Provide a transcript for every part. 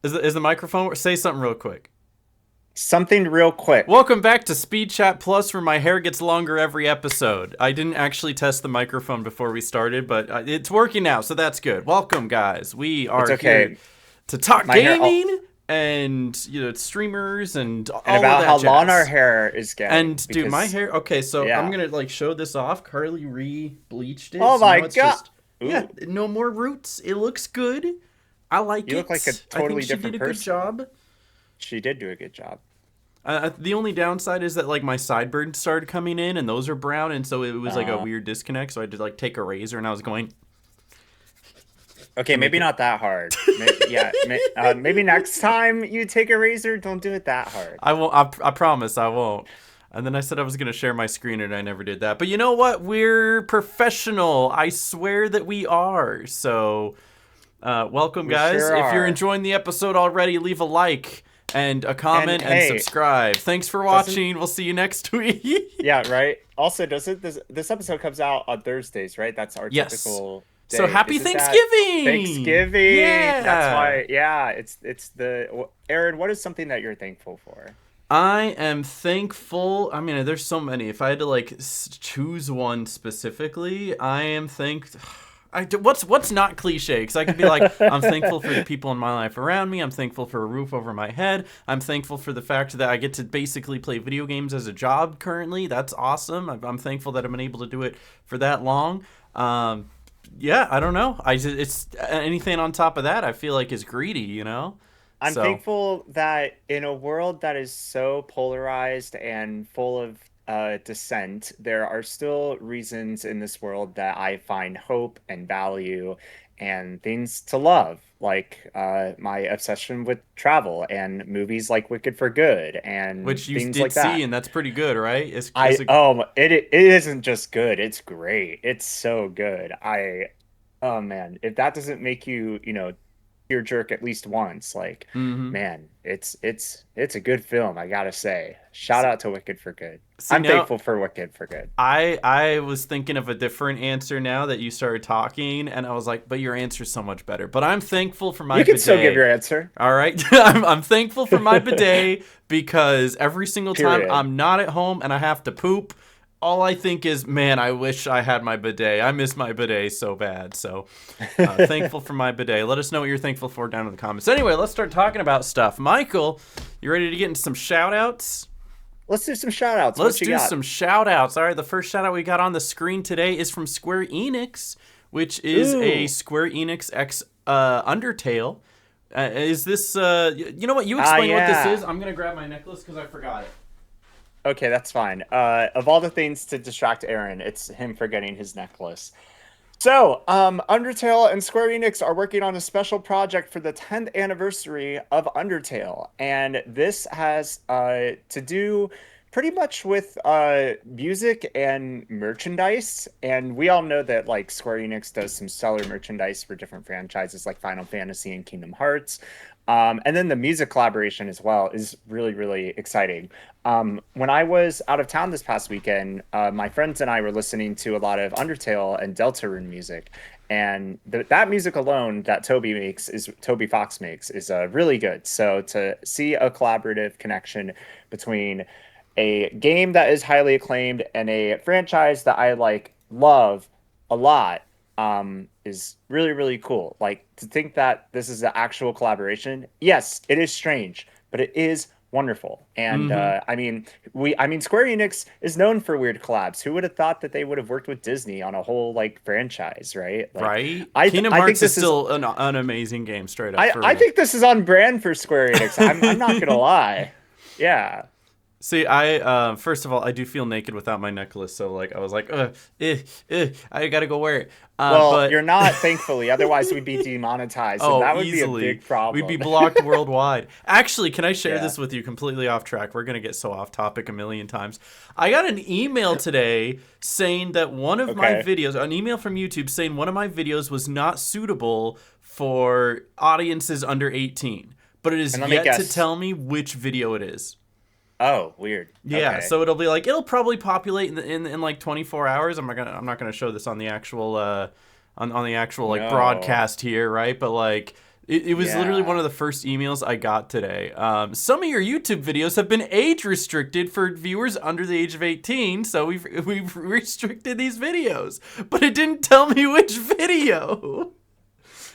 Is the microphone? Say something real quick. Something real quick. Welcome back to SpeedChat Plus, where my hair gets longer every episode. I didn't actually test the microphone before we started, but it's working now, so that's good. Welcome, guys. We It's are okay. here to talk My hair, gaming and streamers and all and of about that how jazz. long our hair is getting. And dude, my hair. Okay, so I'm yeah. gonna show this off. Carly re-bleached it. Oh So my now it's god. just Ooh, no more roots. It looks good. I like you it. look like a I think totally she different did a good person. job. She did do a good job. The only downside is that my sideburns started coming in and those are brown, and so it was a weird disconnect. So I had to take a razor, and I was going. Okay, maybe not that hard. Maybe next time you take a razor, don't do it that hard. I won't. I promise I won't. And then I said I was gonna share my screen, and I never did that. But you know what? We're professional. I swear that we are. So, welcome, guys. Sure if you're are. enjoying the episode already, leave a like and a comment and hey, subscribe. Thanks for watching. We'll see you next week. Yeah, right. Also, this episode comes out on Thursdays, right? That's our Yes. typical day. So happy Isn't that Thanksgiving! Thanksgiving. Yeah. That's why. Yeah, it's the Aaron. What is something that you're thankful for? I am thankful. I mean, there's so many. If I had to choose one specifically, I am what's not cliche? Because I could be like, I'm thankful for the people in my life around me. I'm thankful for a roof over my head. I'm thankful for the fact that I get to basically play video games as a job currently. That's awesome. I'm thankful that I've been able to do it for that long. Yeah, I don't know. It's anything on top of that, I feel like is greedy, you know? I'm So, thankful that in a world that is so polarized and full of dissent, there are still reasons in this world that I find hope and value and things to love, like my obsession with travel and movies like Wicked for Good and which you things did like see, that. and that's pretty good, right? It isn't just good, it's great. It's so good. Oh man, if that doesn't make you, tear jerk at least once, Mm-hmm. man, it's a good film, I gotta say. Shout out to Wicked for Good. See, I'm now thankful for Wicked for Good. I was thinking of a different answer now that you started talking, and I was like, but your answer's so much better. But I'm thankful for my You can bidet. still give your answer. All right, I'm thankful for my bidet because every single time Period. I'm not at home and I have to poop, all I think is, man, I wish I had my bidet. I miss my bidet so bad. So thankful for my bidet. Let us know what you're thankful for down in the comments. Anyway, let's start talking about stuff. Michael, you ready to get into some shout outs? Let's do some shout outs. Let's do some shout outs. All right, the first shout out we got on the screen today is from Square Enix, which is a Square Enix X Undertale. Is this, you know what? You explain what this is. I'm going to grab my necklace because I forgot it. Okay, that's fine. Of all the things to distract Aaron, it's him forgetting his necklace. So, Undertale and Square Enix are working on a special project for the 10th anniversary of Undertale, and this has to do pretty much with music and merchandise. And we all know that Square Enix does some stellar merchandise for different franchises like Final Fantasy and Kingdom Hearts. And then the music collaboration as well is really, really exciting. When I was out of town this past weekend, my friends and I were listening to a lot of Undertale and Deltarune music. And that music alone that Toby Fox makes is really good. So to see a collaborative connection between a game that is highly acclaimed and a franchise that I love a lot is really, really cool. To think that this is an actual collaboration. Yes, it is strange, but it is wonderful. And I mean, Square Enix is known for weird collabs. Who would have thought that they would have worked with Disney on a whole franchise, right? Right. I Kingdom think Hearts is this still an amazing game, straight up. I think this is on brand for Square Enix. I'm not gonna lie. Yeah. See, I first of all, I do feel naked without my necklace, so I was like, I gotta go wear it. But you're not, thankfully. Otherwise, we'd be demonetized, and that would easily. be a big problem. We'd be blocked worldwide. Actually, can I share this with you? Completely off track. We're gonna get so off topic a million times. I got an email today saying that one of my videos, an email from YouTube saying one of my videos was not suitable for audiences under 18, but it is yet to tell me which video it is. Oh, weird. Yeah, okay. So it'll probably populate in 24 hours. I'm not gonna show this on the actual broadcast here, right? But It was literally one of the first emails I got today. Some of your YouTube videos have been age restricted for viewers under the age of 18, so we've restricted these videos. But it didn't tell me which video.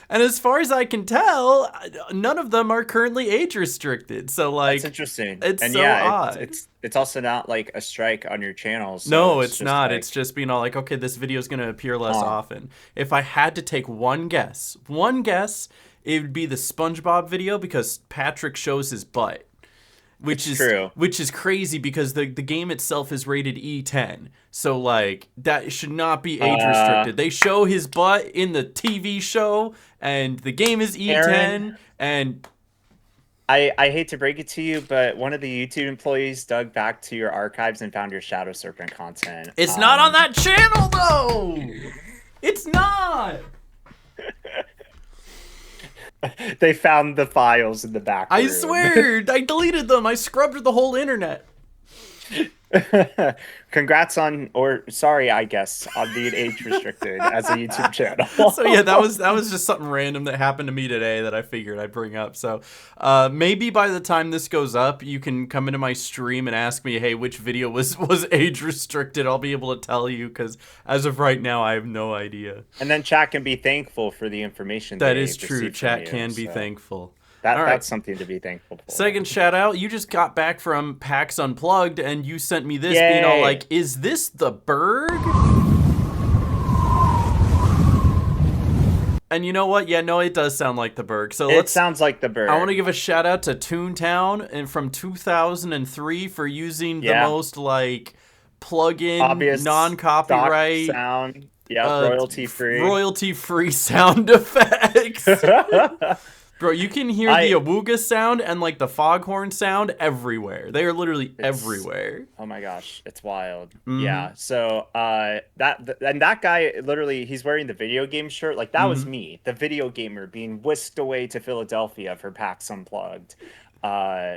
And as far as I can tell, none of them are currently age restricted. So like, that's interesting. It's and so odd. It's also not like a strike on your channel. So no, it's not. like... It's just being all like, okay, this video is going to appear less often. If I had to take one guess, it would be the SpongeBob video because Patrick shows his butt. Which is true. Which is crazy because the game itself is rated E10. So like that should not be age restricted. They show his butt in the TV show and the game is E10 Aaron, and I hate to break it to you, but one of the YouTube employees dug back to your archives and found your Shadow Serpent content. It's not on that channel though. It's not. They found the files in the back room. I swear, I deleted them. I scrubbed the whole internet. Congrats on, or sorry, I guess, on being age restricted as a YouTube channel. So yeah, that was just something random that happened to me today that I figured I'd bring up. So maybe by the time this goes up, you can come into my stream and ask me, hey, which video was age restricted? I'll be able to tell you because as of right now, I have no idea. And then chat can be thankful for the information. That is true. Chat can be thankful. That's something to be thankful for. Second shout out, you just got back from PAX Unplugged and you sent me this being all like, is this the Berg? And you know what? Yeah, no, it does sound like the Berg. So it sounds like the Berg. I want to give a shout out to Toontown and from 2003 for using the most like plug-in, non-copyright sound. Yeah, royalty-free sound effects. Bro, you can hear the awooga sound and like the foghorn sound everywhere. They are literally everywhere. Oh my gosh, it's wild. Mm-hmm. Yeah. So that guy literally, he's wearing the video game shirt. Like that was me, the video gamer, being whisked away to Philadelphia for PAX Unplugged.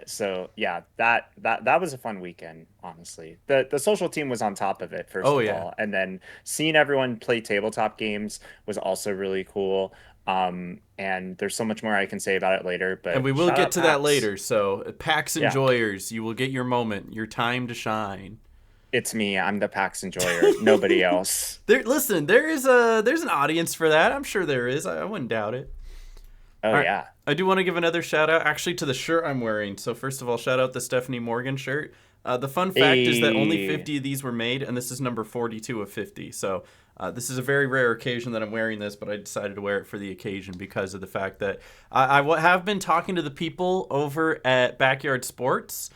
So yeah, that was a fun weekend. Honestly, the social team was on top of it first of all, and then seeing everyone play tabletop games was also really cool. And there's so much more I can say about it later, and we will get to that later. So PAX enjoyers, you will get your moment, your time to shine. It's me. I'm the PAX enjoyer. Nobody else. Listen, there's an audience for that. I'm sure there is. I wouldn't doubt it. Oh right. Yeah. I do want to give another shout out actually to the shirt I'm wearing. So first of all, shout out the Stephanie Morgan shirt. The fun fact is that only 50 of these were made, and this is number 42 of 50. So this is a very rare occasion that I'm wearing this, but I decided to wear it for the occasion because of the fact that I have been talking to the people over at Backyard Sports,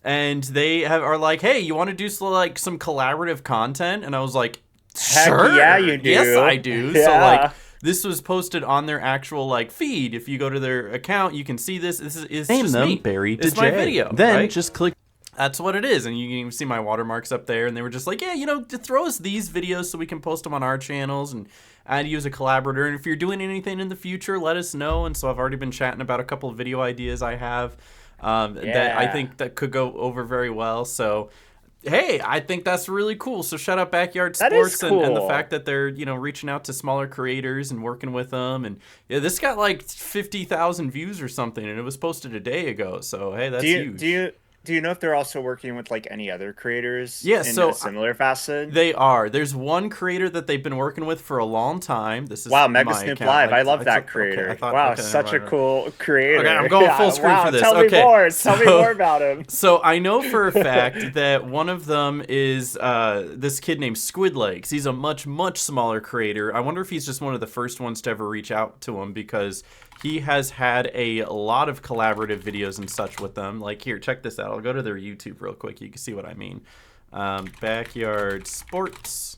and they are like, hey, you want to do some collaborative content? And I was like, sure. Heck yeah, you do. Yes, I do. Yeah. So like, this was posted on their actual like feed. If you go to their account, you can see this. This is just me. It's my video. Then right? just click. That's what it is, and you can even see my watermarks up there, and they were just like, yeah, throw us these videos so we can post them on our channels, and I'd use a collaborator, and if you're doing anything in the future, let us know. And so I've already been chatting about a couple of video ideas I have that I think that could go over very well, so hey, I think that's really cool. So shout out Backyard Sports cool. and the fact that they're, reaching out to smaller creators and working with them. And yeah, this got like 50,000 views or something, and it was posted a day ago. So hey, that's huge. Do you know if they're also working with like any other creators in a similar facet? They are. There's one creator that they've been working with for a long time. This is Megasnoop Live. I love that creator. Such a cool creator. Okay, I'm going full screen for this. Tell me more. Tell me more about him. So I know for a fact that one of them is this kid named Squidlegs. He's a much, much smaller creator. I wonder if he's just one of the first ones to ever reach out to him because he has had a lot of collaborative videos and such with them. Like, here, check this out. I'll go to their YouTube real quick. You can see what I mean. Backyard Sports,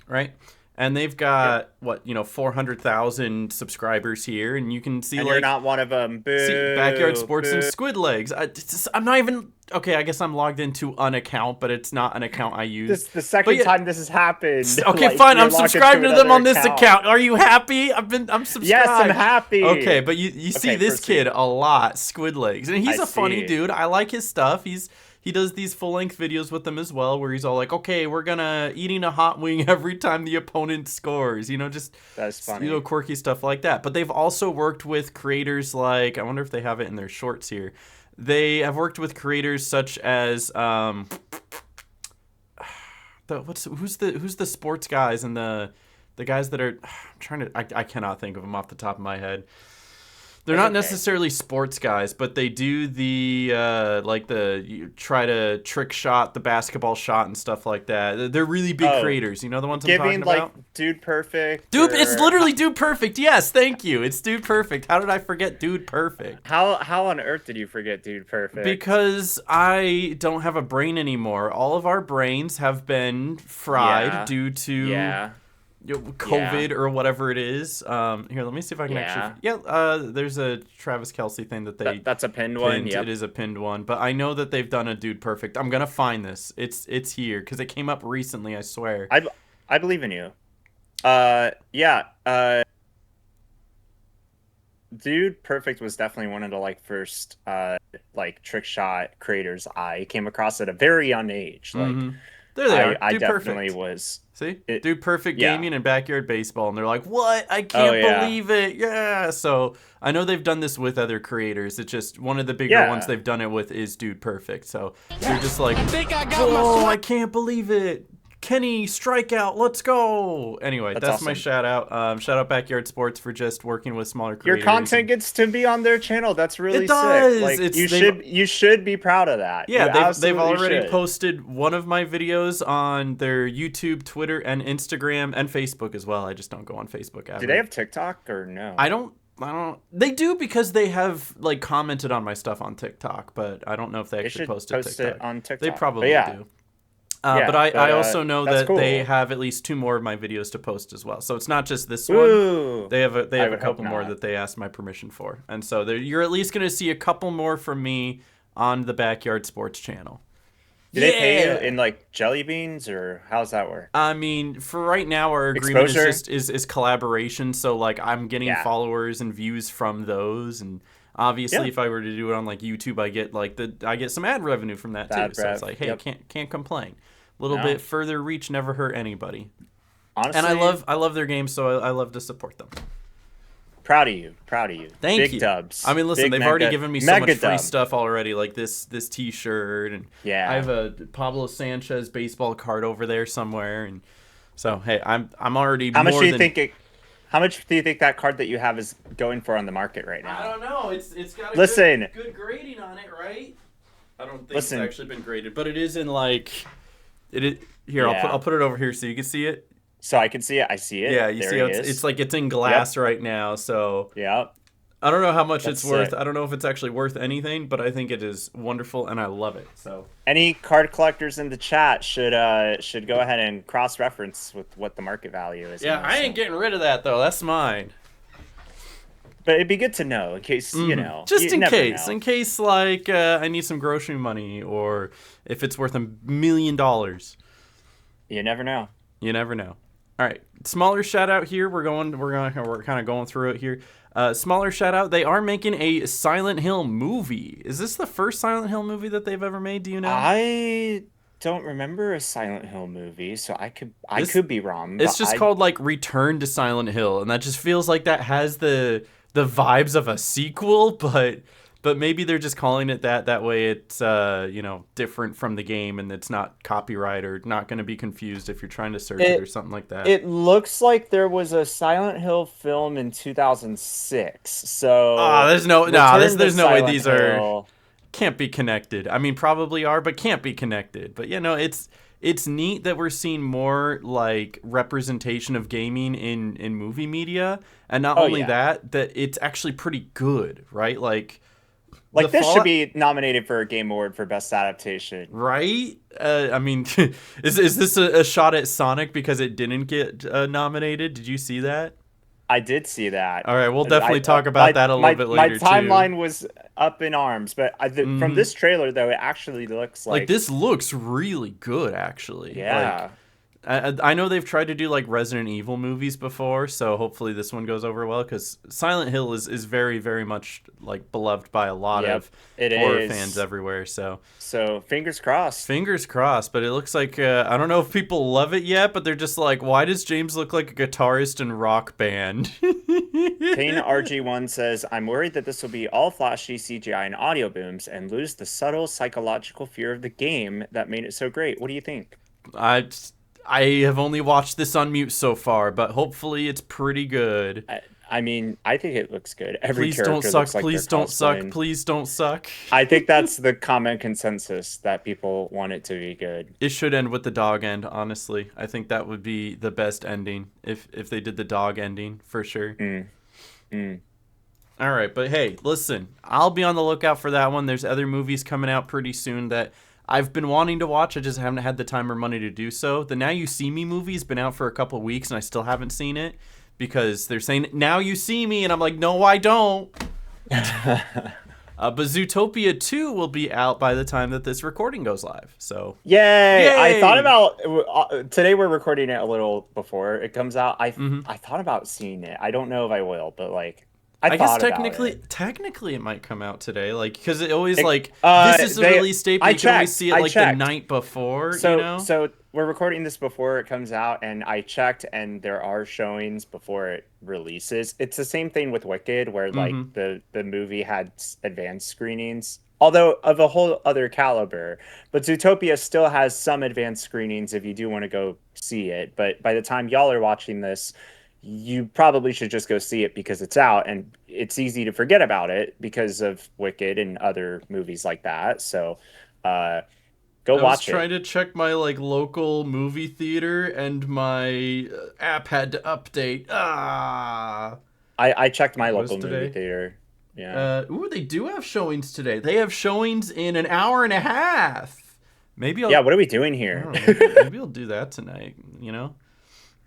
right? And they've got, 400,000 subscribers here. And you can see, and you're not one of them. Boo, see Backyard Sports and Squidlegs. I'm not even... Okay, I guess I'm logged into an account, but it's not an account I use. This is the second time this has happened. Okay, fine. I'm subscribed to them on this account. Are you happy? I'm subscribed. Yes, I'm happy. Okay, but you see this kid a lot, Squidlegs, and he's a funny dude. I like his stuff. He's he does these full-length videos with them as well, where he's all like, okay, we're gonna eating a hot wing every time the opponent scores, just That's funny. quirky stuff like that. But they've also worked with creators like, I wonder if they have it in their shorts here. They have worked with creators such as who's the sports guys and the guys that are I cannot think of them off the top of my head. They're not necessarily sports guys, but they do the you try to trick shot the basketball shot and stuff like that. They're really big creators. You know the ones I'm talking about? Like Dude Perfect. It's literally Dude Perfect. Yes, thank you. It's Dude Perfect. How did I forget Dude Perfect? How on earth did you forget Dude Perfect? Because I don't have a brain anymore. All of our brains have been fried due to COVID or whatever it is. Here, let me see if I can actually. There's a Travis Kelce thing that that's a pinned one. Yep. It is a pinned one, but I know that they've done a Dude Perfect. I'm gonna find this. It's here because it came up recently. I swear. I believe in you. Dude Perfect was definitely one of the first trick shot creators I came across at a very young age. There they are. I Dude definitely Perfect. was. See? Dude Perfect Gaming and Backyard Baseball. And they're like, what? I can't believe it. Yeah. So I know they've done this with other creators. It's just one of the bigger ones they've done it with is Dude Perfect. So they're just like, whoa, I can't believe it. Kenny, strikeout, let's go. Anyway, that's awesome. My shout out. Shout out Backyard Sports for just working with smaller creators. Your content gets to be on their channel. That's really sick. Sick. You should be proud of that. Yeah, they've already posted one of my videos on their YouTube, Twitter, and Instagram, and Facebook as well. I just don't go on Facebook ever. Do they have TikTok or no? I don't. They do because they have commented on my stuff on TikTok, but I don't know if they actually posted it on TikTok. They probably do. But I also know that they have at least 2 more of my videos to post as well. So it's not just this one. They have a couple more that they asked my permission for. And so you're at least going to see a couple more from me on the Backyard Sports channel. Do they pay you in jelly beans, or how's that work? I mean, for right now, our agreement is collaboration. So I'm getting followers and views from those, and obviously, if I were to do it on YouTube, I get some ad revenue from that too. So it's hey, can't complain. A little bit further reach never hurt anybody. Honestly, and I love their games, so I love to support them. Proud of you. Thank you. Big dubs. I mean, listen, they've already given me so much free stuff already, like this T-shirt, and I have a Pablo Sanchez baseball card over there somewhere, and so hey, I'm already. How much do you think that card that you have is going for on the market right now? I don't know. It's got a good grading on it, right? I don't think it's actually been graded, but it is in here. I'll put it over here so you can see it. So I can see it. I see it. Yeah, you see it's in glass right now. So I don't know how much it's worth. I don't know if it's actually worth anything, but I think it is wonderful and I love it. So any card collectors in the chat should go ahead and cross-reference with what the market value is. Yeah, I ain't getting rid of that though. That's mine. But it'd be good to know in case, Just in case, I need some grocery money, or if it's worth $1 million. You never know. You never know. All right, smaller shout out here. We're kind of going through it here. Smaller shout out. They are making a Silent Hill movie. Is this the first Silent Hill movie that they've ever made? Do you know? I don't remember a Silent Hill movie, so I could be wrong. It's just called Return to Silent Hill, and that just feels like that has the vibes of a sequel, but maybe they're just calling it that way it's different from the game, and it's not copyright or not going to be confused if you're trying to search it or something like that. It looks like there was a Silent Hill film in 2006. So there's no way these are can't be connected. I mean, probably are, but can't be connected. But it's neat that we're seeing more representation of gaming in movie media, and not only that it's actually pretty good, right? This should be nominated for a Game Award for Best Adaptation. Right? I mean, is this a shot at Sonic because it didn't get nominated? Did you see that? I did see that. All right, we'll definitely talk about that a little bit later, My timeline was up in arms, but from this trailer, though, it actually looks like... this looks really good, actually. Yeah. I know they've tried to do like Resident Evil movies before, so hopefully this one goes over well, because Silent Hill is very, very much like beloved by a lot of horror fans everywhere. So fingers crossed. Fingers crossed, but it looks like I don't know if people love it yet, but they're just like, why does James look like a guitarist in Rock Band? Kane RG1 says, I'm worried that this will be all flashy CGI and audio booms and lose the subtle psychological fear of the game that made it so great. What do you think? I have only watched this on mute so far, but hopefully it's pretty good. I mean, I think it looks good. Please don't suck. Please don't suck. Please don't suck. I think that's the common consensus, that people want it to be good. It should end with the dog end, honestly. I think that would be the best ending if they did the dog ending, for sure. All right, but hey, listen, I'll be on the lookout for that one. There's other movies coming out pretty soon that I've been wanting to watch. I just haven't had the time or money to do so. The Now You See Me movie's been out for a couple of weeks, and I still haven't seen it because they're saying, now you see me, and I'm like, no, I don't. But Zootopia 2 will be out by the time that this recording goes live. So Yay! I thought about today. We're recording it a little before it comes out. I thought about seeing it. I don't know if I will, but like I guess technically it might come out today, like because it always this is the release date, but you can always see it like the night before. So we're recording this before it comes out, and I checked, and there are showings before it releases. It's the same thing with Wicked, where like the movie had advanced screenings, although of a whole other caliber. But Zootopia still has some advanced screenings if you do want to go see it. But by the time y'all are watching this, you probably should just go see it because it's out, and it's easy to forget about it because of Wicked and other movies like that. So go watch it. I was trying to check my like local movie theater, and my app had to update. I checked my local movie theater. Yeah. They do have showings today. They have showings in an hour and a half. Maybe what are we doing here? Maybe I'll do that tonight, you know?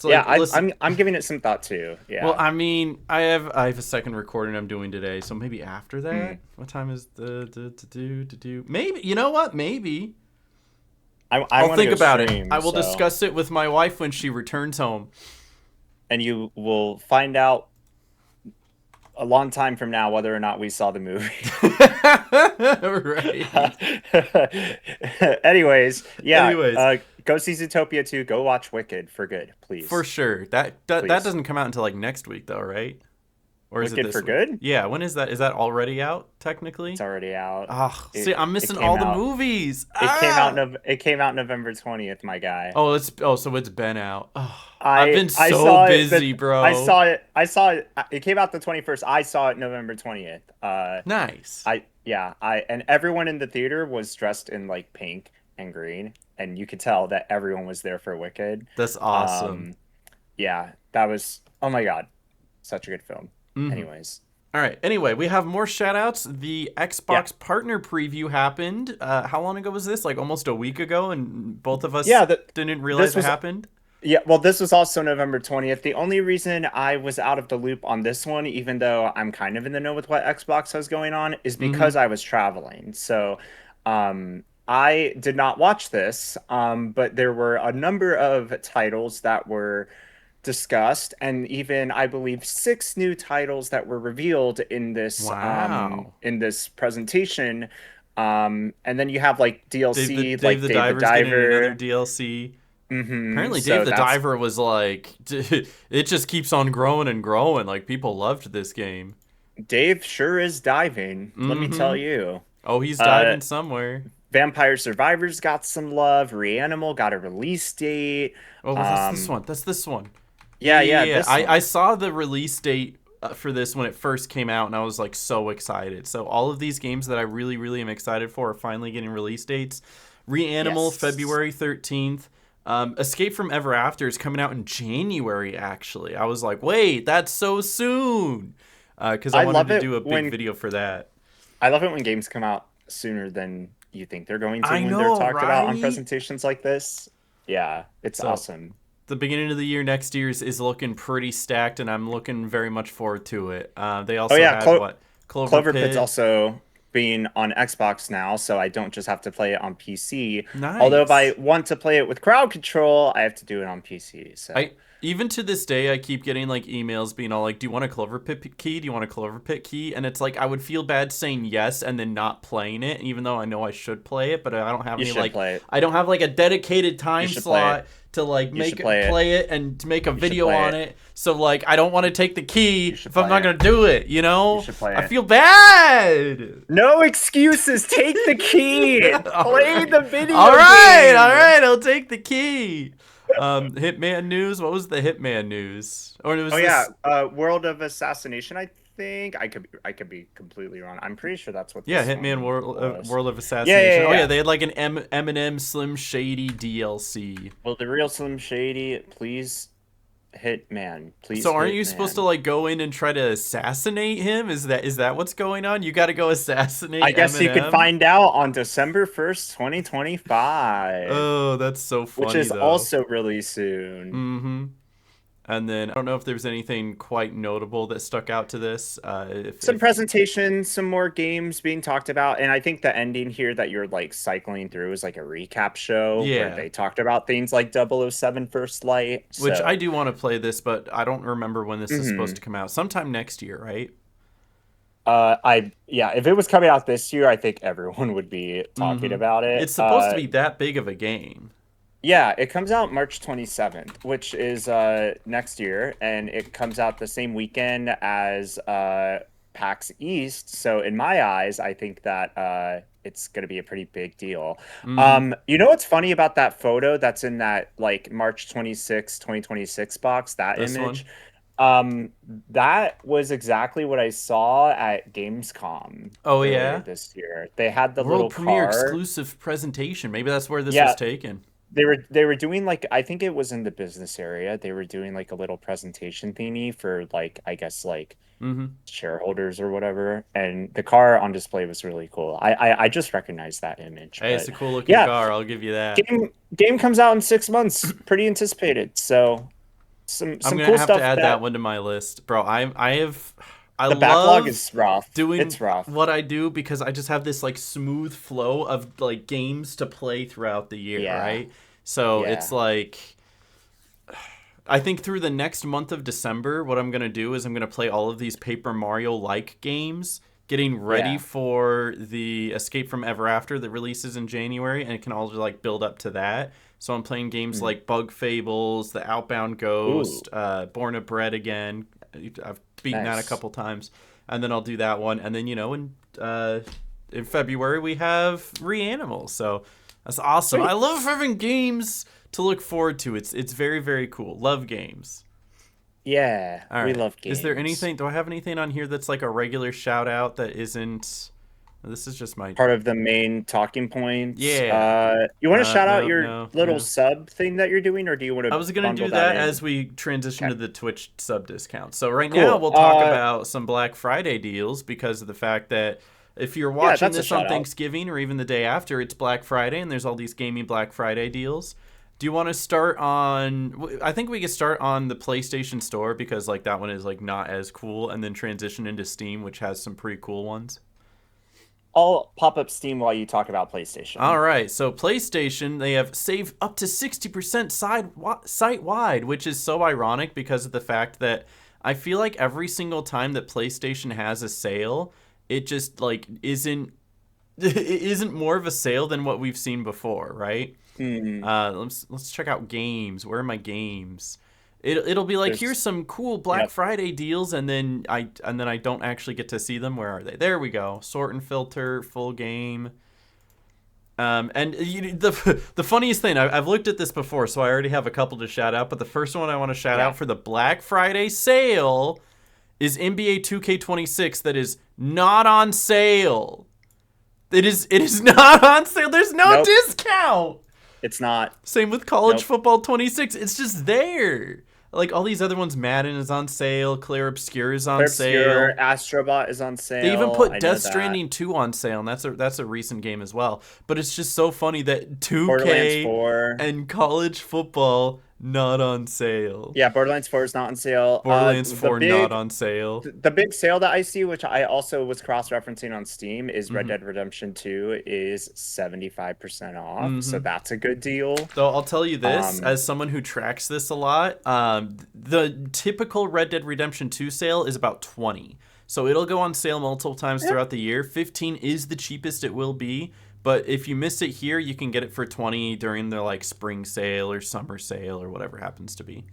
I'm giving it some thought too. Yeah. Well, I mean, I have a second recording I'm doing today, so maybe after that. What time is the Maybe, you know what? Maybe. I'll think about it. I will discuss it with my wife when she returns home. And you will find out a long time from now whether or not we saw the movie. Right. Anyways. Go see Zootopia 2. Go watch Wicked for good, please. For sure. That doesn't come out until like next week, though, right? Or is Wicked it this for good? Yeah. When is that? Is that already out? Technically, it's already out. See, I'm missing all the movies. It came out November 20th, my guy. So it's been out. I've been so busy, bro. I saw it. It came out the 21st. I saw it November 20th. Nice. And everyone in the theater was dressed in like pink and green, and you could tell that everyone was there for Wicked. That's awesome. That was, oh my god, such a good film. Anyways. All right. Anyway, we have more shout-outs. The Xbox partner preview happened. How long ago was this? Like almost a week ago, and both of us didn't realize it happened? Yeah, well, this was also November 20th. The only reason I was out of the loop on this one, even though I'm kind of in the know with what Xbox has going on, is because I was traveling. So I did not watch this, but there were a number of titles that were discussed, and even I believe 6 new titles that were revealed in this in this presentation. And then you have like DLC, Dave the Diver, another DLC. Apparently, Dave the Diver was like, it just keeps on growing and growing. Like people loved this game. Dave sure is diving. Let me tell you. Oh, he's diving somewhere. Vampire Survivors got some love. Reanimal got a release date. Oh, that's this one. That's this one. Yeah. I saw the release date for this when it first came out, and I was like so excited. So all of these games that I really, really am excited for are finally getting release dates. Reanimal, February 13th. Escape from Ever After is coming out in January, actually. I was like, wait, that's so soon. Because I wanted to do a big video for that. I love it when games come out sooner than you think they're going to when they're talked about on presentations like this. Yeah, it's awesome. The beginning of the year next year is looking pretty stacked, and I'm looking very much forward to it. They also had Clover Pit's also being on Xbox now, so I don't just have to play it on PC. Although if I Nice. want to play it with crowd control, I have to do it on PC. So I even to this day I keep getting like emails being all like, "Do you want a Clover Pit key? Do you want a Clover Pit key?" And it's like I would feel bad saying yes and then not playing it, even though I know I should play it, but I don't have you any should like play it. I don't have like a dedicated You time should play slot it. to like You should make play it. play it and to make a You should video play on it. So like I don't want to take the key You should if I'm play not it. gonna do it, you know? You should play I it. feel bad. No excuses. Take the key. All Play right. the video All right, game. all right, I'll take the key. Hitman news. What was the Hitman news? Or it was Oh this. yeah, World of Assassination. I think I could be completely wrong. I'm pretty sure that's what. Yeah, This Hitman one World was. World of Yeah, Assassination. yeah, Oh yeah, yeah. they had like an Eminem Slim Shady DLC. Will the real Slim Shady please hit man? Please. So aren't hit you supposed to man. like go in and try to assassinate him? Is that what's going on? You got to go assassinate I guess you could Eminem? find out on December 1st, 2025, Oh, that's so which funny is though. also really soon. Mm-hmm. And then I don't know if there's anything quite notable that stuck out to this. Some If presentations, some more games being talked about, and I think the ending here that you're like cycling through is like a recap show where yeah, they talked about things like 007 First Light. which I So, do want to play this, but I don't remember when this is supposed mhm. to come out. Sometime next year, right? If it was coming out this year, I think everyone would be talking Mm-hmm. about It's it. supposed to be that big of a game. Yeah, it comes out March 27th, which is next year, and it comes out the same weekend as PAX East. So in my eyes, I think that it's going to be a pretty big deal. Mm-hmm. You know what's funny about that photo that's in that like March 26, 2026 box, that This one. image? Um, that was exactly what I saw at Gamescom Oh earlier yeah. this year. They had the World little premiere car. exclusive presentation. Maybe that's where this was Yeah, taken. they were doing like I think it was in the business area. They were doing like a little presentation thingy for like I guess like Mm-hmm. shareholders or whatever. And the car on display was really cool. I just recognized that image. Hey, it's But a cool looking yeah, car. I'll give you that. game comes out in 6 months. Pretty anticipated. So I'm some gonna cool have to stuff add that that one to my list, bro. I the backlog love is rough. doing It's rough. what I do because I just have this like smooth flow of like games to play throughout the year, Yeah. right? So Yeah. it's like I think through the next month of December, what I'm gonna do is I'm gonna play all of these Paper Mario like games, getting ready Yeah. for the Escape from Ever After that releases in January, and it can all just like build up to that. So I'm playing games Mm. like Bug Fables, The Outbound Ooh, Ghost, Born of Bread again. I've beaten that a nice. couple times, and then I'll do that one, and then in February we have Reanimal. So that's awesome. I Sweet. love having games to look forward to. It's very very cool. Love games. Yeah, All we right. love Is there games. anything? Do I have anything on here that's like a regular shout out that isn't? This is just my. Part of the main talking points. Yeah. You want to shout out No, your no, little no. sub thing that you're doing, or do you want I to was gonna bundle do that that in? as we transition Okay, to the Twitch sub discount. So right now cool. we'll talk about some Black Friday deals because of the fact that if you're Yeah, watching that's a this on shout out. Thanksgiving or even the day after, it's Black Friday and there's all these gaming Black Friday deals. Do you want to start on? I think we could start on the PlayStation Store because like that one is like not as cool, and then transition into Steam, which has some pretty cool ones. I'll pop up Steam while you talk about All PlayStation. right, so PlayStation, they have saved up to 60% site wide, which is so ironic because of the fact that I feel like every single time that PlayStation has a sale, it just like isn't it isn't more of a sale than what we've seen before, right? Hmm. Let's check out games. Where are my games? It'll be like here's There's some cool Black Yep. Friday deals, and then I don't actually get to see them. Where are they? There we go. Sort and filter, full game. And the funniest thing, I've looked at this before, so I already have a couple to shout out. But the first one I want to shout Yeah. out for the Black Friday sale is NBA 2K26 that is not on sale. It is not on sale. There's no Nope. discount. It's not. Same with College Nope. Football 26. It's just there. Like all these other ones, Madden is on sale, Claire Obscure is on Clear Obscure, sale. Astrobot is on They even sale. put I know Death that. Stranding 2 on sale, and that's a recent game as well. But it's just so funny that Borderlands 2K 4. and college football not on sale. Yeah, Borderlands 4 is not on sale. Borderlands 4 not on sale. The big sale that I see, which I also was cross-referencing on Steam, is Red Mm-hmm. Dead Redemption 2 is 75% off. So Mm-hmm. that's a good deal. So I'll tell you this, Um, as someone who tracks this a lot, the typical Red Dead Redemption 2 sale is about 20. So it'll go on sale multiple times throughout the year. 15 is the cheapest it will be, but if you miss it here, you can get it for 20 during the like spring sale or summer sale or whatever happens to be.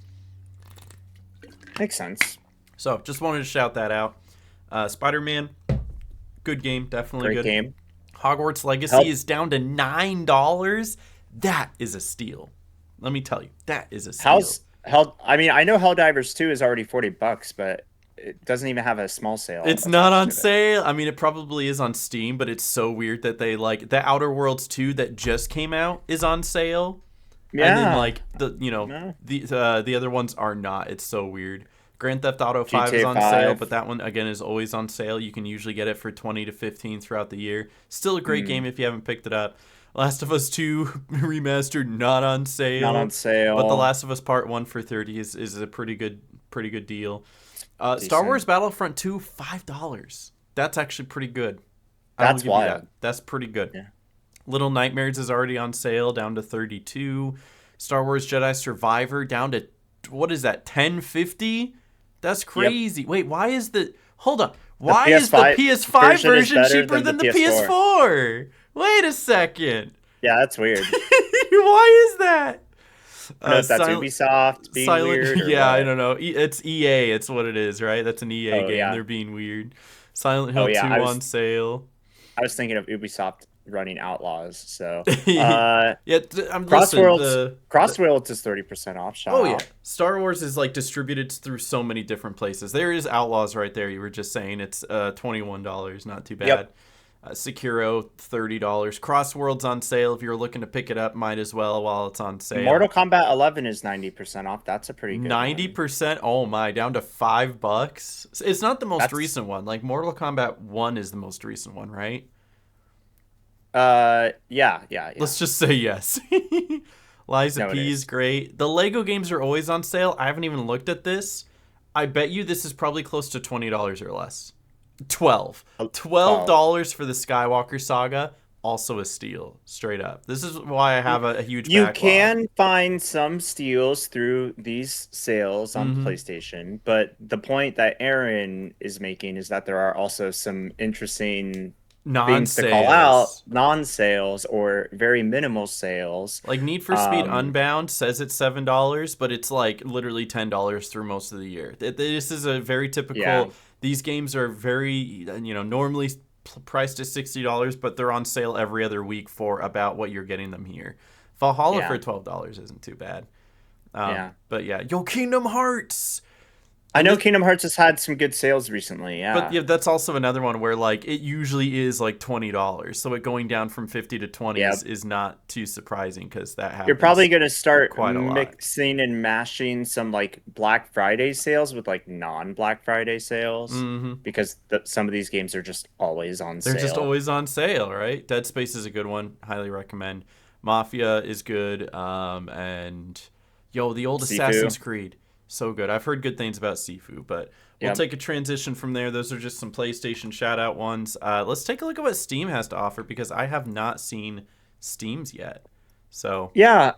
Makes sense. So just wanted to shout that out. Spider-Man, good game, definitely Great good. game. Hogwarts Legacy Help. is down to $9. That is a steal. Let me tell you, that is a steal. I mean, I know Helldivers 2 is already $40, but it doesn't even have a small sale. It's not on sale. I mean, it probably is on Steam, but it's so weird that they like the Outer Worlds 2 that just came out is on sale. Yeah. And then like No. the other ones are not. It's so weird. Grand Theft Auto 5 is GTA on 5. sale, but that one again is always on sale. You can usually get it for 20 to 15 throughout the year. Still a great game if you haven't picked it up. Last of Us 2 remastered not on sale. Not on sale. But The Last of Us Part 1 for 30 is a pretty good deal. Star Decent. Wars Battlefront 2 $5. That's actually pretty good. That's wild. That. That's pretty good. Yeah. Little Nightmares is already on sale, down to 32. Star Wars Jedi Survivor down to what is that, 10.50? That's crazy. Wait, why is the hold on? Why is the PS5 version cheaper than the PS4? Wait a second. Yeah, that's weird. Why is that? That's Ubisoft being weird. Yeah, I don't know. It's EA. It's what it is, right? That's an EA game. Yeah. They're being weird. Silent Hill 2 on sale. I was thinking of Ubisoft running Outlaws. So Crossworlds. Crossworlds is 30% off. Oh yeah, Star Wars is like distributed through so many different places. There is Outlaws right there. You were just saying it's $21, not too bad. Yep. Sekiro $30. Crossworlds on sale. If you're looking to pick it up, might as well while it's on sale. Mortal Kombat 11 is 90% off. That's a pretty good 90%. Oh my, down to $5. It's not the most recent one. Like Mortal Kombat 1 is the most recent one, right? Yeah. Let's just say yes. Liza P is great. The Lego games are always on sale. I haven't even looked at this. I bet you this is probably close to $20 or less. $12 for the Skywalker Saga. Also a steal, straight up. This is why I have a huge backlog. You can find some steals through these sales on PlayStation, but the point that Aaron is making is that there are also some interesting things to call out, non-sales or very minimal sales. Like Need for Speed Unbound says it's $7, but it's like literally $10 through most of the year. This is a very typical... Yeah. These games are very, normally priced at $60, but they're on sale every other week for about what you're getting them here. Valhalla for $12 isn't too bad. But yeah, Kingdom Hearts. I know Kingdom Hearts has had some good sales recently, yeah. But yeah, that's also another one where like it usually is like $20. So it going down from 50 to 20 is not too surprising because that happens. You're probably going to start quite a mixing and mashing some like Black Friday sales with like non-Black Friday sales because some of these games are just always on sale. They're just always on sale, right? Dead Space is a good one. Highly recommend. Mafia is good. And the old Sifu. Assassin's Creed. So good. I've heard good things about Sifu, but we'll take a transition from there. Those are just some PlayStation shout-out ones. Let's take a look at what Steam has to offer because I have not seen Steam's yet. So yeah,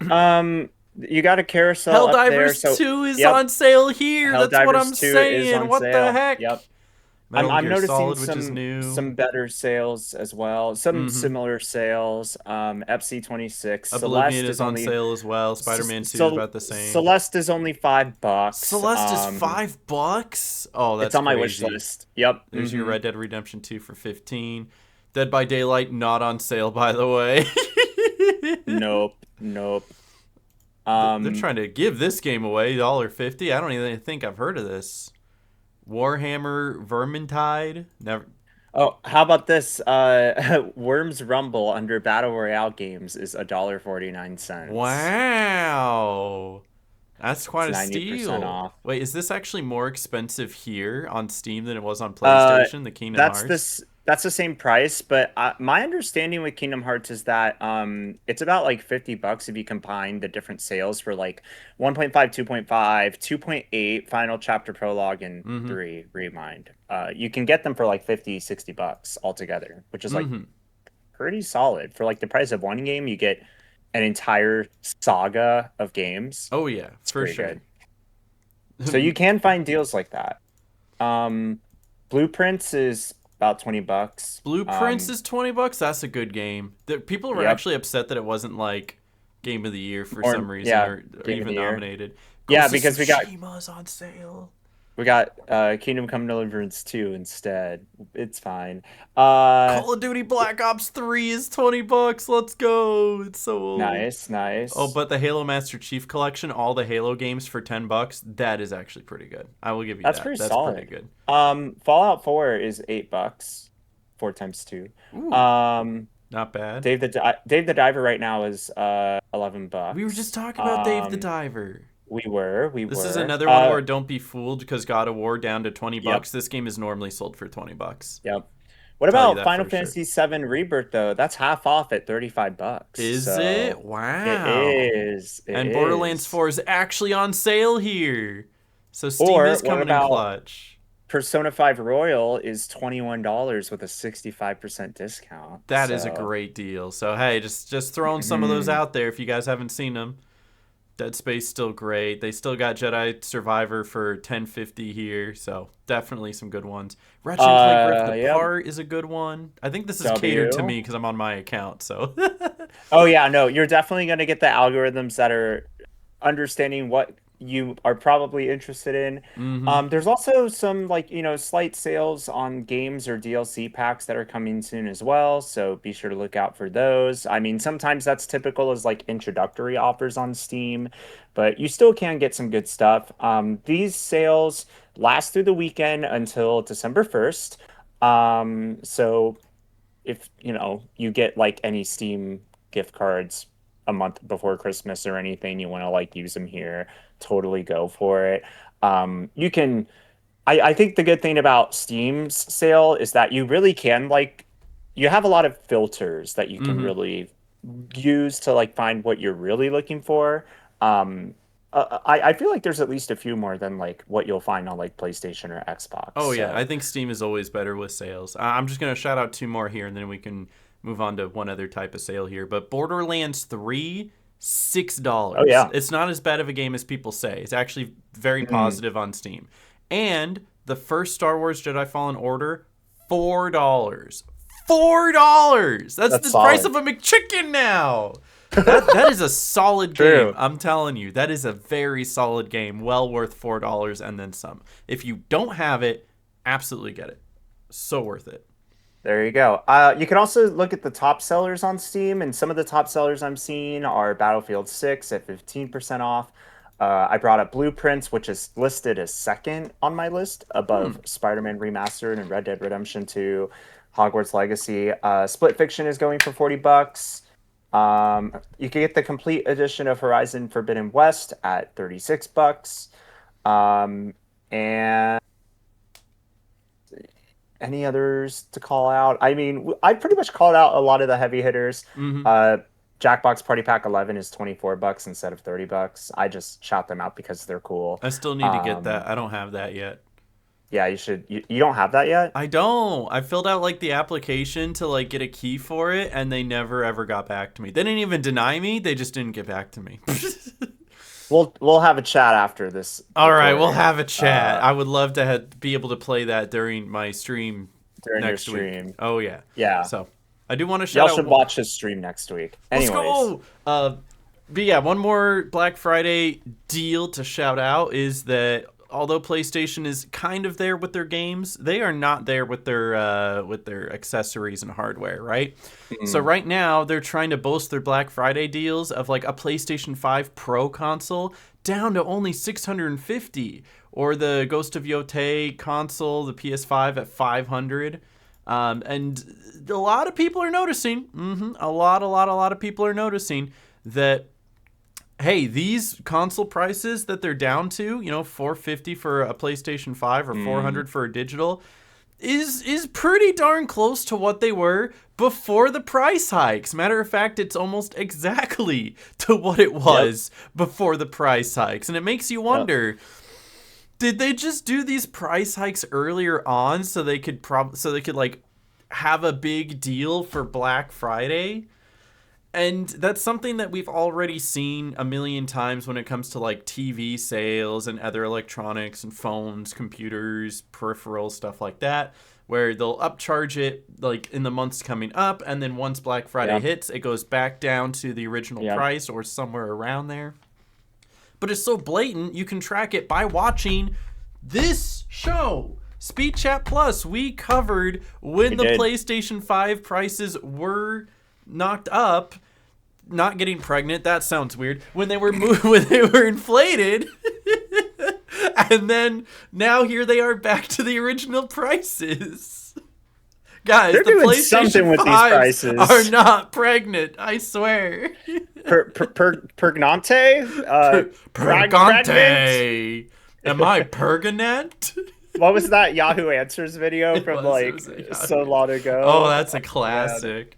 you got a carousel up there. Helldivers 2 is on sale here. That's what I'm saying. What the heck? Yep. I'm noticing Solid, some better sales as well. Some similar sales. FC26. Oblivion is on sale as well. Spider-Man 2 is about the same. Celeste is only $5. Celeste is $5? Oh, that's it's on my crazy. wish list. Yep. There's your Red Dead Redemption 2 for $15. Dead by Daylight not on sale, by the way. Nope. They're trying to give this game away, $1.50. I don't even think I've heard of this. Warhammer Vermintide. Never. Oh, how about this? Worms Rumble under Battle Royale games is $1.49. Wow, that's quite a 90% steal. off. Wait, is this actually more expensive here on Steam than it was on PlayStation? The Kingdom Hearts. That's the same price, but my understanding with Kingdom Hearts is that it's about like $50 if you combine the different sales for like 1.5, 2.5, 2.8 Final Chapter Prologue, and Mm-hmm. 3 Remind. You can get them for like 50, $60 altogether, which is like Mm-hmm. pretty solid. For like the price of one game, you get an entire saga of games. Oh yeah, It's for pretty sure. good. So you can find deals like that. Um, Blueprints is about $20. Blueprints is $20. That's a good game. People were Yep. actually upset that it wasn't like Game of the Year for Or some reason, yeah, or Game of even the Year. nominated. Yeah, Ghost of because Tsushima's on sale. we got Kingdom Come Deliverance 2 instead. It's fine. Uh Call of Duty Black Ops 3 is $20. Let's go. It's so old. nice, Oh, nice. but the Halo Master Chief Collection, all the Halo games for $10, that is actually pretty good. I will give you That's that. pretty That's pretty solid. good. Fallout 4 is $8. 4 times 2. Ooh, Um not bad. Dave the Diver right now is $11 We were just bucks. talking about Dave the Diver. We This is were. another one where don't be fooled because God of War down to 20 Yep, bucks. This game is normally sold for $20. yep. What Tell you about that Final for sure. Fantasy VII Rebirth though? That's half off at $35. Is it? So it Wow. is. It And Borderlands is. 4 is actually on sale here. So Steam Or is what coming in about clutch. Persona 5 Royal is $21 with a 65% discount. That is a So, great deal. So hey, just throwing some of those mhm. out there if you guys haven't seen them. Dead Space still great. They still got Jedi Survivor for 1050 here, so definitely some good ones. Ratchet and Clank Rift Yep. Apart is a good one. I think this is catered to W. me because I'm on my account, so. Oh yeah, no, you're definitely going to get the algorithms that are understanding what you are probably interested in. Mm-hmm. There's also some like, slight sales on games or DLC packs that are coming soon as well, so be sure to look out for those. I mean, sometimes that's typical as like introductory offers on Steam, but you still can get some good stuff. These sales last through the weekend until December 1st. So if you get like any Steam gift cards a month before Christmas or anything, you want to like use them here, totally go for it. You can I think the good thing about Steam's sale is that you really can like you have a lot of filters that you can Mm-hmm. really use to like find what you're really looking for. Um, I feel like there's at least a few more than like what you'll find on like PlayStation or Xbox. Oh yeah, I So think Steam is always better with sales. I'm just gonna shout out two more here, and then we can move on to one other type of sale here. But Borderlands 3, six oh dollars. yeah. It's not as bad of a game as people say. It's actually very Mhm. positive on Steam. And the first Star Wars Jedi Fallen Order, $4. $4. That's That's the price solid. of a McChicken now. That is a solid game. True. I'm telling you, that is a very solid game. Well worth $4 and then some. If you don't have it, absolutely get it. So worth it. There you go. You can also look at the top sellers on Steam, and some of the top sellers I'm seeing are Battlefield 6 at 15% off. I brought up Blueprints, which is listed as second on my list Hmm. above Spider-Man Remastered and Red Dead Redemption 2, Hogwarts Legacy. Split Fiction is going for $40. You can get the complete edition of Horizon Forbidden West at $36. Um, and any others to call out? I mean, I pretty much called out a lot of the heavy hitters. Mm-hmm. Uh, Jackbox Party Pack 11 is $24 instead of $30. I just shout them out because they're cool. I still need to get Um, that. I don't have that yet. yeah, you should. You don't have that yet? I don't. I filled out like the application to like get a key for it, and they never ever got back to me. They didn't even deny me. They just didn't get back to me. We'll have a chat after this All right, we'll recording have a chat. I would love to be able to play that during my stream during your next week. stream. Oh yeah. Yeah, So I do want to y'all shout should out. watch his stream next week. Let's Anyways, go. But yeah, one more Black Friday deal to shout out is that although PlayStation is kind of there with their games, they are not there with their accessories and hardware, right? So mm, right now they're trying to boast their Black Friday deals of like a PlayStation 5 Pro console down to only 650, or the Ghost of Yotei console, the PS5 at 500. And a lot of people are noticing. A lot of people are noticing that hey, these console prices that they're down to, 450 for a PlayStation 5 or mm, 400 for a digital, is pretty darn close to what they were before the price hikes. Matter of fact, it's almost exactly to what it was before the price hikes. And it makes you wonder, did they just do these price hikes earlier on so they could like have a big deal for Black Friday? And that's something that we've already seen a million times when it comes to like TV sales and other electronics and phones, computers, peripherals, stuff like that, where they'll upcharge it like in the months coming up, and then once Black Friday hits, it goes back down to the original price or somewhere around there. But it's so blatant, you can track it by watching this show. SpeedChat Plus, we covered when the PlayStation 5 prices were knocked up, not getting pregnant, that sounds weird, when they were when they were inflated. And then now here they are back to the original prices. Guys, they're the doing PlayStation something with 5s these prices. are not pregnant, I swear. Pergnante? Pergante. Am I Perganet? What was that Yahoo Answers video from so long ago? Oh, that's a classic.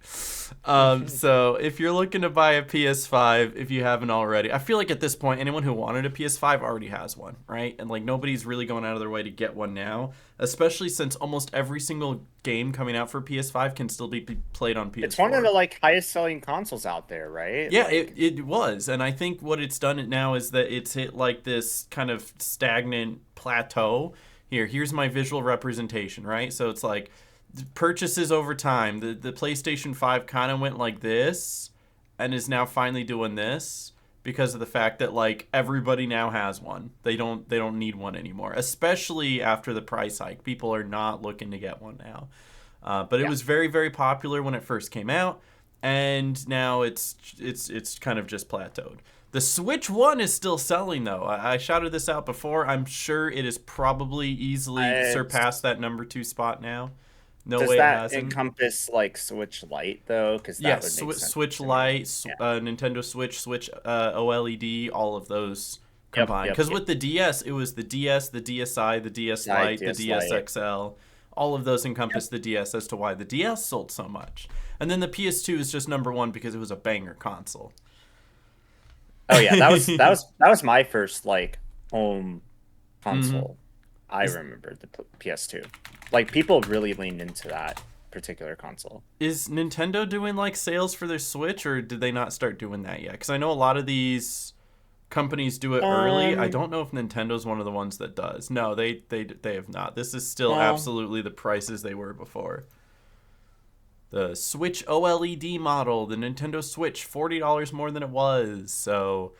So if you're looking to buy a PS5, if you haven't already, I feel like at this point, anyone who wanted a PS5 already has one, right? And like nobody's really going out of their way to get one now, especially since almost every single game coming out for PS5 can still be played on PS4. It's one of the like highest selling consoles out there, right? Yeah, it was. And I think what it's done now is that it's hit like this kind of stagnant plateau. Here's my visual representation, right? So it's like purchases over time. The PlayStation 5 kind of went like this and is now finally doing this because of the fact that like everybody now has one. They don't need one anymore, especially after the price hike. People are not looking to get one now. But it was very, very popular when it first came out, and now it's kind of just plateaued. The Switch 1 is still selling, though. I shouted this out before. I'm sure it has probably easily surpassed that number 2 spot now. Does that encompass like Switch Lite though? Because that would make sense. Switch Lite, Nintendo Switch, Switch OLED, all of those combined. Because with the DS, it was the DS, the DSi, the DS Lite, the DS XL. All of those encompass the DS, as to why the DS sold so much. And then the PS2 is just number 1 because it was a banger console. Oh yeah, that was my first like home console. I remember the PS2. Like people really leaned into that particular console. Is Nintendo doing like sales for their Switch, or did they not start doing that yet? Because I know a lot of these companies do it early. I don't know if Nintendo's one of the ones that does. No, they have not. This is still absolutely the prices they were before. The Switch OLED model, the Nintendo Switch, $40 more than it was. So,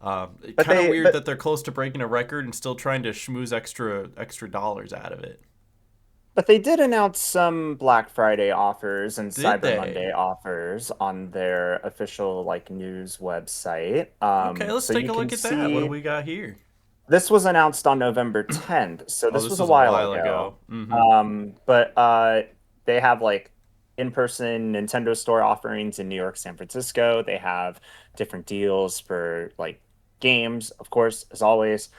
kind of weird that they're close to breaking a record and still trying to schmooze extra dollars out of it. But they did announce some Black Friday offers and Cyber Monday offers on their official like news website. Okay, let's take a look at that. What do we got here? This was announced on November 10th, so this was a while ago. But they have like in-person Nintendo store offerings in New York, San Francisco. They have different deals for like games, of course, as always.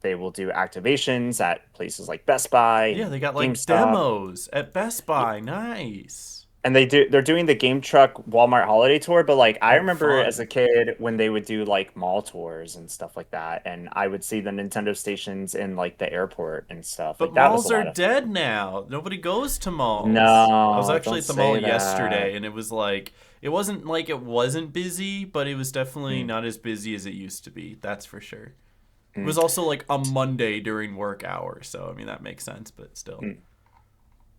They will do activations at places like Best Buy. Yeah, they got like GameStop. Demos at Best Buy. Nice. And they're doing the Game Truck Walmart holiday tour, but like I remember as a kid when they would do like mall tours and stuff like that, and I would see the Nintendo stations in like the airport and stuff. But like, malls are dead now. Nobody goes to malls. No, I was actually at the mall yesterday, and it was like it wasn't like it wasn't busy, but it was definitely not as busy as it used to be. That's for sure. It was also like a Monday during work hours, so I mean that makes sense, but still.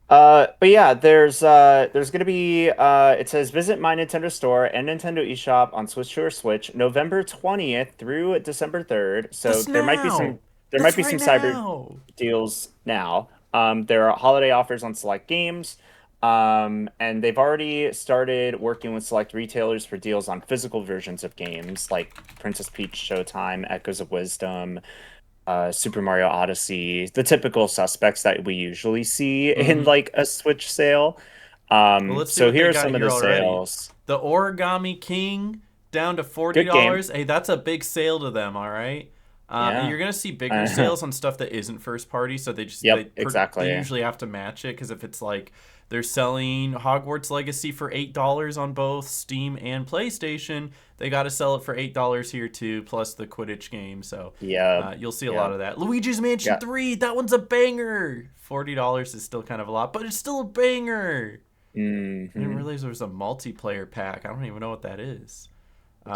But yeah, there's gonna be it says visit my Nintendo store and Nintendo eShop on Switch or Switch November 20th through December 3rd. So there might be some cyber deals now. There are holiday offers on select games. And they've already started working with select retailers for deals on physical versions of games like Princess Peach Showtime, Echoes of Wisdom, Super Mario Odyssey, the typical suspects that we usually see in like a Switch sale. So here are some of the sales. The Origami King down to $40. Hey, that's a big sale to them, all right? Yeah. You're gonna see bigger sales on stuff that isn't first party, so Yep, they exactly. usually have to match it because if it's like they're selling Hogwarts Legacy for $8 on both Steam and PlayStation, they got to sell it for $8 here too, plus the Quidditch game. So Yep. you'll see a lot Yep. of that. Luigi's Mansion Yeah. 3, that one's a banger. $40 is still kind of a lot, but it's still a banger. I didn't Hmm. realize there was a multiplayer pack. I don't even know what that is.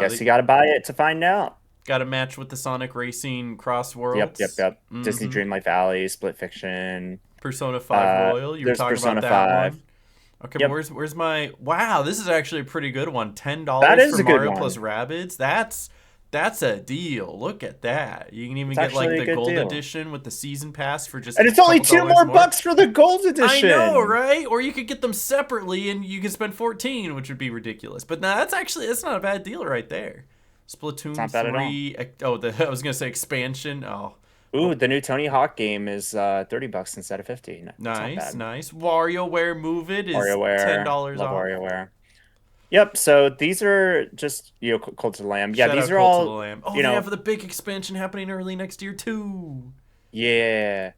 Guess They you got to buy it to find out. got a match with the Sonic Racing Cross Yep, yep, Worlds. yep. Disney Dreamlight Valley, Split Fiction. Persona 5 Royal. You were There's talking about Persona that 5. one. Okay, but Yep, where's my wow? This is actually a pretty good one. that $10 for is a good Mario plus one. Rabbids. That's a deal. Look at that. You can even It's get like actually a the good gold deal. edition with the season pass for just And a it's only couple two dollars more more. bucks for the gold I know, edition. right? Or you could get them separately and you could spend 14, which would be ridiculous. But no, that's not a bad deal right there. It's Splatoon not bad at all. 3. Oh, I was gonna say expansion. Oh, Ooh, oh, the new Tony Hawk game is $30 instead of 50. It's not nice, bad. nice. WarioWare Move It is ten WarioWare, dollars love off. WarioWare. Yep. So these are just Cult of the Lamb. Yeah, Shout these out are Cult of the all Lamb. Oh, you they know. have the big expansion happening early next year too. Yeah.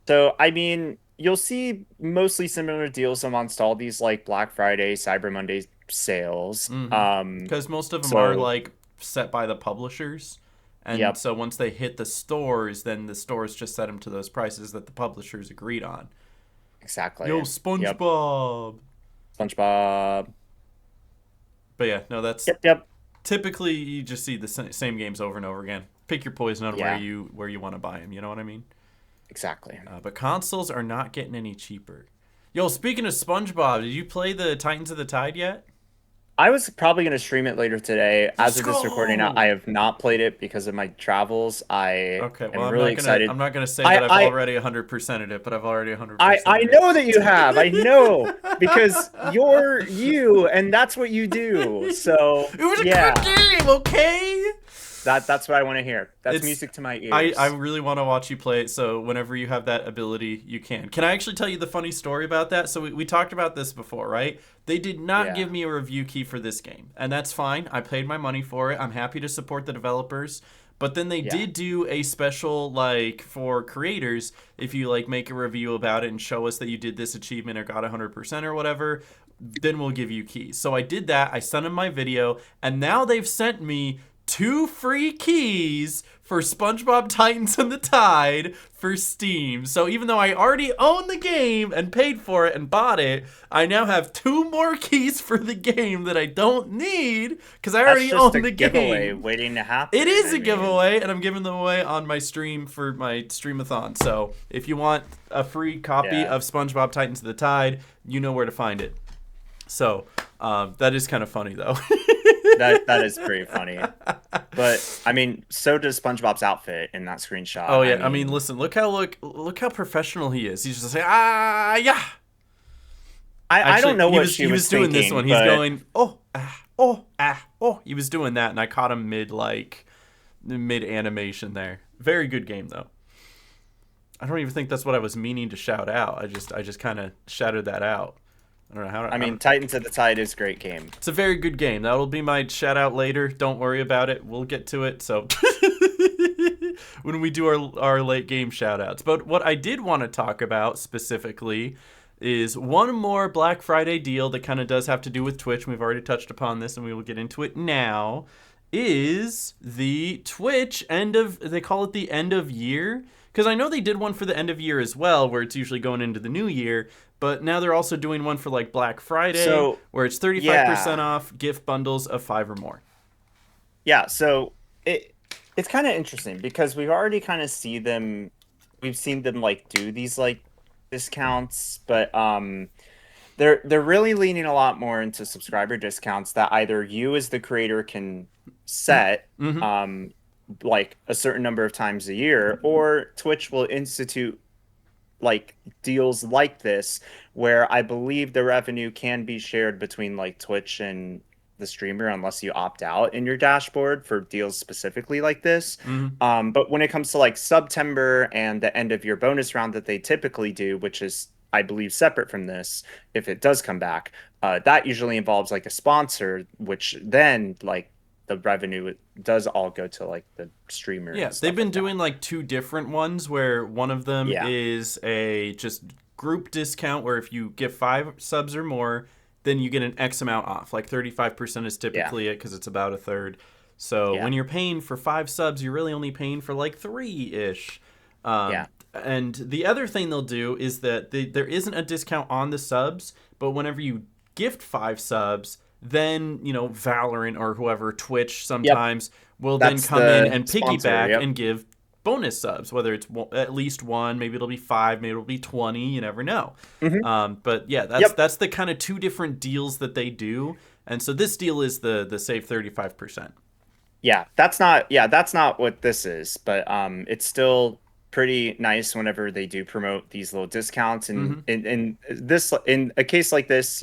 So I mean, you'll see mostly similar deals amongst all these like Black Friday, Cyber Monday sales. Mm-hmm. Because most of them are So like set by the publishers, and yep, so once they hit the stores, then the stores just set them to those prices that the publishers agreed on. Yo, exactly. Yep. SpongeBob. SpongeBob. But yeah, no, that's Yep, yep. typically you just see the same games over and over again. Pick your poison on Yeah, where you want to buy them. You know what I mean? exactly. But consoles are not getting any cheaper. Yo, speaking of SpongeBob, did you play the Titans of the Tide yet? I was probably going to stream it later today. As Let's of this recording, I go. have not played it because of my travels. I Okay, well, am really excited. I'm not gonna say I that I've I already 100%ed it, but I've already I 100%ed know that you have. I know because it. you're you, and that's what you do. So It was a good yeah, game, okay? that's what I want to hear. That's It's music to my I ears. really want to watch you play it, so whenever you have that ability, you can. Can I actually tell you the funny story about that? So we talked about this before, right? They did not Yeah, give me a review key for this game, and that's fine. I paid my money for it. I'm happy to support the developers. But then they yeah. did do a special like for creators if you like make a review about it and show us that you did this achievement or got 100% or whatever, then we'll give you keys. So I did that. I sent them my video, and now they've sent me 2 free keys for SpongeBob Titans and the Tide for Steam. So even though I already own the game and paid for it and bought it, I now have 2 more keys for the game that I don't need because I That's already just a own the giveaway game. waiting to It happen. is I a mean, giveaway, and I'm giving them away on my stream for my Streamathon. So if you want a free copy yeah. of SpongeBob Titans of the Tide, you know where to find it. So that is kind of funny, though. That is pretty funny. But I mean, so does SpongeBob's outfit in that screenshot. Oh I yeah, I mean, mean, listen, look how professional he is. He's just like yeah. I don't Actually, know what she he was was doing this thinking, one. He's but going oh. He was doing that, and I caught him mid animation there. Very good game though. I don't even think that's what I was meaning to shout out. I just kind of shouted that out. I don't know how. I mean, Titans of the Tide is a great game. It's a very good game. That'll be my shout out later. Don't worry about it. We'll get to it. So when we do our late game shout outs. But what I did want to talk about specifically is one more Black Friday deal that kind of does have to do with Twitch. We've already touched upon this and we will get into it now. Is the Twitch they call it the end of year? Because I know they did one for the end of year as well, where it's usually going into the new year. But now they're also doing one for like Black Friday, So where it's 35% yeah, off gift bundles of 5 or more. yeah. So it's kind of interesting because we've already kind of we've seen them like do these like discounts, but they're really leaning a lot more into subscriber discounts that either you as the creator can set Mm-hmm. like a certain number of times a year, or Twitch will institute like deals like this where I believe the revenue can be shared between like Twitch and the streamer unless you opt out in your dashboard for deals specifically like this. Mm-hmm. But when it comes to like September and the end of year bonus round that they typically do, which is I believe separate from this, if it does come back, that usually involves like a sponsor, which then like the revenue does all go to like the streamer Yeah, and they've stuff been like that. doing like two different ones where one of them Yeah. is a just group discount where if you get 5 subs or more, then you get an X amount off. Like 35% is Yeah. typically it because it's about a third. So Yeah. when you're paying for 5 subs, you're really only paying for like three ish. Um, Yeah. and the other thing they'll do is that there isn't a discount on the subs, but whenever you gift 5 subs, then Valorant or whoever, Twitch Yep. sometimes will then That's come in the and sponsor. piggyback Yep. and give bonus subs, whether it's at least one, maybe it'll be 5, maybe it'll be 20, you never know. Hmm. But yeah, that's Yep. that's the kind of two different deals that they do, and so this deal is the save 35%. Yeah, that's not what this is, but it's still pretty nice whenever they do promote these little discounts, and Mm-hmm. in a case like this,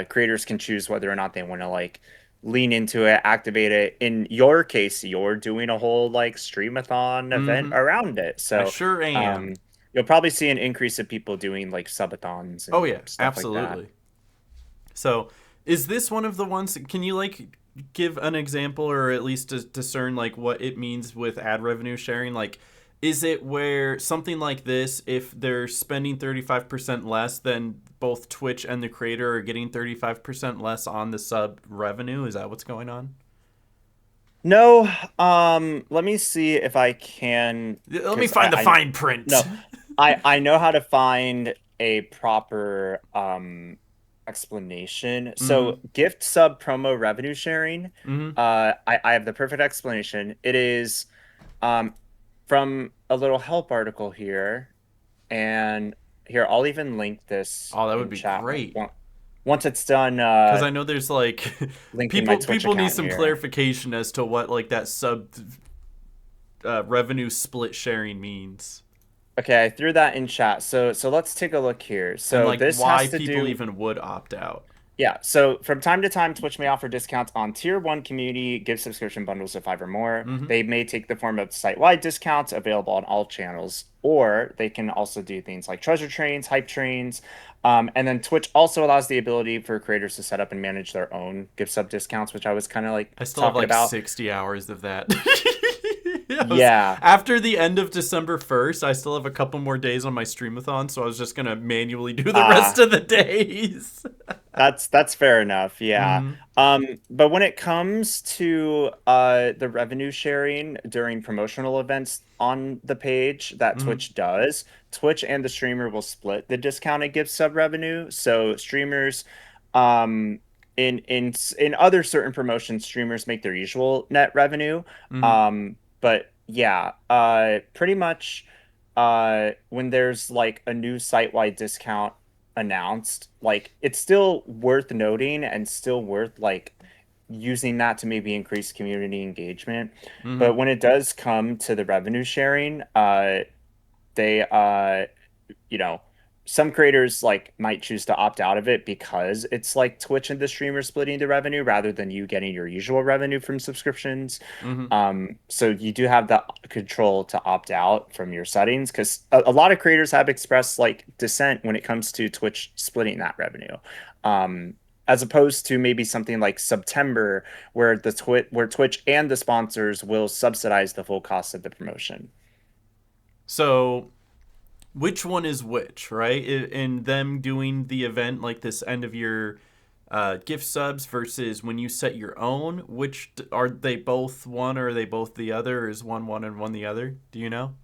creators can choose whether or not they want to like lean into it, activate it. In your case, you're doing a whole like streamathon event Mm-hmm. around it, I so sure am. you'll probably see an increase of people doing like subathons Oh and yeah, stuff like that. absolutely. So, is this one of the ones? Can you like give an example or at least discern like what it means with ad revenue sharing? Like, is it where something like this, if they're spending 35% less, then both Twitch and the creator are getting 35% less on the sub revenue? Is that what's going on? No, let me see if I can, Let me because find the I fine print. no, I know how to find a proper explanation. Mm-hmm. So gift sub promo revenue sharing, Mm-hmm. I have the perfect explanation. It is um from a little help article here, and here I'll even link this Oh, that would in be chat great. once it's done, Because I know there's like linking my people Twitch people need account some here. clarification as to what like that sub revenue split sharing means, Okay, I threw that in chat. So let's take a look here. and So like this why has to people do, even would opt out. yeah. So from time to time, Twitch may offer discounts on tier one community gift subscription bundles of five or more. Mm-hmm. They may take the form of site-wide discounts available on all channels, or they can also do things like treasure trains, hype trains. And then Twitch also allows the ability for creators to set up and manage their own gift sub discounts, which I was kind of like I still have talking like about. 60 hours of that. Yeah. After the end of December 1st, I still have a couple more days on my streamathon, so I was just gonna manually do the rest Uh, of the days. that's fair enough. Yeah. Mm-hmm. But when it comes to the revenue sharing during promotional events on the page that Mm-hmm. Twitch does, Twitch and the streamer will split the discounted gift sub revenue. So streamers, um, in other certain promotions, streamers make their usual net revenue. Mm-hmm. But yeah, pretty much, when there's like a new site-wide discount announced, like it's still worth noting and still worth like using that to maybe increase community engagement. Mm-hmm. But when it does come to the revenue sharing, they you know, some creators like might choose to opt out of it because it's like Twitch and the streamer splitting the revenue rather than you getting your usual revenue from subscriptions. Mm-hmm. So you do have the control to opt out from your settings, because a lot of creators have expressed like dissent when it comes to Twitch splitting that revenue. Um, as opposed to maybe something like September, where where Twitch and the sponsors will subsidize the full cost of the promotion. So which one is which, right? In them doing the event like this end of year gift subs versus when you set your own, which are they both one or are they both the other? Or is one one and one the other? Do you know?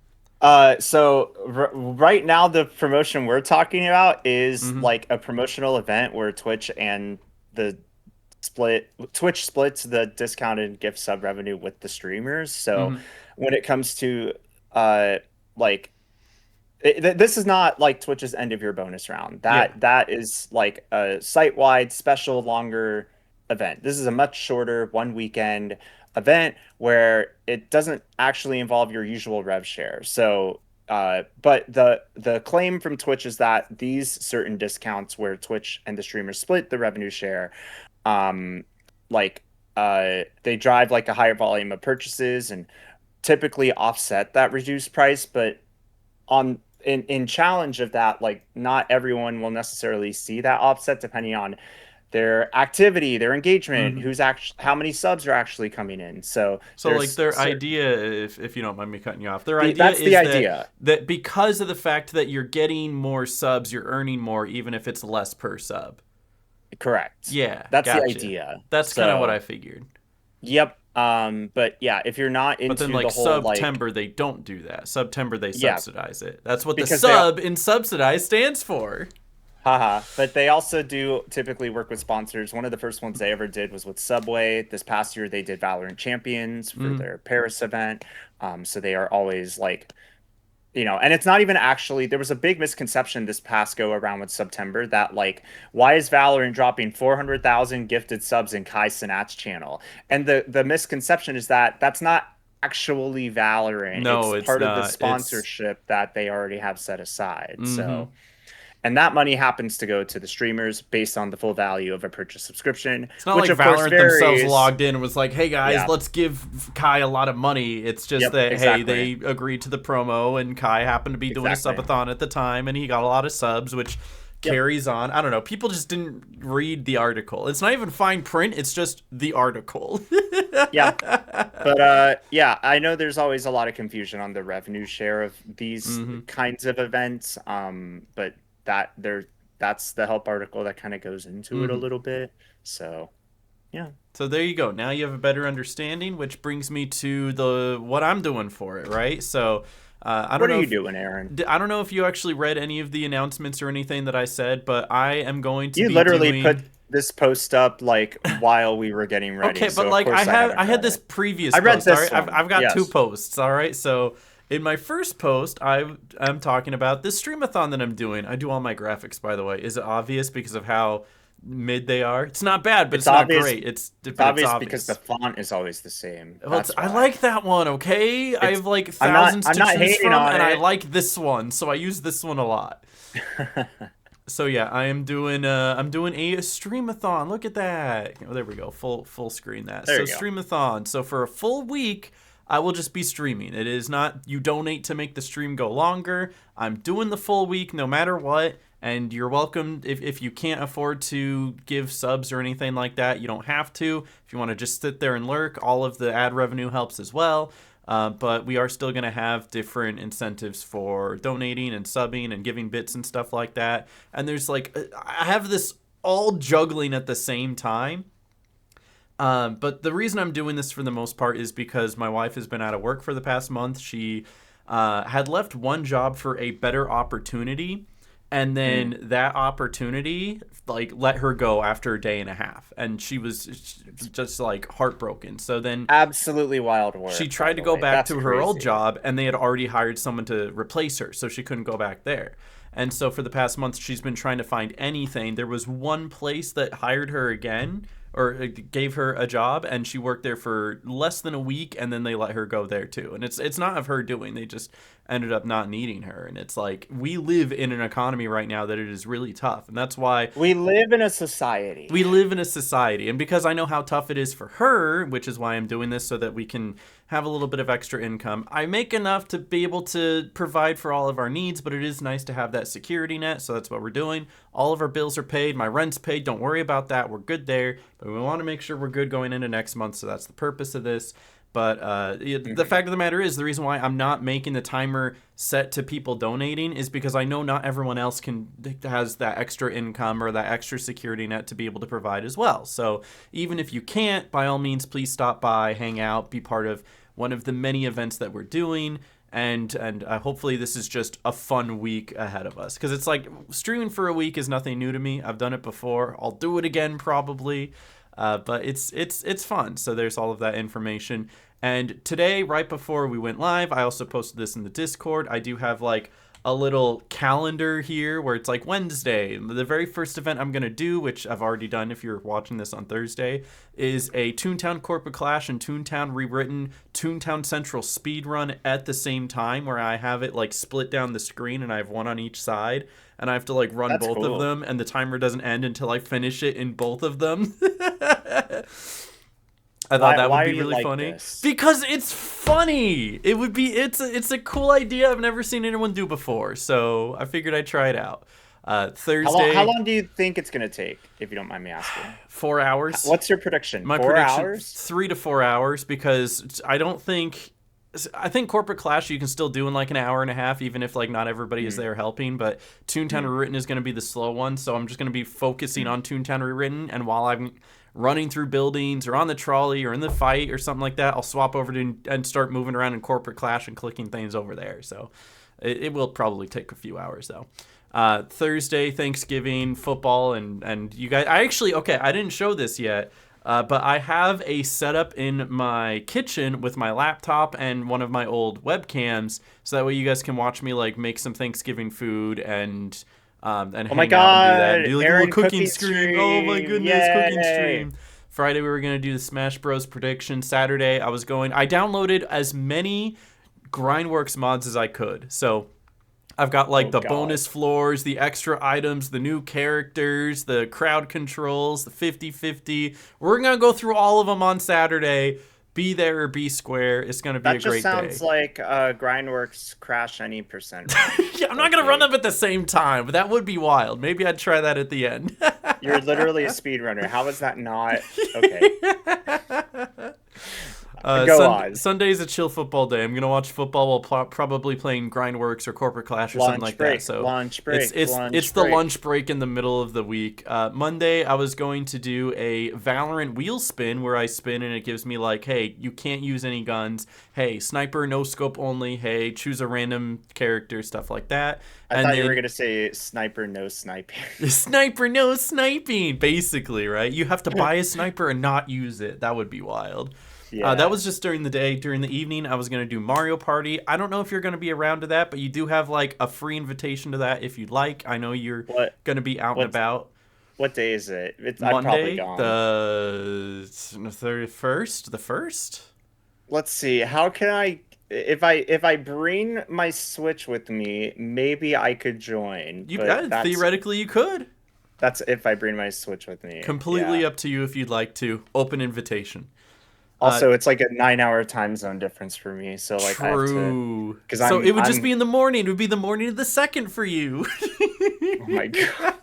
So right now the promotion we're talking about is Mm-hmm. like a promotional event where the Twitch splits the discounted gift sub revenue with the streamers. So Mm-hmm. when it comes to uh like this is not like Twitch's end of year bonus round. Yeah. That is like a site-wide special longer event. This is a much shorter one weekend event where it doesn't actually involve your usual rev share. So but the claim from Twitch is that these certain discounts where Twitch and the streamers split the revenue share, um like they drive like a higher volume of purchases and typically offset that reduced price, but on in challenge of that, like not everyone will necessarily see that offset depending on their activity, their engagement, Mm-hmm. who's actually how many subs are actually coming in. So So like there's their idea, if you don't mind me cutting you off, their idea that's the is that idea. because of the fact that you're getting more subs, you're earning more, even if it's less per sub. Correct. Yeah, That's the gotcha. idea. That's kind of what I So, figured. yep. But yeah, if you're not But then into like the whole like September, they don't do that. September, they yeah, subsidize it. That's what the because they sub in subsidize stands for. haha, but they also do typically work with sponsors. One of the first ones they ever did was with Subway. This past year they did Valorant Champions for Mm. their Paris event. So they are always like, and it's not even actually, there was a big misconception this past go around with September that like, why is Valorant dropping 400,000 gifted subs in Kai Cenat's channel? And the misconception is that that's not actually Valorant. No, It's it's part of the not. It's sponsorship that they already have set aside. mm-hmm. So, and that money happens to go to the streamers based on the full value of a purchase subscription, It's not which like of course Valorant themselves varies. logged in and was like, "Hey guys, Yeah. let's give Kai a lot of money." It's just Yep. that hey, Exactly. they agreed to the promo, and Kai happened to be doing a Exactly. subathon at the time, and he got a lot of subs, which Yep. carries on. I don't know. People just didn't read the article. It's not even fine print. It's just the article. Yeah. But yeah, I know there's always a lot of confusion on the revenue share of these hmm kinds of events. But that's the help article that kind of goes into it a hmm little bit. So yeah. So there you go. Now you have a better understanding, which brings me to the what I'm doing for it, right? So I don't What are know you if doing, Aaron? I don't know if you actually read any of the announcements or anything that I said, but I am going to You be literally put doing. this post up like while we were getting ready, Okay, but so of like course I I haven't had read this it. previous I read post. All right, this one. I've got two Yes. posts. All right, so in my first post, I'm talking about this streamathon that I'm doing. I do all my graphics, by the way. Is it obvious because of how mid they are? It's not bad, but It's it's not obvious. great. It's But it's obvious because the obvious. font is always the same. Well, That's I why. like that one. Okay, I It's have like I'm not thousands I'm to not choose hating from, on and I it. like this one, so I use this one a lot. So yeah, I'm doing a streamathon. Look at that. Oh, there we go. Full screen that. There So you go. streamathon. So for a full week, I will just be streaming. It is not you donate to make the stream go longer. I'm doing the full week no matter what. And you're welcome if you can't afford to give subs or anything like that. You don't have to. If you want to just sit there and lurk, all of the ad revenue helps as well. But we are still going to have different incentives for donating and subbing and giving bits and stuff like that. And there's like, I have this all juggling at the same time. But the reason I'm doing this for the most part is because my wife has been out of work for the past month. She had left one job for a better opportunity. And then that opportunity like let her go after a day and a half, and she was just like heartbroken. So then Absolutely wild she work, by tried to the go way. back That's to her old crazy. job, and they had already hired someone to replace her, so she couldn't go back there. And so for the past month, she's been trying to find anything. There was one place that hired her again, or gave her a job, and she worked there for less than a week, and then they let her go there too. And it's not of her doing. They just ended up not needing her. And it's like we live in an economy right now that it is really tough, and that's why We live in a society. we live in a society. And because I know how tough it is for her, which is why I'm doing this so that we can have a little bit of extra income, I make enough to be able to provide for all of our needs, but it is nice to have that security net. So that's what we're doing. All of our bills are paid, my rent's paid, don't worry about that, we're good there. But we want to make sure we're good going into next month, so that's the purpose of this. But the fact of the matter is, the reason why I'm not making the timer set to people donating is because I know not everyone else has that extra income or that extra security net to be able to provide as well. So even if you can't, by all means, please stop by, hang out, be part of one of the many events that we're doing. And hopefully this is just a fun week ahead of us, because it's like streaming for a week is nothing new to me. I've done it before. I'll do it again probably. But it's fun. So there's all of that information. And today, right before we went live, I also posted this in the Discord. I do have like a little calendar here where it's like Wednesday. The very first event I'm going to do, which I've already done if you're watching this on Thursday, is a Toontown Corporate Clash and Toontown Rewritten Toontown Central speed run at the same time, where I have it like split down the screen and I have one on each side. And I have to like run That's both of cool. them, and the timer doesn't end until I finish it in both of them. I thought that would Why are be you really like funny this? because it's funny. It would be it's a cool idea I've never seen anyone do before, so I figured I'd try it out. Thursday, How long do you think it's gonna take, if you don't mind me asking? 4 hours. What's your prediction? My 4 prediction, hours? 3 to 4 hours, because I think Corporate Clash you can still do in like an hour and a half, even if like not everybody is there helping. But Toontown Rewritten is going to be the slow one, so I'm just going to be focusing on Toontown Rewritten. And while I'm running through buildings or on the trolley or in the fight or something like that, I'll swap over to and start moving around in Corporate Clash and clicking things over there. So it will probably take a few hours though. Thursday, Thanksgiving, football, and you guys. I didn't show this yet. But I have a setup in my kitchen with my laptop and one of my old webcams, so that way you guys can watch me like make some Thanksgiving food and hang out and do that. And do like a little cooking stream. Oh my goodness, Yay. cooking stream. Friday we were gonna do the Smash Bros prediction. Saturday I downloaded as many Grindworks mods as I could. So I've got like bonus floors, the extra items, the new characters, the crowd controls, the 50-50. We're going to go through all of them on Saturday. Be there or be square. It's going to be a great day. That just sounds like Grindworks Crash Any Percent. Yeah, I'm not going to run them at the same time, but that would be wild. Maybe I'd try that at the end. You're literally a speedrunner. How is that not? Okay. Sunday's a chill football day. I'm gonna watch football while probably playing Grindworks or Corporate Clash or something like that. So lunch break. It's the lunch break in the middle of the week. Monday I was going to do a Valorant wheel spin where I spin and it gives me like, hey, you can't use any guns. Hey, sniper, no scope only. Hey, choose a random character, stuff like that. I thought you were gonna say sniper, no sniping. Sniper, no sniping. Basically, right? You have to buy a sniper and not use it. That would be wild. Yeah. That was just during the day. During the evening, I was going to do Mario Party. I don't know if you're going to be around to that, but you do have like a free invitation to that if you'd like. I know you're going to be out and about. What day is it? I'm probably gone. The 31st? The 1st? Let's see. How can I... If I bring my Switch with me, maybe I could join. Theoretically, you could. That's if I bring my Switch with me. Completely up to you if you'd like to. Open invitation. Also, it's like a 9-hour time zone difference for me, so like true. It would just be in the morning. It would be the morning of the 2nd for you. Oh my god!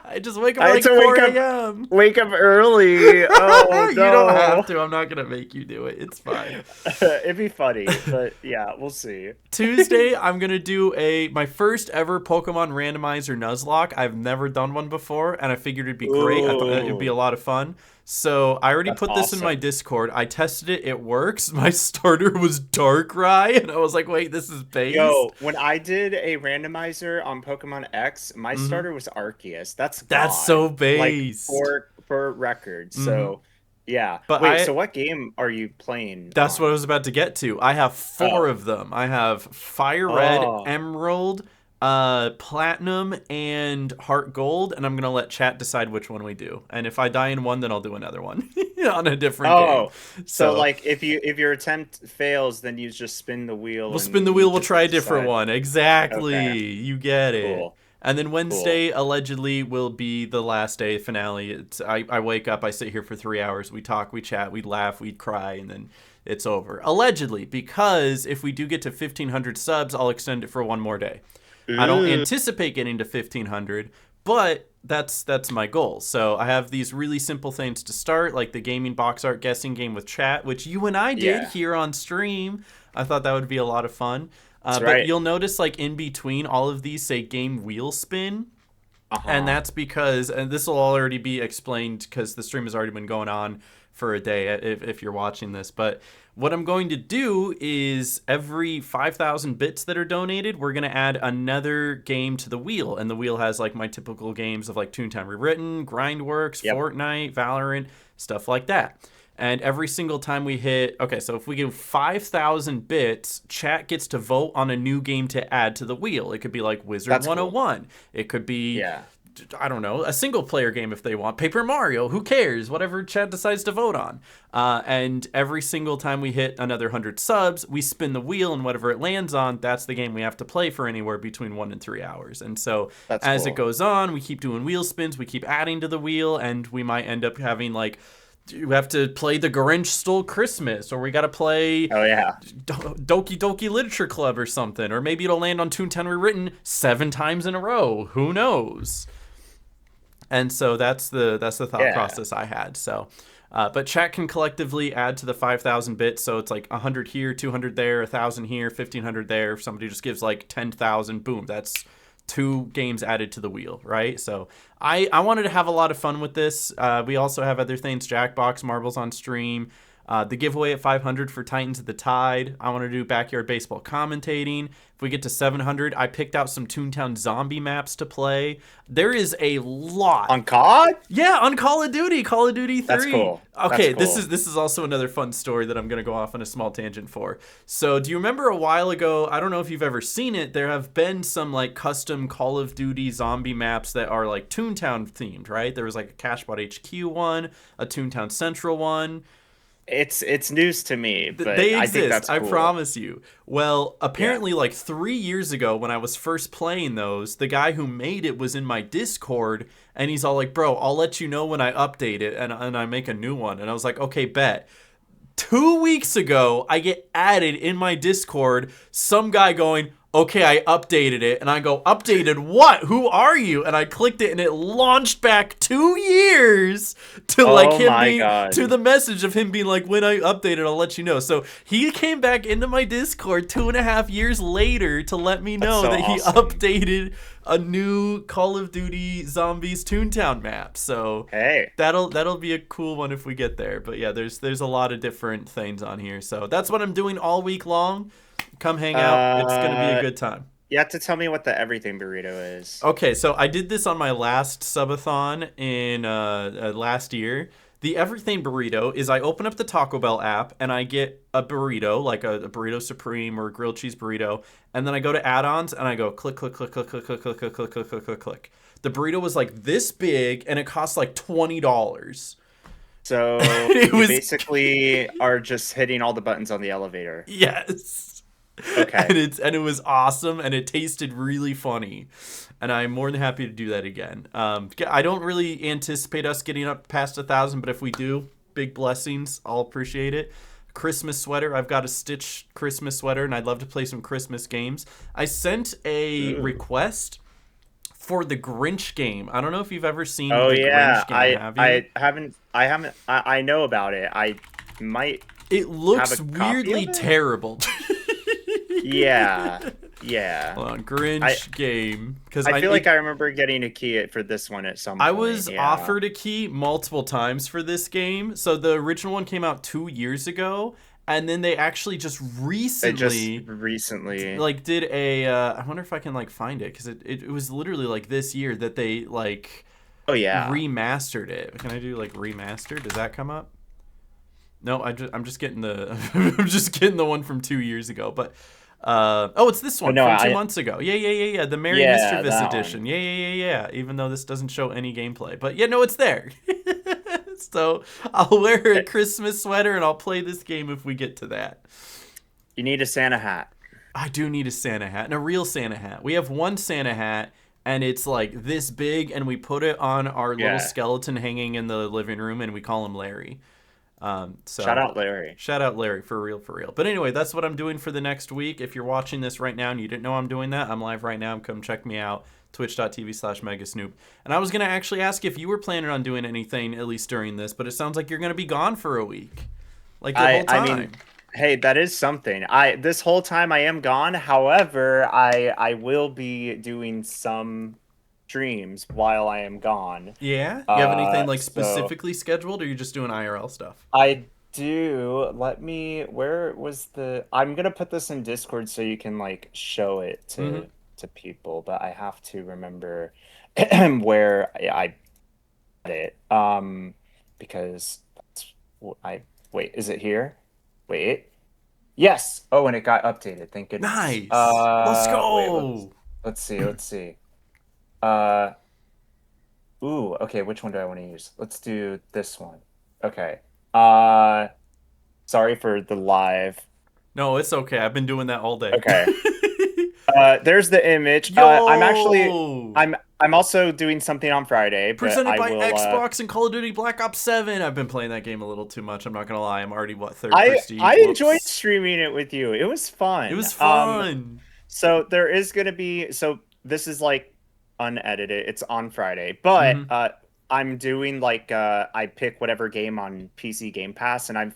I just wake up at like 4 a.m. Wake up early. Oh no! You don't have to. I'm not gonna make you do it. It's fine. It'd be funny, but yeah, we'll see. Tuesday, I'm gonna do my first ever Pokemon randomizer Nuzlocke. I've never done one before, and I figured it'd be great. I thought it'd be a lot of fun. So I already put this in my Discord. I tested it. It works. My starter was Darkrai, and I was like, wait, this is based. Yo, when I did a randomizer on Pokemon X, my starter was Arceus. That's so based. Like, for record. So, yeah. But wait, so what game are you playing? That's what I was about to get to. I have 4 of them. I have Fire Red, Emerald, Platinum, and Heart Gold, and I'm gonna let chat decide which one we do. And if I die in one, then I'll do another one on a different game. So like if your attempt fails, then you just spin the wheel. We'll spin the wheel. We'll try a different one. Exactly. Okay. You get it. Cool. And then Wednesday allegedly will be the last day finale. I wake up, I sit here for 3 hours, we talk, we chat, we laugh, we cry, and then it's over. Allegedly, because if we do get to 1,500 subs, I'll extend it for one more day. I don't anticipate getting to 1,500, but that's my goal. So I have these really simple things to start, like the gaming box art guessing game with chat, which you and I did here on stream. I thought that would be a lot of fun. But you'll notice like in between all of these say game wheel spin. And that's because, and this will already be explained because the stream has already been going on for a day if you're watching this, but what I'm going to do is every 5,000 bits that are donated, we're going to add another game to the wheel. And the wheel has like my typical games of like Toontown Rewritten, Grindworks, Fortnite, Valorant, stuff like that. And every single time we hit, so if we give 5,000 bits, chat gets to vote on a new game to add to the wheel. It could be like Wizard 101. Cool. It could be, I don't know, a single player game if they want. Paper Mario, who cares? Whatever chat decides to vote on. And every single time we hit another 100 subs, we spin the wheel, and whatever it lands on, that's the game we have to play for anywhere between 1 and 3 hours. And so as it goes on, we keep doing wheel spins, we keep adding to the wheel, and we might end up having like you have to play The Grinch Stole Christmas, or we got to play Oh yeah. Doki Doki Literature Club or something, or maybe it'll land on Toontown Rewritten 7 times in a row. Who knows? And so that's the thought process I had. So, but chat can collectively add to the 5,000 bits. So it's like 100 here, 200 there, 1,000 here, 1,500 there. If somebody just gives like 10,000, boom, that's 2 games added to the wheel, right? So I wanted to have a lot of fun with this. We also have other things, Jackbox, Marbles on Stream, the giveaway at 500 for Titans of the Tide. I want to do backyard baseball commentating. If we get to 700, I picked out some Toontown zombie maps to play. There is a lot. On COD? Yeah, on Call of Duty 3. That's cool. Okay, That's cool. this is also another fun story that I'm going to go off on a small tangent for. So, do you remember a while ago, I don't know if you've ever seen it, there have been some like custom Call of Duty zombie maps that are like Toontown themed, right? There was like a Cashbot HQ one, a Toontown Central one. It's news to me, but They exist, I think that's cool. I promise you. Well, apparently like 3 years ago when I was first playing those, the guy who made it was in my Discord, and he's all like, bro, I'll let you know when I update it and I make a new one. And I was like, okay, bet. 2 weeks ago, I get added in my Discord, some guy going, okay, I updated it. And I go, updated what? Who are you? And I clicked it and it launched back 2 years to like him being, to the message of him being like, when I update it, I'll let you know. So he came back into my Discord 2.5 years later to let me know that he updated a new Call of Duty Zombies Toontown map. So hey, that'll be a cool one if we get there. But yeah, there's a lot of different things on here. So that's what I'm doing all week long. Come hang out. It's going to be a good time. You have to tell me what the everything burrito is. Okay, so I did this on my last subathon in last year. The everything burrito is I open up the Taco Bell app and I get a burrito, like a burrito supreme or a grilled cheese burrito, and then I go to add-ons and I go click, click, click, click, click, click, click, click, click, click, click, click, click. The burrito was like this big and it cost like $20. So you basically are just hitting all the buttons on the elevator. Yes. Okay. And it was awesome and it tasted really funny. And I'm more than happy to do that again. I don't really anticipate us getting up past 1,000, but if we do, big blessings. I'll appreciate it. Christmas sweater. I've got a Stitch Christmas sweater and I'd love to play some Christmas games. I sent a request for the Grinch game. I don't know if you've ever seen the Grinch game, have you? I haven't. I know about it. I might. It looks weirdly terrible. Yeah. Hold on, Grinch game. Because I feel like I remember getting a key for this one at some point. I was offered a key multiple times for this game. So the original one came out 2 years ago, and then they actually just recently like did a. I wonder if I can like find it because it was literally like this year that they like. Oh yeah. Remastered it. Can I do like remastered? Does that come up? No, I'm just getting the I'm just getting the one from 2 years ago, but. It's this one from 2 months ago. Yeah. The Merry Mischievous edition. Yeah. Even though this doesn't show any gameplay, but yeah, no, it's there. So I'll wear a Christmas sweater and I'll play this game if we get to that. You need a Santa hat. I do need a Santa hat and a real Santa hat. We have one Santa hat and it's like this big, and we put it on our little skeleton hanging in the living room, and we call him Larry. So shout out Larry for real. But anyway, that's what I'm doing for the next week. If you're watching this right now and you didn't know I'm doing that, I'm live right now. Come check me out, twitch.tv/Megasnoop. And I was going to actually ask if you were planning on doing anything, at least during this, but it sounds like you're going to be gone for a week. Like the whole time. I mean, hey, that is something. This whole time I am gone. However, I will be doing some streams while I am gone. Yeah? You have anything like specifically scheduled, or you're just doing IRL stuff? I do. Where was I'm going to put this in Discord so you can like show it to people, but I have to remember where I put it. Because wait, is it here? Wait. Yes. Oh, and it got updated. Thank goodness. Nice. Let's go. Wait, let's see. Okay, which one do I want to use? Let's do this one. Okay. Sorry for the live. No, it's okay. I've been doing that all day. Okay. There's the image. Yo! I'm also doing something on Friday, but Presented I by will. Xbox and Call of Duty Black Ops 7. I've been playing that game a little too much. I'm not gonna lie. I'm already what, third I prestige. enjoyed Whoops. streaming it with you. It was It fun. was fun. So there is gonna be this is like unedited. It's on Friday, but Hmm. I'm doing like I pick whatever game on PC Game Pass, and I've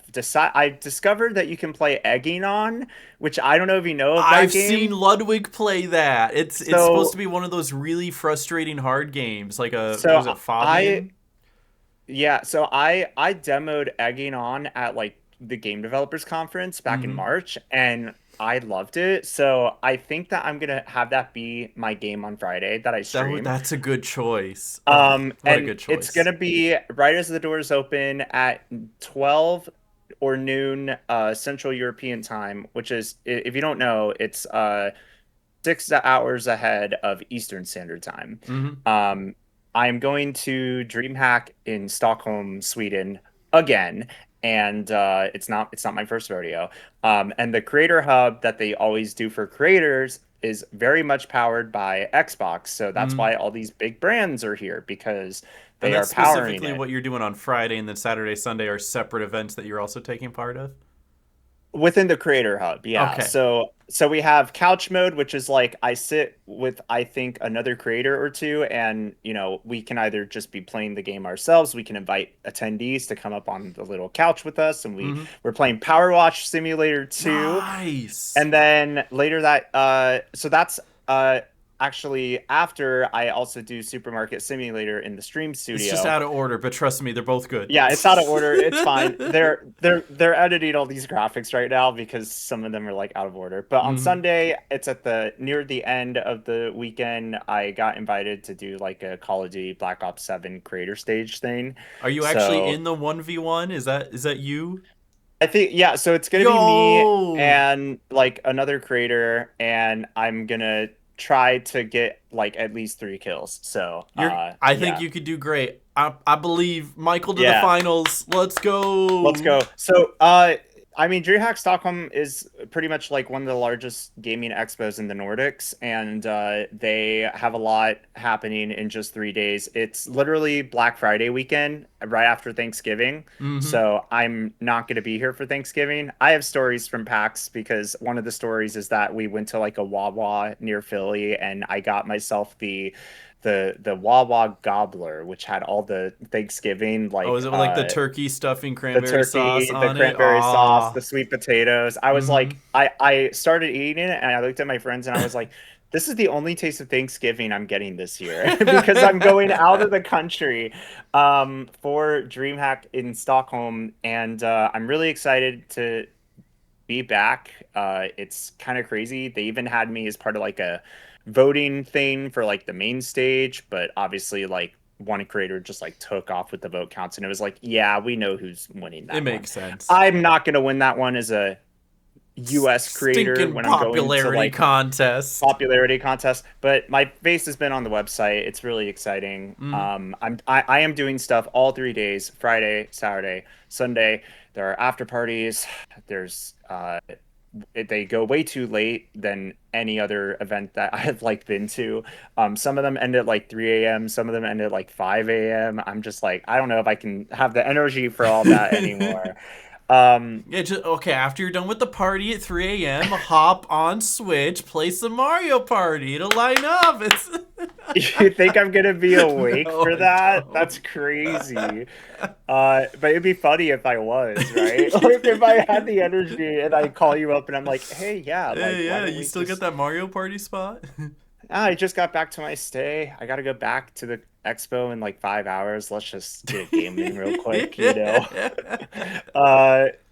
discovered that you can play Egging On, which I don't know if you know of that I've seen game. Ludwig play that. It's supposed to So be one of those really frustrating hard games, like a what so was it, I Fabian? Yeah, so I demoed Egging On at like the Game Developers Conference back in Hmm. March, and I loved it. So I think that I'm gonna have that be my game on Friday that I stream. That's a good choice. Oh, what a And good it's choice. gonna be right as the doors open at 12 or noon Central European time, which is, if you don't know, it's 6 hours ahead of Eastern Standard Time. Hmm. Um, I'm going to DreamHack in Stockholm, Sweden again, and it's not my first rodeo. And the Creator Hub that they always do for creators is very much powered by Xbox, so that's Hmm. why all these big brands are here because And they are that's powering specifically it. what you're doing on Friday, and then Saturday, Sunday are separate events that you're also taking part of. Within the Creator Hub, yeah. Okay. So we have couch mode, which is like I sit with I think another creator or two, and we can either just be playing the game ourselves. We can invite attendees to come up on the little couch with us, and Hmm. we're playing Power Watch Simulator 2. Nice. And then later that's uh actually after I also do Supermarket Simulator in the Stream It's just Studio. out of order, but trust me, they're both good. Yeah, it's out of order. It's fine. They're editing all these graphics right now because some of them are like out of order. But on Hmm. Sunday, it's at the near the end of the weekend. I got invited to do like a Call of Duty Black Ops 7 creator stage thing. Are you actually So in the 1v1? Is that you? I think yeah, so it's gonna be me Yo! and like another creator, and I'm gonna try to get like at least 3 kills. So I think yeah. you could do great. I believe Michael to the Yeah. finals. Let's Let's go. go. So, I mean, Dreamhack Stockholm is pretty much like one of the largest gaming expos in the Nordics, and they have a lot happening in just 3 days. It's literally Black Friday weekend, right after Thanksgiving. Hmm. So I'm not going to be here for Thanksgiving. I have stories from PAX because one of the stories is that we went to like a Wawa near Philly, and I got myself the Wawa gobbler, which had all the Thanksgiving Oh, is like it like the turkey stuffing the cranberry sauce turkey, the on it? cranberry sauce, Ah. the sweet potatoes. I was Hmm. like, I started eating it and I looked at my friends and I was like, this is the only taste of Thanksgiving I'm getting this year because I'm going out of the country for DreamHack in Stockholm, and I'm really excited to be back. It's kind of crazy. They even had me as part of like a voting thing for like the main stage, but obviously like one creator just like took off with the vote counts, and it was like, yeah, we know who's winning It that one. makes sense. I'm not gonna win that one as a US creator Stinking when I'm going to popularity like contest. popularity contest, but my face has been on the website. It's really exciting. Hmm. I am doing stuff all 3 days, Friday, Saturday, Sunday. There are after parties. There's they go way too late than any other event that I have like been to. Some of them end at like 3 a.m. Some of them end at like 5 a.m. I'm just like, I don't know if I can have the energy for all that anymore. Um, Yeah, just okay. After you're done with the party at 3 a.m., hop on Switch, play some Mario Party. It'll line up. It's you think I'm gonna be awake no, for I that? That's don't. crazy. But it'd be funny if I was, right? Like if I had the energy and I call you up and I'm like, hey, yeah, like Hey, why yeah, don't you we still get just that Mario Party spot? I just got back to my stay. I gotta go back to the expo in like 5 hours. Let's just get a game in real quick.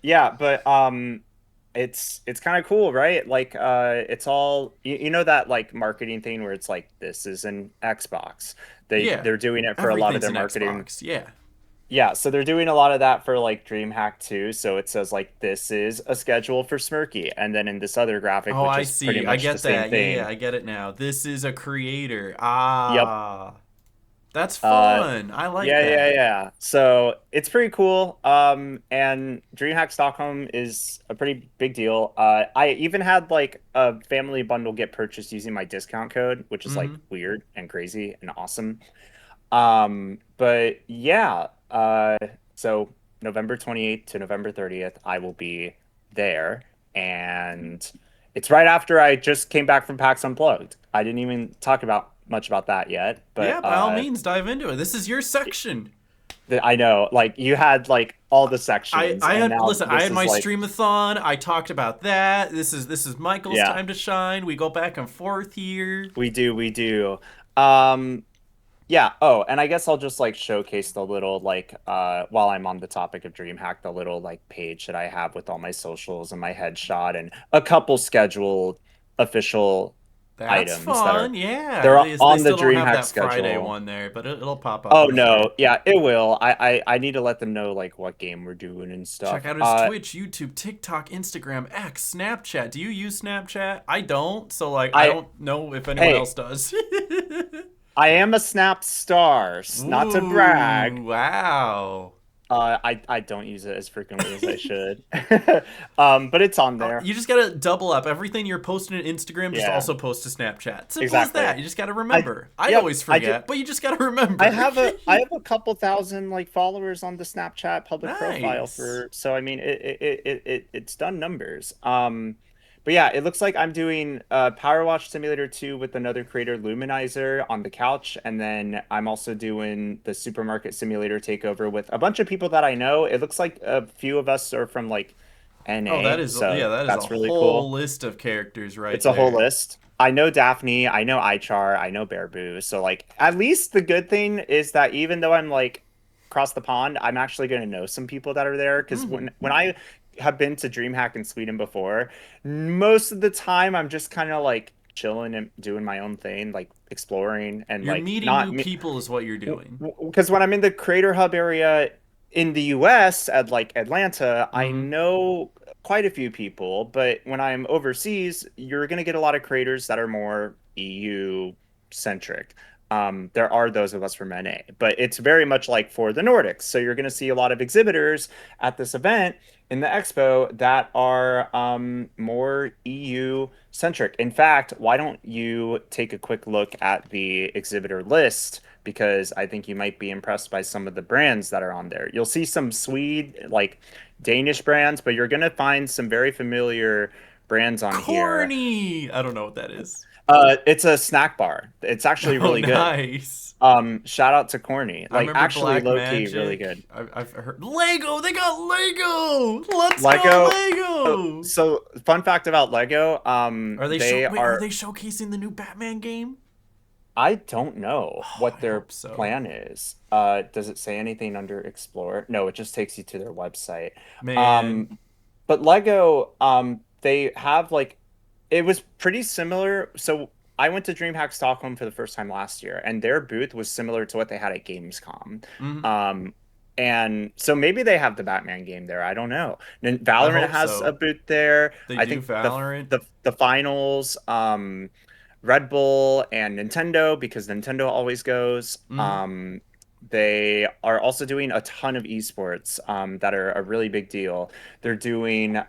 Yeah, but it's kind of cool, right? Like it's all you know that like marketing thing where it's like this is an Xbox. Yeah, They're doing it for a lot of everything's their an marketing. Xbox. Yeah. Yeah, so they're doing a lot of that for like DreamHack too. So it says like this is a schedule for Smirky, and then in this other graphic, Oh, which I is pretty see. I much the get same that. Yeah, yeah, thing. I get it now. This is a creator. Yep. Ah. That's Uh, fun. I like that. yeah. So it's pretty cool. And DreamHack Stockholm is a pretty big deal. I even had like a family bundle get purchased using my discount code, which is like Hmm. weird and crazy and awesome. But yeah, so November 28th to November 30th, I will be there. And it's right after I just came back from PAX Unplugged. I didn't even talk about much about that yet, Yeah, but by all means, dive into it. This is your section. I know, like you had like all the I sections, I and had now listen. I this had is my like, streamathon. I talked about that. This is Michael's yeah, time to shine. We go back and forth here. we do. Um, Yeah. Oh, and I guess I'll just like showcase the little like while I'm on the topic of DreamHack, the little like page that I have with all my socials and my headshot and a couple scheduled official That's items that are fun. Yeah, they're they on the still don't have DreamHack that Friday schedule. one there, but it'll pop up, Oh I'm sure. no, yeah, it will. I need to let them know like what game we're doing and Check stuff. out his Twitch, YouTube, TikTok, Instagram, X, Snapchat. Do you use Snapchat? I don't, so like I I don't know if anyone Hey, else does. I am a Snap star, not to brag. Ooh, wow. I don't use it as frequently as I should. But it's on there. You just gotta double up everything you're posting to Instagram. Just Yeah, also post to Snapchat. Simple as exactly. that. You just gotta I remember. I Yep, always I do. forget, but you just gotta remember. I have a couple thousand like followers on the Snapchat public profile Nice. for, so I mean it's done numbers. But yeah, it looks like I'm doing Power Wash Simulator 2 with another creator, Luminizer, on the couch, and then I'm also doing the Supermarket Simulator takeover with a bunch of people that I know. It looks like a few of us are from like Oh, NA, so that is a that's really whole cool. list of characters right It's a whole there. list. I know Daphne, I know Ichar, I know Bearbu. So like at least the good thing is that even though I'm like across the pond, I'm actually going to know some people that are there because Hmm. when I have been to DreamHack in Sweden before, most of the time I'm just kind of like chilling and doing my own thing, like exploring and You're like meeting not new me people is what you're doing. because when I'm in the Creator Hub area in the US at like Atlanta, I Hmm. know quite a few people, but when I'm overseas, you're going to get a lot of creators that are more EU centric. There are those of us from NA, but it's very much like for the Nordics. So you're going to see a lot of exhibitors at this event in the expo that are more EU centric. In fact, why don't you take a quick look at the exhibitor list? Because I think you might be impressed by some of the brands that are on there. You'll see some Swede, like Danish brands, but you're going to find some very familiar brands on here. Corny. I don't know what that is. It's a snack bar. It's actually Oh, really good. nice. Shout out to Corny. I Like remember actually Black low key, really good. Magic. I've heard Lego. They got Lego. Let's go Lego. Lego. So fun fact about Lego, they Are are they showcasing the new Batman game? I don't know Oh, what I their hope so. plan is. Does it say anything under Explore? No, it just takes you to their website. Man, Um, but Lego, they have like it was pretty similar. So I went to DreamHack Stockholm for the first time last year, and their booth was similar to what they had at Gamescom. hmm, Um, and so maybe they have the Batman game there. I don't know. And I Valorant hope has a so. booth there. They I do think Valorant. the finals. Red Bull and Nintendo because Nintendo always goes. Hmm. They are also doing a ton of esports that are a really big deal. They're doing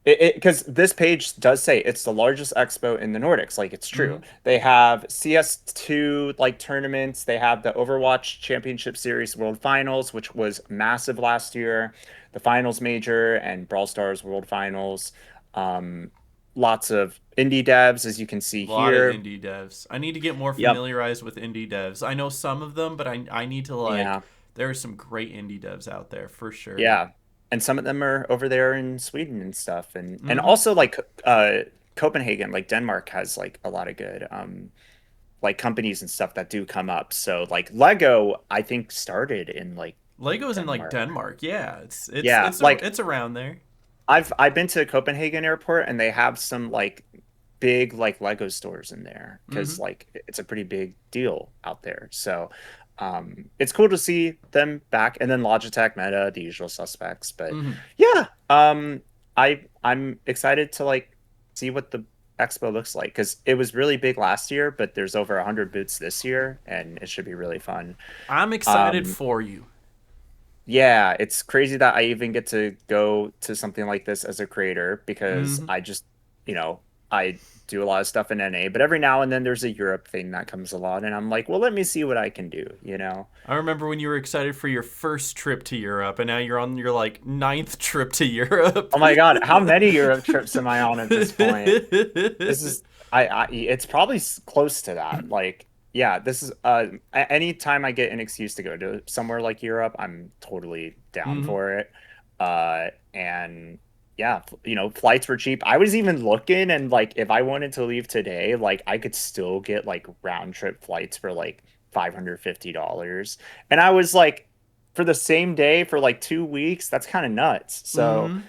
because this page does say it's the largest expo in the Nordics. Like it's true. Hmm. They have CS2 like tournaments. They have the Overwatch Championship Series World Finals, which was massive last year. The Finals Major and Brawl Stars World Finals. Um, Lots of indie devs, as you can see A lot of here. indie devs. I need to get more Yep. familiarized with indie devs. I know some of them, but I need to like. Yeah. There are some great indie devs out there for sure. Yeah. And some of them are over there in Sweden and stuff. And Hmm. also like Copenhagen, like Denmark has like a lot of good like companies and stuff that do come up. So like Lego, I think started in like Lego's in like Denmark. Denmark. Yeah, Yeah, like it's around there. I've been to Copenhagen airport and they have some like big like Lego stores in there because Hmm. like it's a pretty big deal out there. So it's cool to see them back and then Logitech, Meta, the usual suspects. But Hmm. yeah, I'm excited to like see what the expo looks like, because it was really big last year, but there's over 100 booths this year, and it should be really fun. I'm excited Um, for you. yeah, it's crazy that I even get to go to something like this as a creator because Hmm. I just, I do a lot of stuff in NA, but every now and then there's a Europe thing that comes along, and I'm like, well, let me see what I can do. I remember when you were excited for your first trip to Europe, and now you're on your like ninth trip to Europe. Oh my God, how many Europe trips am I on at this point? This is it's probably close to that. Like, yeah, this is anytime I get an excuse to go to somewhere like Europe, I'm totally down Hmm. for it. And yeah, flights were cheap. I was even looking, and like if I wanted to leave today, like I could still get like round trip flights for like $550. And I was like, for the same day for like 2 weeks, that's kind of nuts. So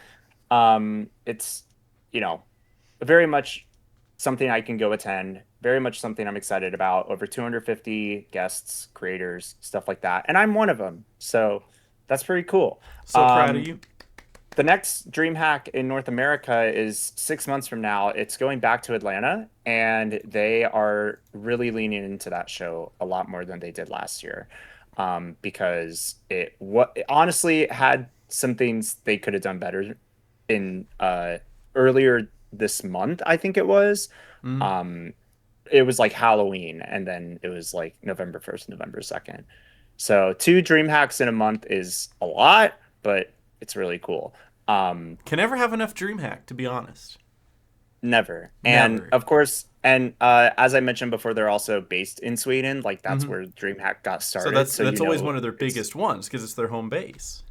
Hmm. it's you know very much something I can go attend. Very much something I'm excited about. Over 250 guests, creators, stuff like that, and I'm one of them. So that's pretty cool. So proud of Um, you. the next DreamHack in North America is 6 months from now. It's going back to Atlanta, and they are really leaning into that show a lot more than they did last year, because it honestly had some things they could have done better in earlier this month, I think it was. Mm. Um, it was like Halloween, and then it was like November 1st, November 2nd. So two dream hacks in a month is a lot, but it's really cool. Um, Can never have enough DreamHack, to be honest. Never. And Never. of course, and as I mentioned before, they're also based in Sweden. Like that's Hmm. where DreamHack got So started. that's So that's always one of their it's biggest ones because it's their home base.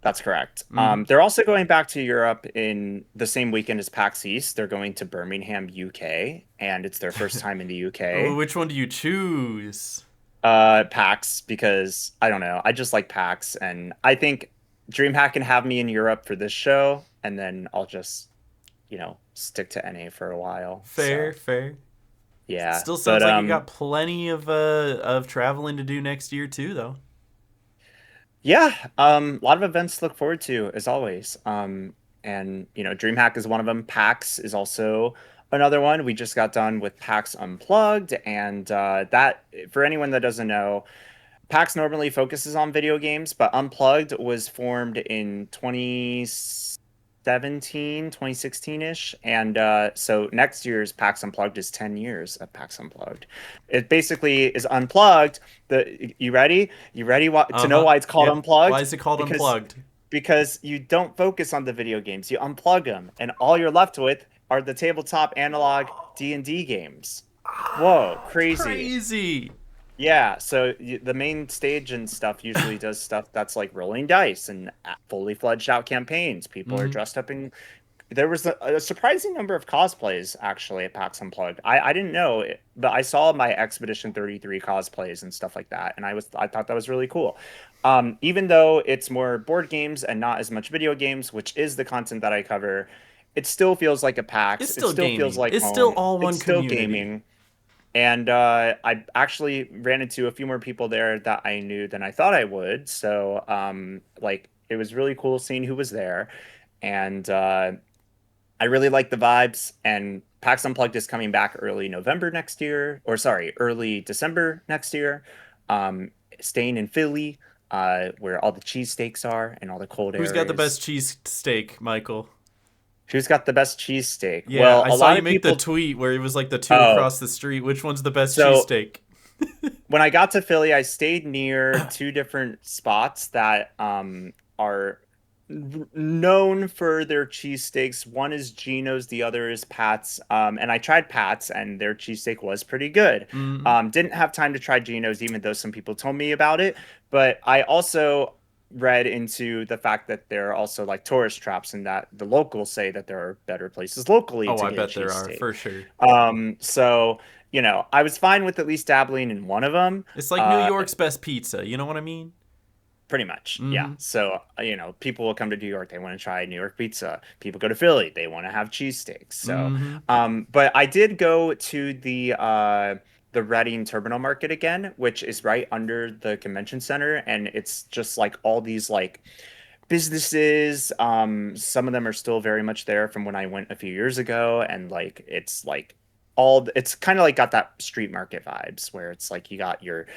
that's correct. Hmm. They're also going back to Europe in the same weekend as PAX East. They're going to Birmingham, UK, and it's their first time in the UK. Which one do you choose? PAX, because I don't know. I just like PAX, and I think DreamHack can have me in Europe for this show, and then I'll just, stick to NA for a while. Fair, So fair. yeah. Still But sounds like you got plenty of traveling to do next year too, though. yeah, a lot of events to look forward to as always. And DreamHack is one of them. PAX is also another one. We just got done with PAX Unplugged, and that for anyone that doesn't know, PAX normally focuses on video games, but Unplugged was formed in 2017, 2016-ish. And so next year's PAX Unplugged is 10 years of PAX Unplugged. It basically is unplugged. You ready? You ready to Uh know huh. why it's called Yep. Why Unplugged? is it called Because unplugged? because you don't focus on the video games. You unplug them, and all you're left with are the tabletop analog D&D games. Whoa, crazy. Crazy. Yeah, so the main stage and stuff usually does stuff that's like rolling dice and fully fledged out campaigns. People are Hmm. dressed up in. There was a surprising number of cosplays actually at PAX Unplugged. I didn't know it, but I saw my Expedition 33 cosplays and stuff like that, and I thought that was really cool. Even though it's more board games and not as much video games, which is the content that I cover, it still feels like a PAX. It's It still still feels gaming. like It's still home. all It's one still community. gaming. And I actually ran into a few more people there that I knew than I thought I would. So, like, it was really cool seeing who was there. And I really like the vibes. And PAX Unplugged is coming back early November next year, or sorry, early December next year. Um, Staying in Philly, where all the cheesesteaks are and all the cold Who's got the areas. best cheese steak, Michael? Who's got the best cheesesteak? Yeah, Well, I a saw lot you of make the people. tweet where it was like the two Oh, across the street. Which one's the best so cheesesteak? when I got to Philly, I stayed near two different spots that are known for their cheesesteaks. One is Gino's, the other is Pat's. And I tried Pat's, and their cheesesteak was pretty good. Mm-hmm. Didn't have time to try Gino's, even though some people told me about it. But I also read into the fact that there are also like tourist traps, and that the locals say that there are better places locally Oh, to I get a bet there are cheesesteak. for sure. So I was fine with at least dabbling in one of them. It's like New Uh, York's best pizza. You know what I mean? Pretty much, yeah. Mm-hmm. So, people will come to New York, they want to try New York pizza. People go to Philly, they want to have cheesesteaks. So, Mm-hmm. but I did go to the Reading Terminal Market again, which is right under the convention center, and it's just like all these like businesses. Some of them are still very much there from when I went a few years ago, and like it's kind of like got that street market vibes where it's like you got your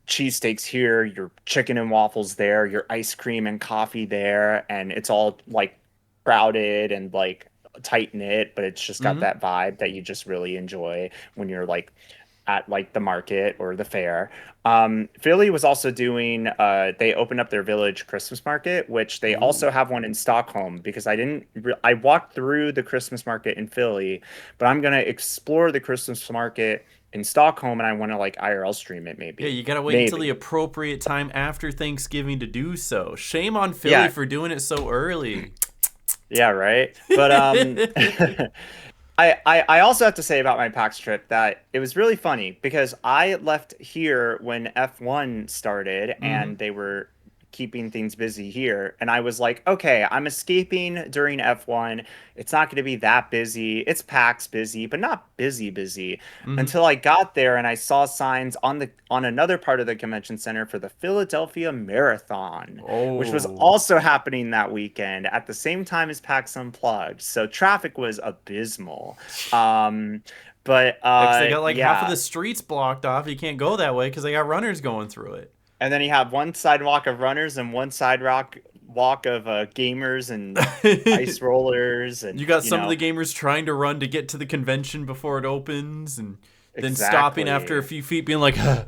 cheesesteaks here, your chicken and waffles there, your ice cream and coffee there, and it's all like crowded and like tight knit, but it's just got Mm-hmm. that vibe that you just really enjoy when you're like at like the market or the fair. Philly was also doing they opened up their village Christmas market, which they also Ooh. have one in Stockholm because I walked through the Christmas market in Philly, but I'm gonna explore the Christmas market in Stockholm and I want to like IRL stream it Yeah, maybe. you gotta wait until the Maybe. appropriate time after Thanksgiving to do so. Shame on Philly Yeah. for doing it so early. Yeah, right. But I also have to say about my PAX trip that it was really funny because I left here when F1 started Mm-hmm. and they were keeping things busy here. And I was like, okay, I'm escaping during F1. It's not going to be that busy. It's PAX busy, but not busy Mm-hmm. until I got there and I saw signs on another part of the convention center for the Philadelphia Marathon, which was Oh. also happening that weekend at the same time as PAX Unplugged. So traffic was abysmal. Um, but Yeah, because they got like half of yeah. the streets blocked off. You can't go that way because they got runners going through it. And then you have one sidewalk of runners and one sidewalk walk of gamers and ice rollers You and got some of the gamers trying to run to get to the convention before it opens, and then stopping after a exactly. few feet, being like, Yeah,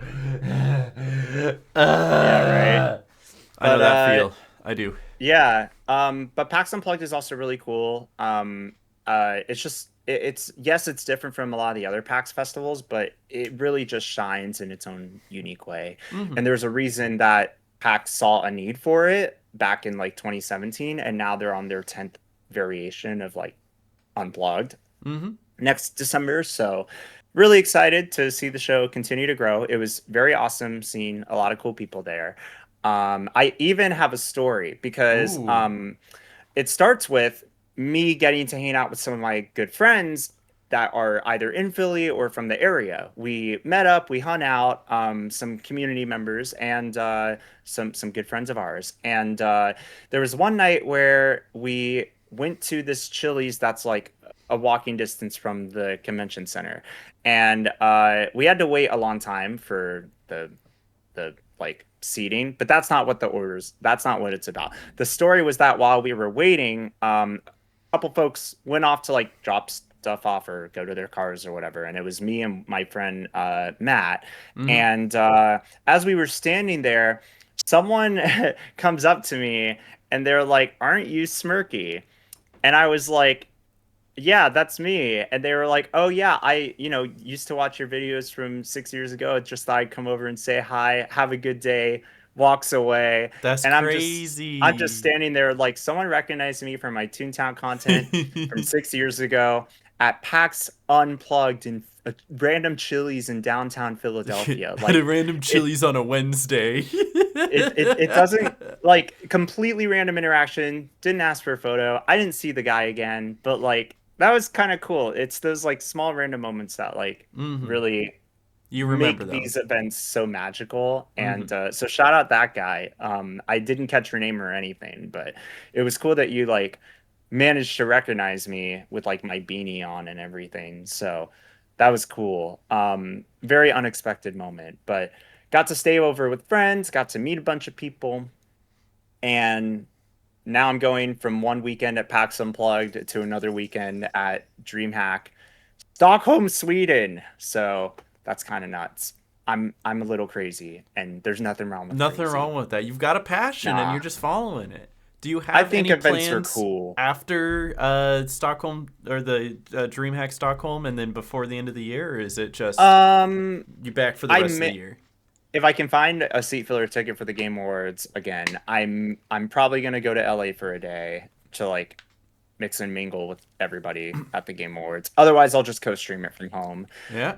right. I know But that feel. I do. yeah, but PAX Unplugged is also really cool. It's just it's yes, it's different from a lot of the other PAX festivals, but it really just shines in its own unique way. Mm-hmm. And there's a reason that PAX saw a need for it back in like 2017, and now they're on their 10th variation of like Unplugged Mm-hmm. next December. So really excited to see the show continue to grow. It was very awesome seeing a lot of cool people there. I even have a story because Ooh. it starts with me getting to hang out with some of my good friends that are either in Philly or from the area. We met up, we hung out, some community members and some good friends of ours. And there was one night where we went to this Chili's that's like a walking distance from the convention center, and we had to wait a long time for the like seating, but that's not what the orders. That's not what it's about. The story was that while we were waiting, a couple folks went off to like drop stuff off or go to their cars or whatever, and it was me and my friend Matt. Mm-hmm. And as we were standing there, someone comes up to me and they're like, "Aren't you Smirky?" And I was like, yeah, that's me. And they were like, oh yeah, I used to watch your videos from 6 years ago. Just thought I'd come over and say hi, have a good day, walks away. That's And I'm just crazy. standing there like someone recognized me from my Toontown content from 6 years ago at PAX Unplugged in a random Chili's in downtown Philadelphia. At a Like random it Chili's on a Wednesday. it doesn't like completely random interaction, didn't ask for a photo. I didn't see the guy again, but like that was kind of cool. It's those like small random moments that like Mm-hmm. really You remember make these those. events so magical. Mm-hmm. And so shout out that guy. I didn't catch your name or anything, but it was cool that you like managed to recognize me with like my beanie on and everything. So that was cool. Very unexpected moment, but got to stay over with friends, got to meet a bunch of people, and now I'm going from one weekend at PAX Unplugged to another weekend at Dreamhack, Stockholm, Sweden. So that's kind of nuts. I'm a little crazy, and there's nothing wrong with Nothing crazy. wrong with that. You've got a passion and Nah, you're just following it. Do you I have think any events are plans cool. after Stockholm or the DreamHack Stockholm and then before the end of the year, or is it just Um, you back for the I rest of the mi- year? if I can find a seat filler ticket for the Game Awards again, I'm probably gonna go to LA for a day to like mix and mingle with everybody at the Game Awards. Otherwise, I'll just co-stream it from home. Yeah.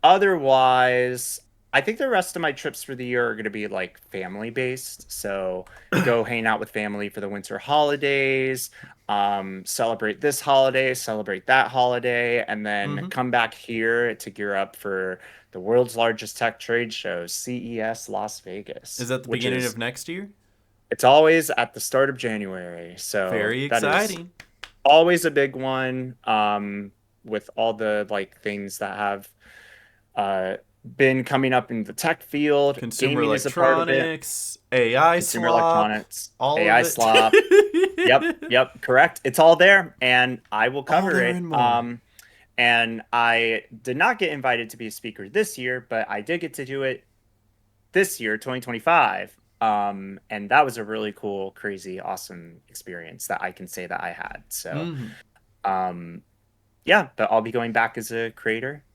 Otherwise, I think the rest of my trips for the year are going to be like family based. So go hang out with family for the winter holidays, celebrate this holiday, celebrate that holiday, and then Mm-hmm. come back here to gear up for the world's largest tech trade show, CES Las Is Vegas, that the which beginning is of next year? It's always at the start of January, so Very that is exciting. always a big one. With all the like things that have uh been coming up in the tech field, Consumer gaming is a part of it. electronics, AI Consumer slop, electronics, all of AI slop. Yep, it. yep, correct. It's all there, and I will All cover there it. and more. And I did not get invited to be a speaker this year, but I did get to do it this year, 2025. And that was a really cool, crazy, awesome experience that I can say that I had. So, Hmm. um, yeah, but I'll be going back as a creator.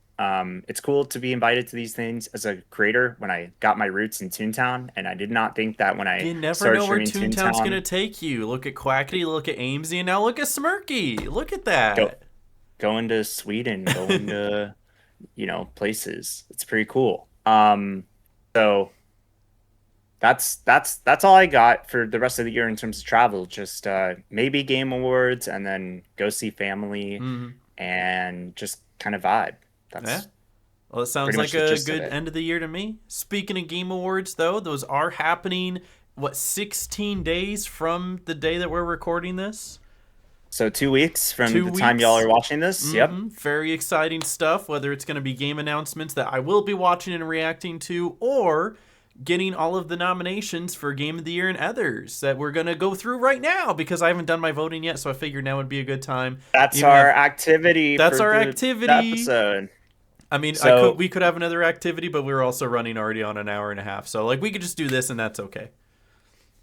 It's cool to be invited to these things as a creator when I got my roots in Toontown, and I did not think that when I You never started know where streaming Toontown's gonna Toontown, take you. Look at Quackity, look at Amesy, and now look at Smirky. Look at go that. going to Sweden, going to places. It's pretty cool. So that's all I got for the rest of the year in terms of travel. Just maybe Game Awards and then go see family Hmm. and just kind of vibe. Yeah. That's Well, it sounds pretty like much the a gist of good it. end of the year to me. Speaking of Game Awards, though, those are happening, what, 16 days from the day that we're recording this? So 2 weeks from Two the time y'all are weeks. watching this. Yep. Very exciting stuff, whether it's going to be game announcements that I will be watching and reacting to, or getting all of the nominations for Game of the Year and others that we're going to go through right now because I haven't done my voting yet, so I figured now would be a good time. That's Even our if activity that's for our the activity. episode. I mean, So we could have another activity, but we were also running already on an hour and a half. So like we could just do this and that's okay.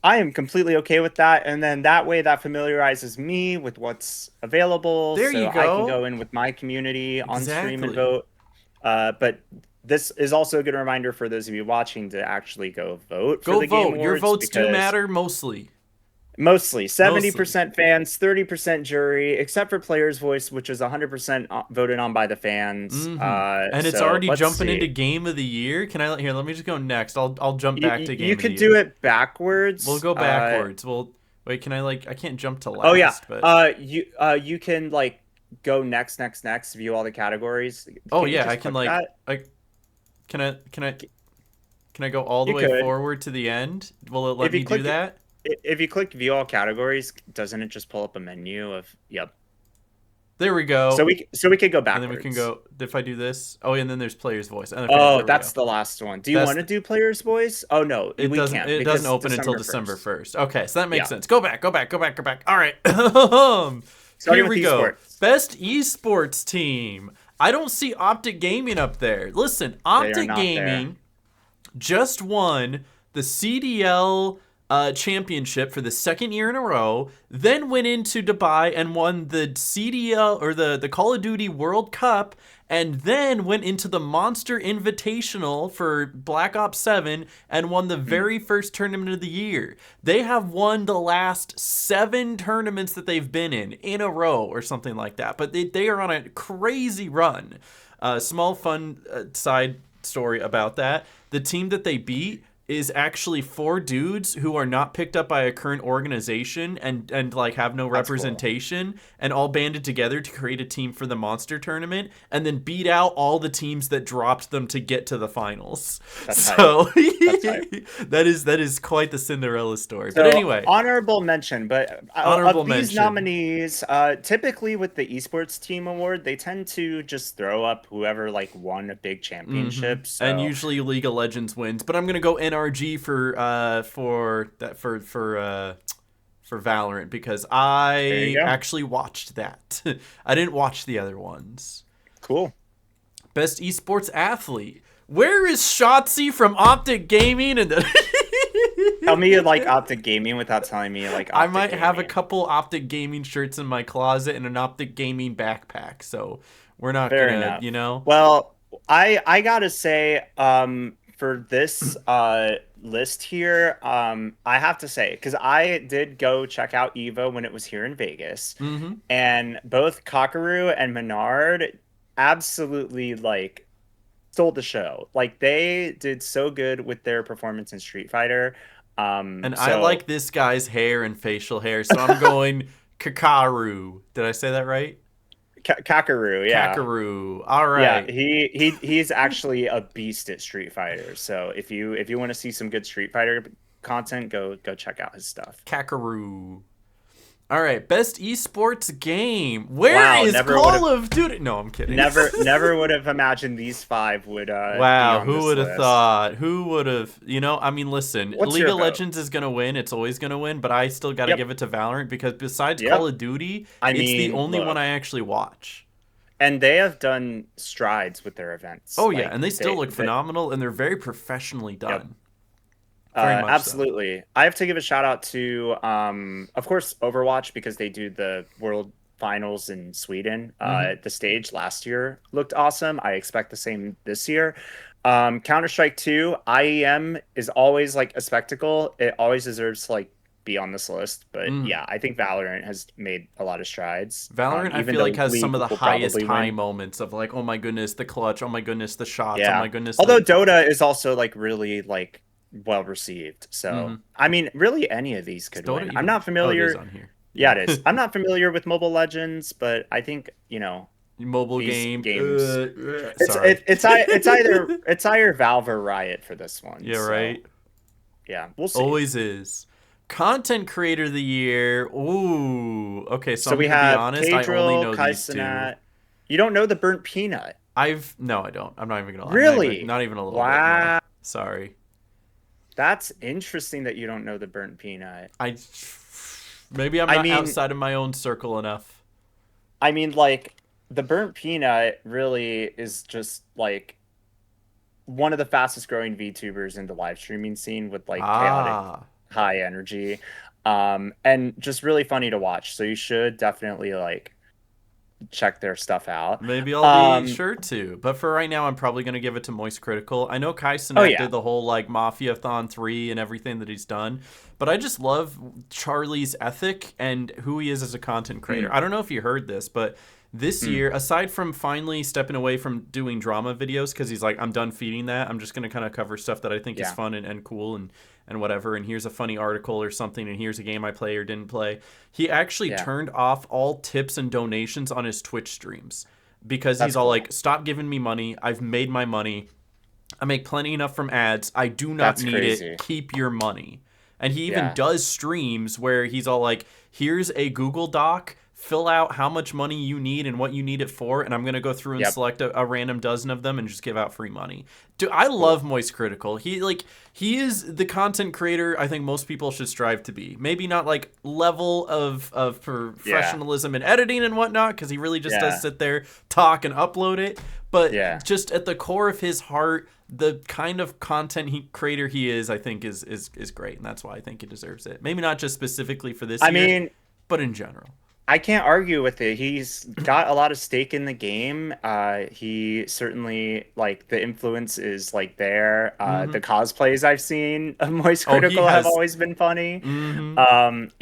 I am completely okay with that. And then that way that familiarizes me with what's available There you so I can go. go in with my community on stream and Exactly. vote. But this is also a good reminder for those of you watching to actually go vote for Go the Game vote. Your Awards votes do because matter mostly. mostly Mostly. 70% fans, 30% jury, except for Player's Voice, which is 100% voted on by the fans. And it's So already let's jumping see. into Game of the Year. Can I here? Let me just go next. I'll jump back to You Game of the could do Year. it We'll backwards. go backwards. Well, wait. Can I like? I can't jump to Oh yeah. last, but You can like go next, view all the categories. oh Can't you yeah, I just can click like. that? I can I go all the You way could. forward to the end? Will it let If you me do click that? if you click view all categories, doesn't it just pull up a menu of yep. There we go. So we could go And then we can backwards. go. If I do this, oh, and then there's player's voice. Okay, Oh, there we that's go. the last one. Do you That's want to do player's voice? Oh no, we can't it doesn't because open until December December 1st. 1st. Okay, so that makes Yeah. sense. Go back, go back, go back, go back. All right. Starting Here with we go. esports. Best esports team. I don't see Optic Gaming up there. Listen, They are Optic not there. Gaming just won the CDL championship for the second year in a row, then went into Dubai and won the CDL or the Call of Duty World Cup, and then went into the Monster Invitational for Black Ops 7 and won the Hmm. very first tournament of the year. They have won the last 7 tournaments that they've been in a row or something like that. But they are on a crazy run. Small fun side story about that. The team that they beat is actually 4 dudes who are not picked up by a current organization and like have no That's cool. representation and all banded together to create a team for the monster tournament and then beat out all the teams that dropped them to get to the finals. That's hype. So That's hype. that is quite the Cinderella story. But So anyway, honorable mention, but honorable of these mention. nominees, typically with the esports team award, they tend to just throw up whoever like won a big championship. And So usually League of Legends wins, but I'm gonna go NRG for Valorant because there you I go. actually watched that. I didn't watch the other ones. Cool. Best esports athlete. Where is Shotzi from Optic Gaming? And Tell me you like Optic Gaming without telling me you like I Optic might have a Gaming. couple Optic Gaming shirts in my closet and an Optic Gaming backpack. So we're not Fair gonna, enough. you know. Well, I gotta say, for this list here, I have to say, because I did go check out Evo when it was here in Vegas, Mm-hmm. and both Cockaroo and Menard absolutely like stole the show. Like they did so good with their performance in Street Fighter. And I So like this guy's hair and facial hair, so I'm going Kakaru. Did I say that right? Cockaroo, yeah. Kakaru. All Yeah, right. he's actually a beast at Street Fighter. So if you want to see some good Street Fighter content, go check out his stuff. Kakaroo. All right, best esports game. Where Wow, is never Call of Duty? No, I'm kidding. Never would have imagined these 5 would be Wow, on who this would have list. thought? Who would have? You know, I mean, listen, What's League your of vote? Legends is gonna win. It's always gonna win, but I still got to Yep. give it to Valorant because besides Yep. Call of Duty, it's the mean, only look. one I actually watch. And they have done strides with their events. Oh yeah, and they still look phenomenal, and they're very professionally done. Yep. Very much Absolutely. So. I have to give a shout out to, of course, Overwatch, because they do the World Finals in Sweden. The stage last year looked awesome. I expect the same this year. Counter-Strike 2, IEM is always like a spectacle. It always deserves to like be on this list. But yeah, I think Valorant has made a lot of strides. Valorant, I feel like, has some of the highest high moments of like, oh my goodness, the clutch, oh my goodness, the shots, oh my goodness. Although Dota is also like really like well received. So I mean, really any of these could win. I'm not familiar. Oh, it is on here. Yeah, it is. I'm not familiar with Mobile Legends, but I think, you know, mobile games. It's either Valve or Riot for this one. Yeah, so, right. Yeah, we'll see. Always is. Content Creator of the Year. Ooh. Okay, so we have be honest, I only know these 2. You don't know the Burnt Peanut? No, I don't. I'm not even gonna lie. Really? Not even a little bit. No. Sorry. That's interesting that you don't know the Burnt Peanut. Maybe I'm not outside of my own circle enough. I mean, like, the Burnt Peanut really is just, like, one of the fastest growing VTubers in the live streaming scene with, like, chaotic, high energy. And just really funny to watch. So you should definitely, like, check their stuff out. Maybe I'll be sure to. But for right now, I'm probably going to give it to Moist Critical. I know Kai Cenat did the whole like Mafia-thon 3 and everything that he's done. But I just love Charlie's ethic and who he is as a content creator. I don't know if you heard this, but this year, aside from finally stepping away from doing drama videos, because he's like, I'm done feeding that. I'm just going to kind of cover stuff that I think is fun and cool and whatever, and here's a funny article or something, and here's a game I play or didn't play. He actually turned off all tips and donations on his Twitch streams because he's all like, stop giving me money. I've made my money. I make plenty enough from ads. I do not need it. Keep your money. And he even does streams where he's all like, here's a Google Doc. Fill out how much money you need and what you need it for, and I'm going to go through and select a random dozen of them and just give out free money. Dude, I love Moist Critical. He is the content creator I think most people should strive to be. Maybe not like level of professionalism and editing and whatnot, because he really just does sit there, talk, and upload it. But just at the core of his heart, the kind of content creator he is, I think, is great, and that's why I think he deserves it. Maybe not just specifically for this year, but in general. I can't argue with it. He's got a lot of stake in the game. He certainly, like, the influence is, like, there. The cosplays I've seen of Moist Critical have always been funny.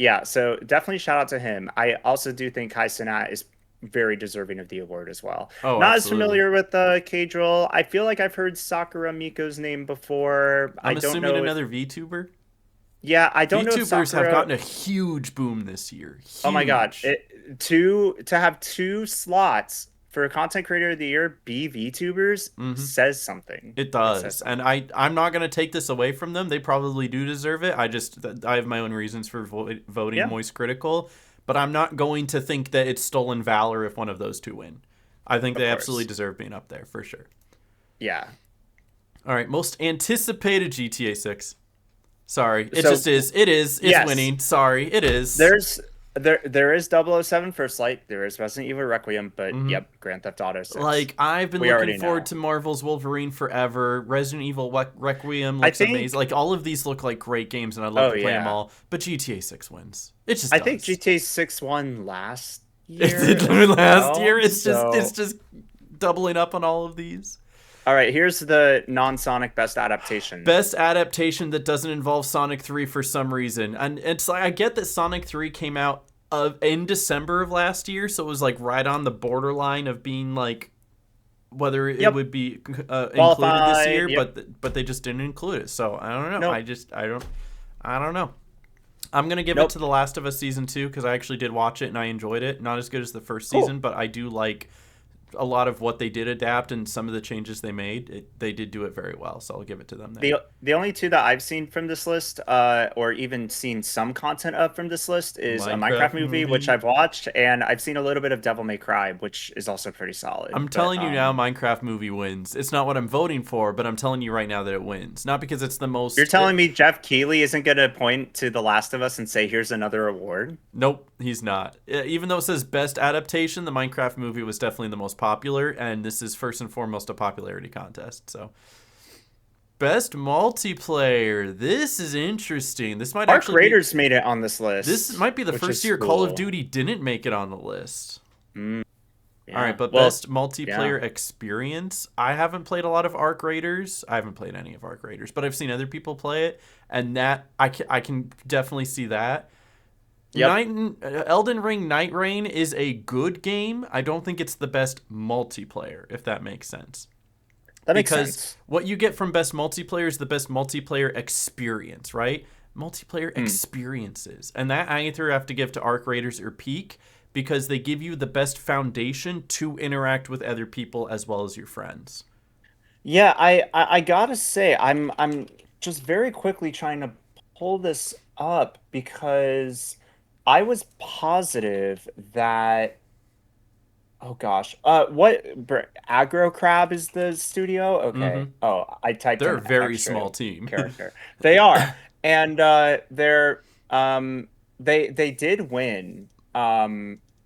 Yeah, so definitely shout out to him. I also do think Kai Cenat is very deserving of the award as well. Not as familiar with K-Drill. I feel like I've heard Sakura Miko's name before. I'm assuming another VTuber? Yeah, I don't know if VTubers have gotten a huge boom this year. Huge. Oh my god. To have 2 slots for a content creator of the year be VTubers says something. It does. And I'm not going to take this away from them. They probably do deserve it. I have my own reasons for voting Moist Critical, but I'm not going to think that it's stolen valor if one of those 2 win. I think they absolutely deserve being up there for sure. Yeah. All right, most anticipated GTA 6. Sorry, just is. It is. It's winning. Sorry, it is. There is 007 First Light. There is Resident Evil Requiem, but Grand Theft Auto 6. Like, I've been looking forward to Marvel's Wolverine forever. Resident Evil Requiem looks amazing. Like, all of these look like great games, and I love to play them all. But GTA 6 wins. It just. I think GTA 6 won last year. It did win last year. It's just doubling up on all of these. All right, here's the non-Sonic best adaptation. Best adaptation that doesn't involve Sonic 3 for some reason. And it's like, I get that Sonic 3 came out in December of last year, so it was like right on the borderline of being like whether it would be included this year, but they just didn't include it. So I don't know. I don't know. I'm going to give it to The Last of Us Season 2 because I actually did watch it and I enjoyed it. Not as good as the first season, but I do like a lot of what they did adapt and some of the changes they made, they did do it very well. So I'll give it to them there. The only two that I've seen from this list, or even seen some content of from this list, is a Minecraft movie, which I've watched, and I've seen a little bit of Devil May Cry, which is also pretty solid. I'm telling you now, Minecraft movie wins. It's not what I'm voting for, but I'm telling you right now that it wins. Not because it's the most... You're telling me Jeff Keighley isn't going to point to The Last of Us and say, here's another award? Nope, he's not. Even though it says best adaptation, the Minecraft movie was definitely the most popular, and this is first and foremost a popularity contest. So, best multiplayer. This is interesting. This might Arc Raiders made it on this list. This might be the first year Call of Duty didn't make it on the list. Yeah. All right, but best multiplayer experience. I haven't played a lot of Arc Raiders. I haven't played any of Arc Raiders, but I've seen other people play it, and that I can definitely see that. Yep. Elden Ring Night Rain is a good game. I don't think it's the best multiplayer, if that makes sense. That makes sense. Because what you get from best multiplayer is the best multiplayer experience, right? Multiplayer experiences. And that I either have to give to Arc Raiders or Peak, because they give you the best foundation to interact with other people as well as your friends. Yeah, I gotta say, I'm just very quickly trying to pull this up because I was positive that, oh gosh, what Aggro Crab is the studio? Okay. Mm-hmm. Oh, I typed. They're a very small team. Character. They are, and they did win.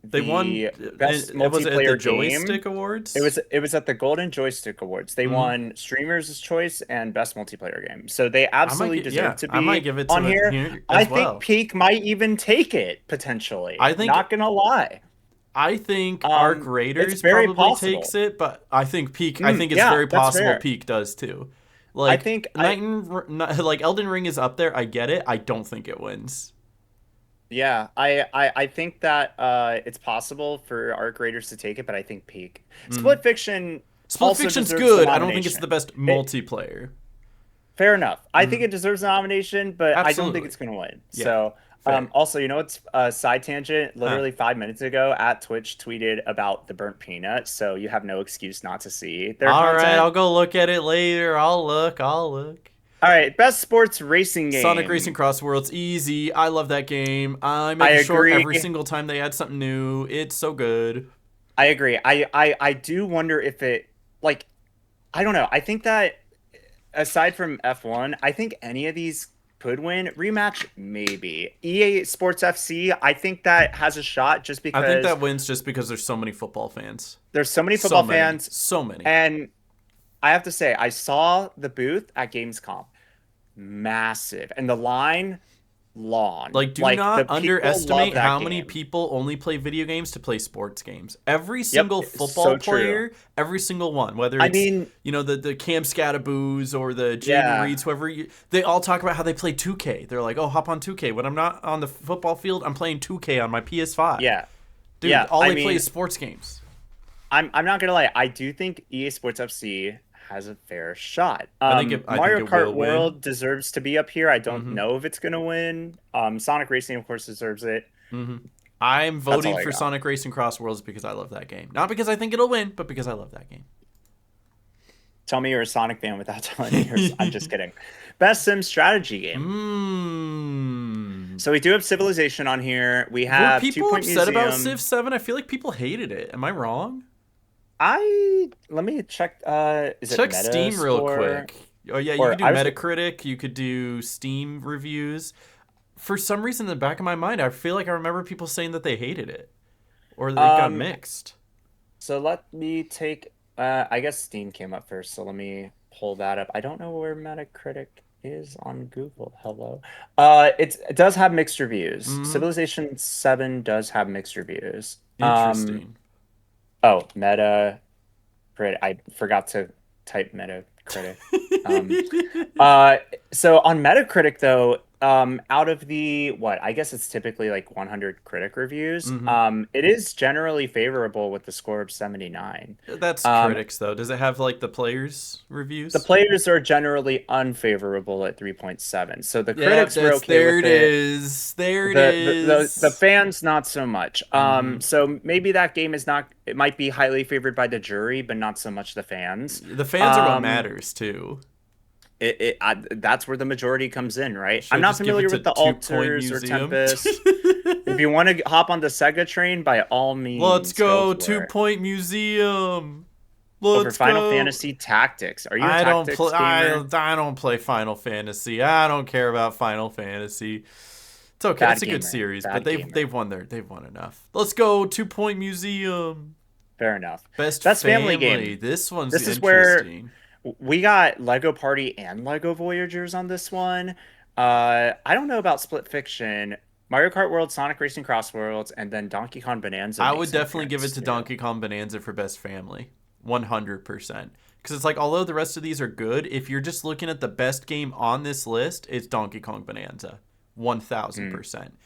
They won best multiplayer was it at the game. Joystick Awards? It was at the Golden Joystick Awards. They won Streamers' Choice and Best Multiplayer Game. So they absolutely deserve to be on here. I think Peak might even take it potentially. Not gonna lie. I think Arc Raiders probably takes it, but I think Peak. I think it's very possible Peak does too. Like, I think like Elden Ring is up there. I get it. I don't think it wins. Yeah, I think that it's possible for Arc Raiders to take it, but I think Peak. Split Fiction's good. I don't think it's the best multiplayer. Fair enough. I think it deserves a nomination, but I don't think it's going to win. Yeah. So, also, you know, it's a side tangent. Literally 5 minutes ago, at Twitch tweeted about the burnt peanut, so you have no excuse not to see their content. All right, I'll go look at it later. I'll look. All right, best sports racing game. Sonic Racing Cross Worlds, easy. I love that game. I make sure every single time they add something new. It's so good. I agree. I do wonder if it, like, I don't know. I think that aside from F1, I think any of these could win. Rematch, maybe. EA Sports FC, I think that has a shot just because. I think that wins just because there's so many football fans. There's so many football fans. So many. And I have to say, I saw the booth at Gamescom. Massive. And the line, long. Like, do not underestimate how many people only play video games to play sports games. Every single football player, every single one, whether it's, you know, the Cam Scataboos or the Jaden Reeds, whoever, they all talk about how they play 2K. They're like, oh, hop on 2K. When I'm not on the football field, I'm playing 2K on my PS5. Yeah. Dude, all they play is sports games. I'm not going to lie. I do think EA Sports FC has a fair shot. Mario Kart World deserves to be up here. I don't know if it's going to win. Sonic Racing, of course, deserves it. I'm voting for Sonic Racing Cross Worlds because I love that game. Not because I think it'll win, but because I love that game. Tell me you're a Sonic fan without telling me yours. I'm just kidding. Best Sim strategy game. So we do have Civilization on here. We have Were people upset about Civ 7? I feel like people hated it. Am I wrong? Let me check. Check Steam real quick. Oh yeah, you could do Metacritic. You could do Steam reviews. For some reason, in the back of my mind, I feel like I remember people saying that they hated it, or they got mixed. So let me take. I guess Steam came up first, so let me pull that up. I don't know where Metacritic is on Google. Hello. It does have mixed reviews. Civilization 7 does have mixed reviews. Interesting. Oh, Metacritic. I forgot to type Metacritic. So on Metacritic, though, Out of the what, I guess it's typically like 100 critic reviews. Mm-hmm. It is generally favorable with the score of 79. That's Um, critics though. Does it have like the players' the reviews? players are generally unfavorable at 3.7. So the Yep, critics were that's okay there with it it. is. There it The is. fans not so much. Mm-hmm. So maybe that game is not. It might be highly favored by the jury, but not so much the fans. The fans are what Um, matters too. that's where the majority comes in, right? Should I'm I not just give it familiar to with the 2 Point alters or Museum? Tempest. If you want to hop on the Sega train, by all Let's means, go go, for Two it. Point Museum. Over Let's Final go. Fantasy Tactics. Are you a I don't tactics play. I, gamer? I don't play Final Fantasy. I don't care about Final Fantasy. It's okay. Bad It's a good gamer. series, but Bad they've gamer. they've won they've won enough. Let's go, 2 Point Museum. Fair enough. Best Best family family. game. This one's This is where interesting. we got Lego Party and Lego Voyagers on this one. I don't know about Split Fiction. Mario Kart World, Sonic Racing Cross Worlds, and then Donkey Kong Bonanza I would makes an definitely give it appearance to too. Donkey Kong Bonanza for best family. 100%. Because it's like, although the rest of these are good, if you're just looking at the best game on this list, it's Donkey Kong Bonanza. Mm, 1000%.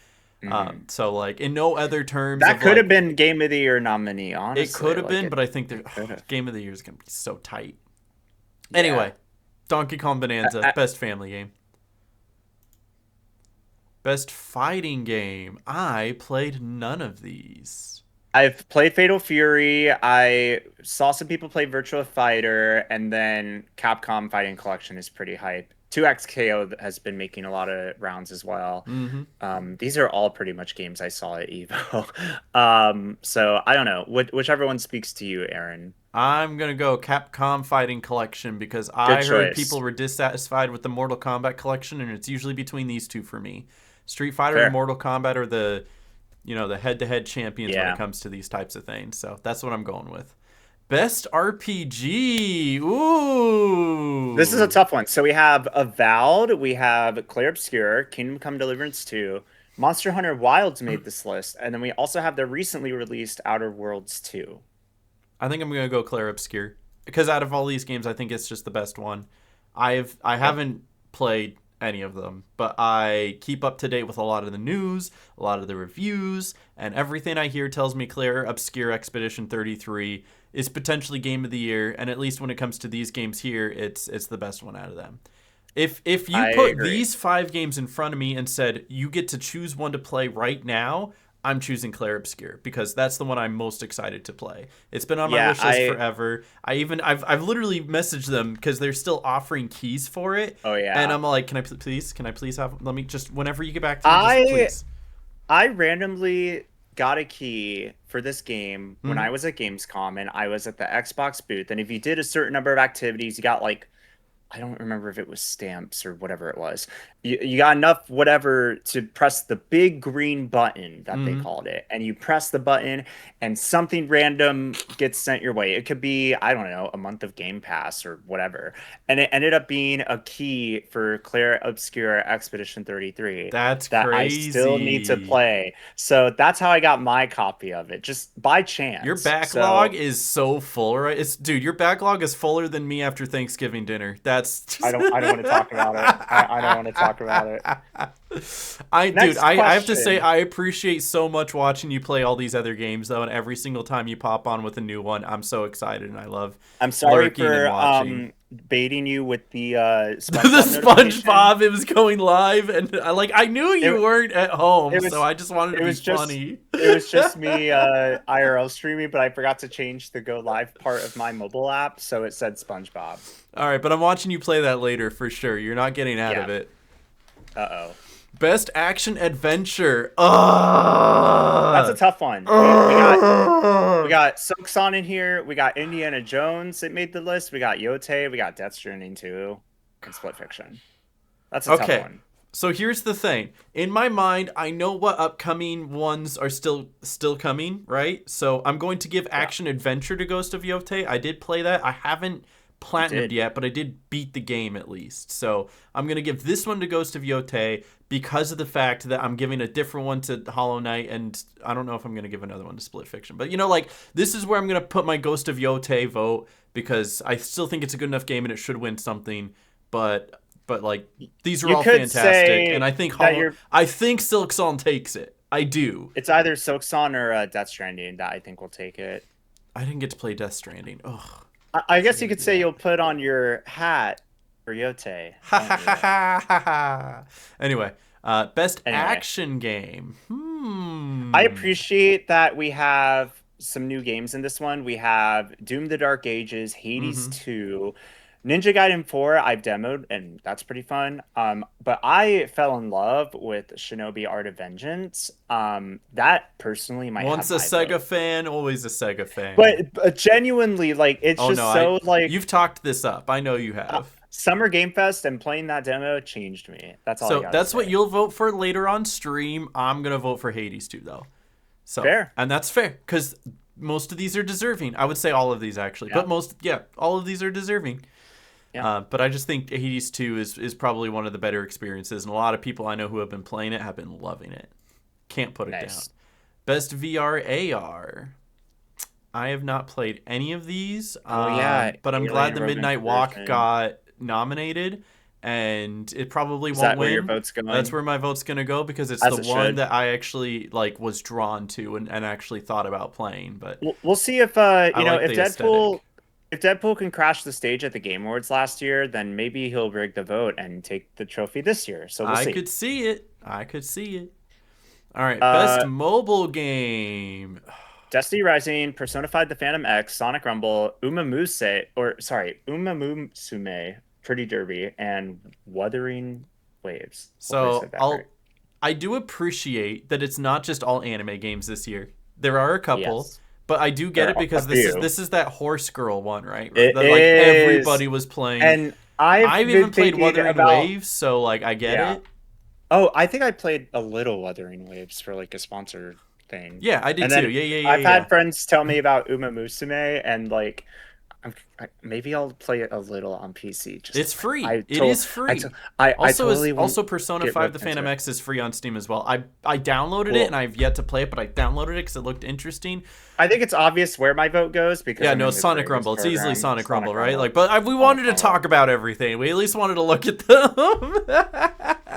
mhm. So, like, in no other terms That of could have like, been Game of the Year nominee, it honestly. could have Like been, but I think it could have. Game of the Year is going to be so tight. Yeah. Anyway, Donkey Kong Bonanza, I, best family game. Best fighting game. I played none of these. I've played Fatal Fury. I saw some people play Virtua Fighter, and then Capcom Fighting Collection is pretty hype. 2XKO has been making a lot of rounds as well. Mm-hmm. These are all pretty much games I saw at Evo. So I don't know. Whichever one speaks to you, Aaron. I'm gonna go Capcom Fighting Collection because Good I heard people choice. were dissatisfied with the Mortal Kombat collection, and it's usually between these two for me. Street Fighter and Fair. Mortal Kombat are the head-to-head champions when it Yeah. comes to these types of things. So that's what I'm going with. Best RPG. This is a Ooh. tough one. So we have Avowed, we have Clair Obscur, Kingdom Come Deliverance 2, Monster Hunter Wilds made this list, and then we also have the recently released Outer Worlds 2. I think I'm gonna go Clair Obscur because out of all these games, I think it's just the best one. I Yep. haven't played any of them, but I keep up to date with a lot of the news, a lot of the reviews, and everything I hear tells me Clair Obscur Expedition 33 is potentially game of the year, and at least when it comes to these games here, it's the best one out of them. If you I put agree. these 5 games in front of me and said you get to choose one to play right now, I'm choosing Clair Obscur because that's the one I'm most excited to play. It's been on my Yeah, wish list forever. I've literally messaged them because they're still offering keys for it, oh and yeah. I'm like, can I please have? Let me just whenever you get back to me, just I please. I randomly got a key for this game when Hmm. I was at Gamescom and I was at the Xbox booth. And if you did a certain number of activities, you got like I don't remember if it was stamps or whatever it was. You got enough whatever to press the big green button that they Hmm. called it. And you press the button and something random gets sent your way. It could be, I don't know, a month of Game Pass or whatever. And it ended up being a key for Claire Obscure Expedition 33 That's that I still need to crazy. play. So that's how I got my copy of it, just by Your chance. backlog So is so full, right? It's dude, your backlog is fuller than me after Thanksgiving dinner. That's just I don't want to talk about it. I don't want to talk about it. Dude, Next I have to say question. I appreciate so much watching you play all these other games though, and every single time you pop on with a new one, I'm so excited and I love I'm sorry lurking and for watching. baiting you with the The SpongeBob notification. SpongeBob, it was going live, and I knew you It weren't at home, it so was I just wanted to it be was just funny. me IRL streaming, but I forgot to change the go live part of my mobile app, so it said SpongeBob. All right, but I'm watching you play that later for sure. You're not getting out Yeah. of it. Uh-oh. Best action adventure. That's a tough one. We got Silksong in here. We got Indiana Jones that made the list. We got Yote. We got Death Stranding 2 and Split Fiction. That's a tough Okay. one. So here's the thing. In my mind, I know what upcoming ones are still coming, right? So I'm going to give Yeah, action adventure to Ghost of Yote. I did play that. I haven't you platinumed did. yet, but I did beat the game at least. So I'm going to give this one to Ghost of Yote because of the fact that I'm giving a different one to Hollow Knight, and I don't know if I'm going to give another one to Split Fiction. But like this is where I'm going to put my Ghost of Yote vote because I still think it's a good enough game and it should win something. But but like these are You all could fantastic, say and I think that you're. I think Silksong takes it. I do. It's either Silksong or Death Stranding that I think will take it. I didn't get to play Death Stranding. Ugh. I guess I you gotta could do say that. you'll put on your hat for Yote, Ha won't ha ha you? ha ha ha. Anyway, best Anyway, action game. I appreciate that we have some new games in this one. We have Doom: The Dark Ages, Hades Mm-hmm. 2, Ninja Gaiden 4. I've demoed, and that's pretty fun. But I fell in love with Shinobi Art of Vengeance. That personally might have Once a my Sega vote. fan, always a Sega fan. But genuinely, like it's Oh no, just I so like you've talked this up. I know you uh, have. Summer Game Fest and playing that demo changed me. That's all I So gotta that's what say. you'll vote for later on stream. I'm gonna vote for Hades too, though. So Fair. and that's fair because most of these are deserving. I would say all of these actually, Yeah. but yeah, all of these are deserving. Yeah. But I just think Hades 2 is probably one of the better experiences, and a lot of people I know who have been playing it have been loving it. Can't put it down. Nice. Best VR AR. I have not played any of these, Oh yeah, but I'm glad Alien the Rogue Midnight Walk Inquisition. got nominated, and it probably Is won't that where your win. vote's That's going? where my vote's gonna go because it's the As it one should. that I actually like was drawn to and actually thought about playing. But We'll see if I like if the aesthetic. Deadpool can crash the stage at the Game Awards last year, then maybe he'll rig the vote and take the trophy this year. So we'll I see. could see it. I could see it. All right, best Uh, mobile game. Destiny Rising, Persona 5 The Phantom X, Sonic Rumble, Umamusume, Pretty Derby, and Wuthering Waves. Hopefully I So said that right. I do appreciate that it's not just all anime games this year. There are a couple, Yes. but I do get There it are a because few. this is that horse girl one, right? It That like is. everybody was playing. And I've I've been even played thinking Wuthering about, Waves, so like I get yeah. it. Oh, I think I played a little Wuthering Waves for like a sponsor thing. Yeah, I did And too. then Yeah, yeah, yeah, I've had yeah. friends tell me about Uma Musume and like maybe I'll play it a little on PC just It's to like free. It is free. I Also, totally won't also Persona get 5 The roped into Phantom it. X is free on Steam as well. I downloaded it and Well, I've yet to play it, but I downloaded it because it looked interesting. I think it's obvious where my vote goes because Yeah, I'm no, in it's the Sonic creators Rumble. It's easily program. Sonic Rumble, Sonic right? Rumble. Like, but we Sonic wanted to Rumble. talk about everything. We at least wanted to look at them.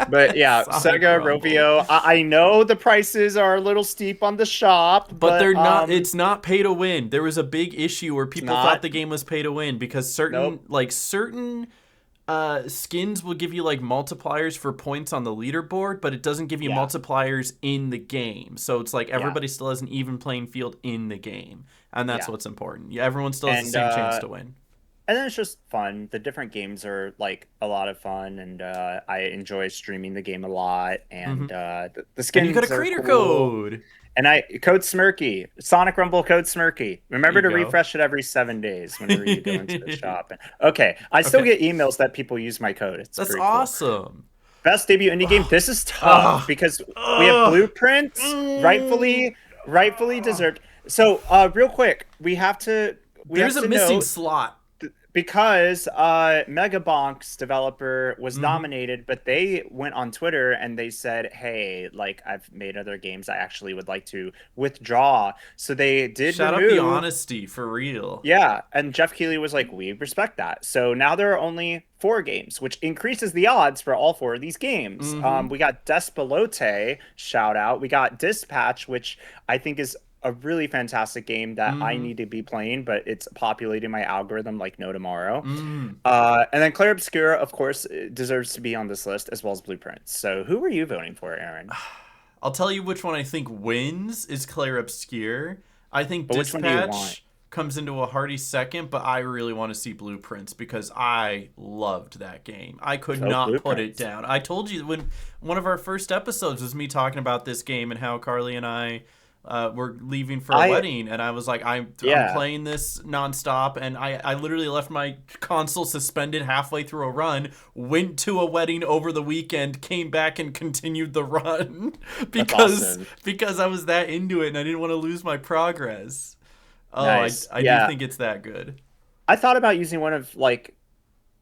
But yeah, Sonic Sega Rumble. Rovio. I know the prices are a little steep on the shop, But but they're not. It's not pay to win. There was a big issue where it's people thought not. the game was pay to win because Nope. certain skins will give you like multipliers for points on the leaderboard, but it doesn't give you Yeah. multipliers in the game. So it's like Yeah. everybody still has an even playing field in the game, and that's Yeah. what's important. Yeah, everyone still has the And same chance to win. and then it's just fun. The different games are like a lot of fun, and I enjoy streaming the game a lot. Hmm. And the And you got a skins are creator cool. code. And I code Smirky, Sonic Rumble code Smirky. There Remember you to go. refresh it every 7 days whenever you go into the shop. Okay, I still Okay, get emails that people use my code. It's that's pretty cool. awesome. Best debut indie game. Ugh. This is tough Ugh. because we have Ugh. Blueprints, Mm. rightfully Ugh. deserved. So, real quick, we have There's a to missing note slot. because Megabonk's developer was Hmm. nominated, but they went on Twitter and they said, "Hey, like I've made other games. I actually would like to withdraw." So they did Shout out the remove. honesty for real. Yeah, and Jeff Keighley was like, "We respect that." So now there are only 4 games, which increases the odds for all 4 of these games. Hmm. We got Despelote, shout out. We got Dispatch, which I think is a really fantastic game that I Hmm. need to be playing, but it's populating my algorithm like no tomorrow. Mm. And then Clair Obscura, of course, deserves to be on this list as well as Blueprints. So who are you voting for, Aaron? I'll tell you which one I think wins is Clair Obscure. I think But which one do you want? Dispatch comes into a hearty second, but I really want to see Blueprints because I loved that game. I could Vote not put it Blueprints. down. I told you when one of our first episodes was me talking about this game and how Carly and I were leaving for a I wedding, and I was like, I'm Yeah, playing this nonstop, and I literally left my console suspended halfway through a run, went to a wedding over the weekend, came back and continued the run that's because awesome. I was that into it and I didn't want to lose my progress. Oh, Nice. I do Yeah, think it's that good. I thought about using one of like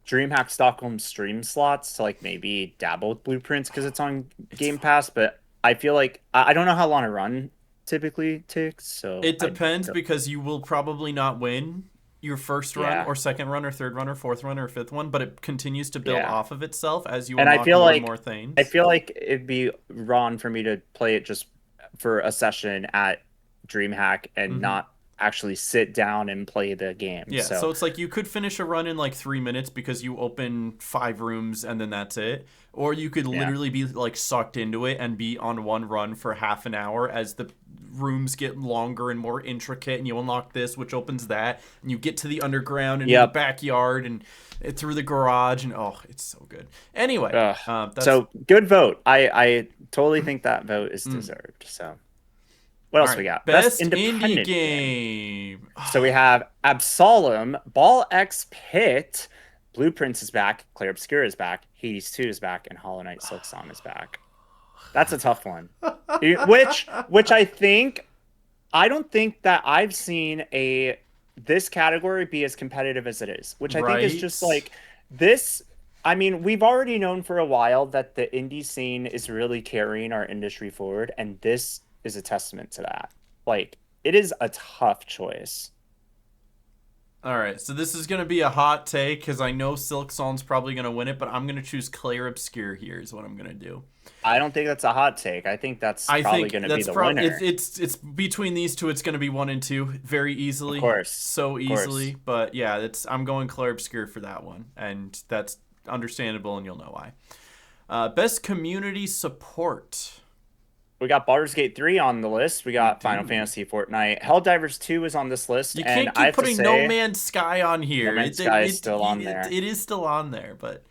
DreamHack Stockholm stream slots to like maybe dabble with Blueprints because it's on It's Game fun. Pass, but I feel like I don't know how long a run typically takes, so It I depends don't. because you will probably not win. your first run Yeah. or second run or third run or fourth run or fifth one, but it continues to build Yeah. off of itself as you And I unlock feel more and like more I things. feel like it'd be wrong for me to play it just for a session at Dreamhack and Hmm. not actually sit down and play the game. Yeah, so So it's like you could finish a run in like 3 minutes because you open 5 rooms and then that's it. Or you could yeah. literally be like sucked into it and be on one run for half an hour as the rooms get longer and more intricate, and you unlock this, which opens that, and you get to the underground and in the Yep. backyard and through the garage, and oh, it's so good. Anyway, Ugh. that's So good vote. I totally think that vote is mm. deserved. So what All else we right. got? Best Best indie independent game. game. So we have Absolem, Ball X Pit, Blueprints is back, Clair Obscura is back, Hades 2 is back, and Hollow Knight Silksong is back. That's a tough one. Which I don't think that I've seen a this category be as competitive as it is, which I think is Right. just like this. I mean, we've already known for a while that the indie scene is really carrying our industry forward, and this is a testament to that. Like, it is a tough choice. All right, so this is gonna be a hot take because I know Silk Song's probably gonna win it, but I'm gonna choose Clair Obscure here. Is what I'm gonna do. I don't think that's a hot take. I think that's I probably think going to be that's the probably winner. it's between these two. It's gonna be 1 and 2 very Of easily, course. so Of course. easily. But yeah, it's I'm going Clair Obscure for that one, and that's understandable, and you'll know why. Best community support. We got Baldur's Gate 3 on the list. We We got Final do. Fantasy Fortnite. Helldivers 2 is on this list. You And can't I keep have to putting No say, Man's Sky on No here. Man's Sky is still on there. It is still on there, but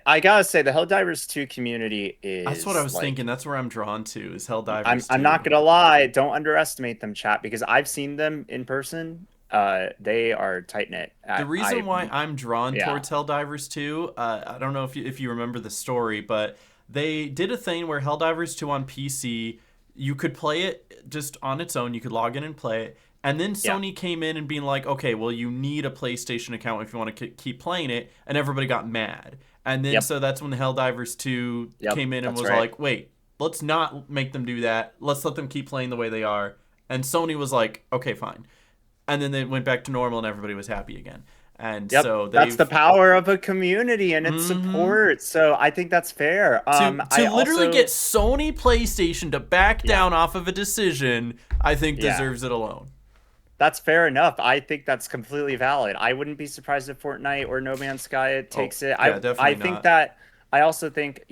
I gotta say, the Helldivers 2 community that's what I is was thinking. like, That's where I'm drawn to is I'm, Helldivers I'm not 2. gonna lie, don't underestimate them, chat, because I've seen them in person. They are tight knit. The reason why I'm drawn Yeah. towards Helldivers 2, I don't know if you remember the story, but they did a thing where Helldivers 2 on PC, you could play it just on its own. You could log in and play it. And then Yeah. Sony came in and being like, okay, well, you need a PlayStation account if you want to keep playing it. And everybody got mad. And then Yep. so that's when Helldivers 2 Yep. came in and That's was right. like, wait, let's not make them do that. Let's let them keep playing the way they are. And Sony was like, okay, fine. And then they went back to normal and everybody was happy again. And Yep, so that's they've the power of a community and its mhm. support. So I think that's fair. To I literally get also, Sony PlayStation to back yeah, down off of a decision, I think yeah, deserves it alone. that's fair enough. I think that's completely valid. I wouldn't be surprised if Fortnite or No Man's Sky Oh, takes it. yeah, I definitely think not. that I also think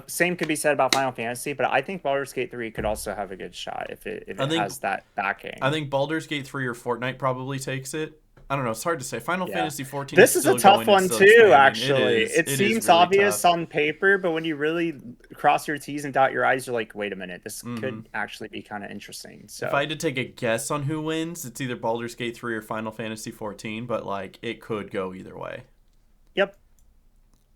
same could be said about Final Fantasy, but I think Baldur's Gate 3 could also have a good shot if I it think has that I backing. think Baldur's Gate 3 or Fortnite probably takes it. I don't know, it's hard to say. Final Yeah. Fantasy 14 is This is a still tough going and one still too, expanding. actually. It It is seems really obvious tough. on paper, but when you really cross your T's and dot your I's, you're like, wait a minute, this Hmm. could actually be kind of interesting. If I So, had to take a guess on who wins, it's either Baldur's Gate 3 or Final Fantasy 14, but like it could go either way. yep.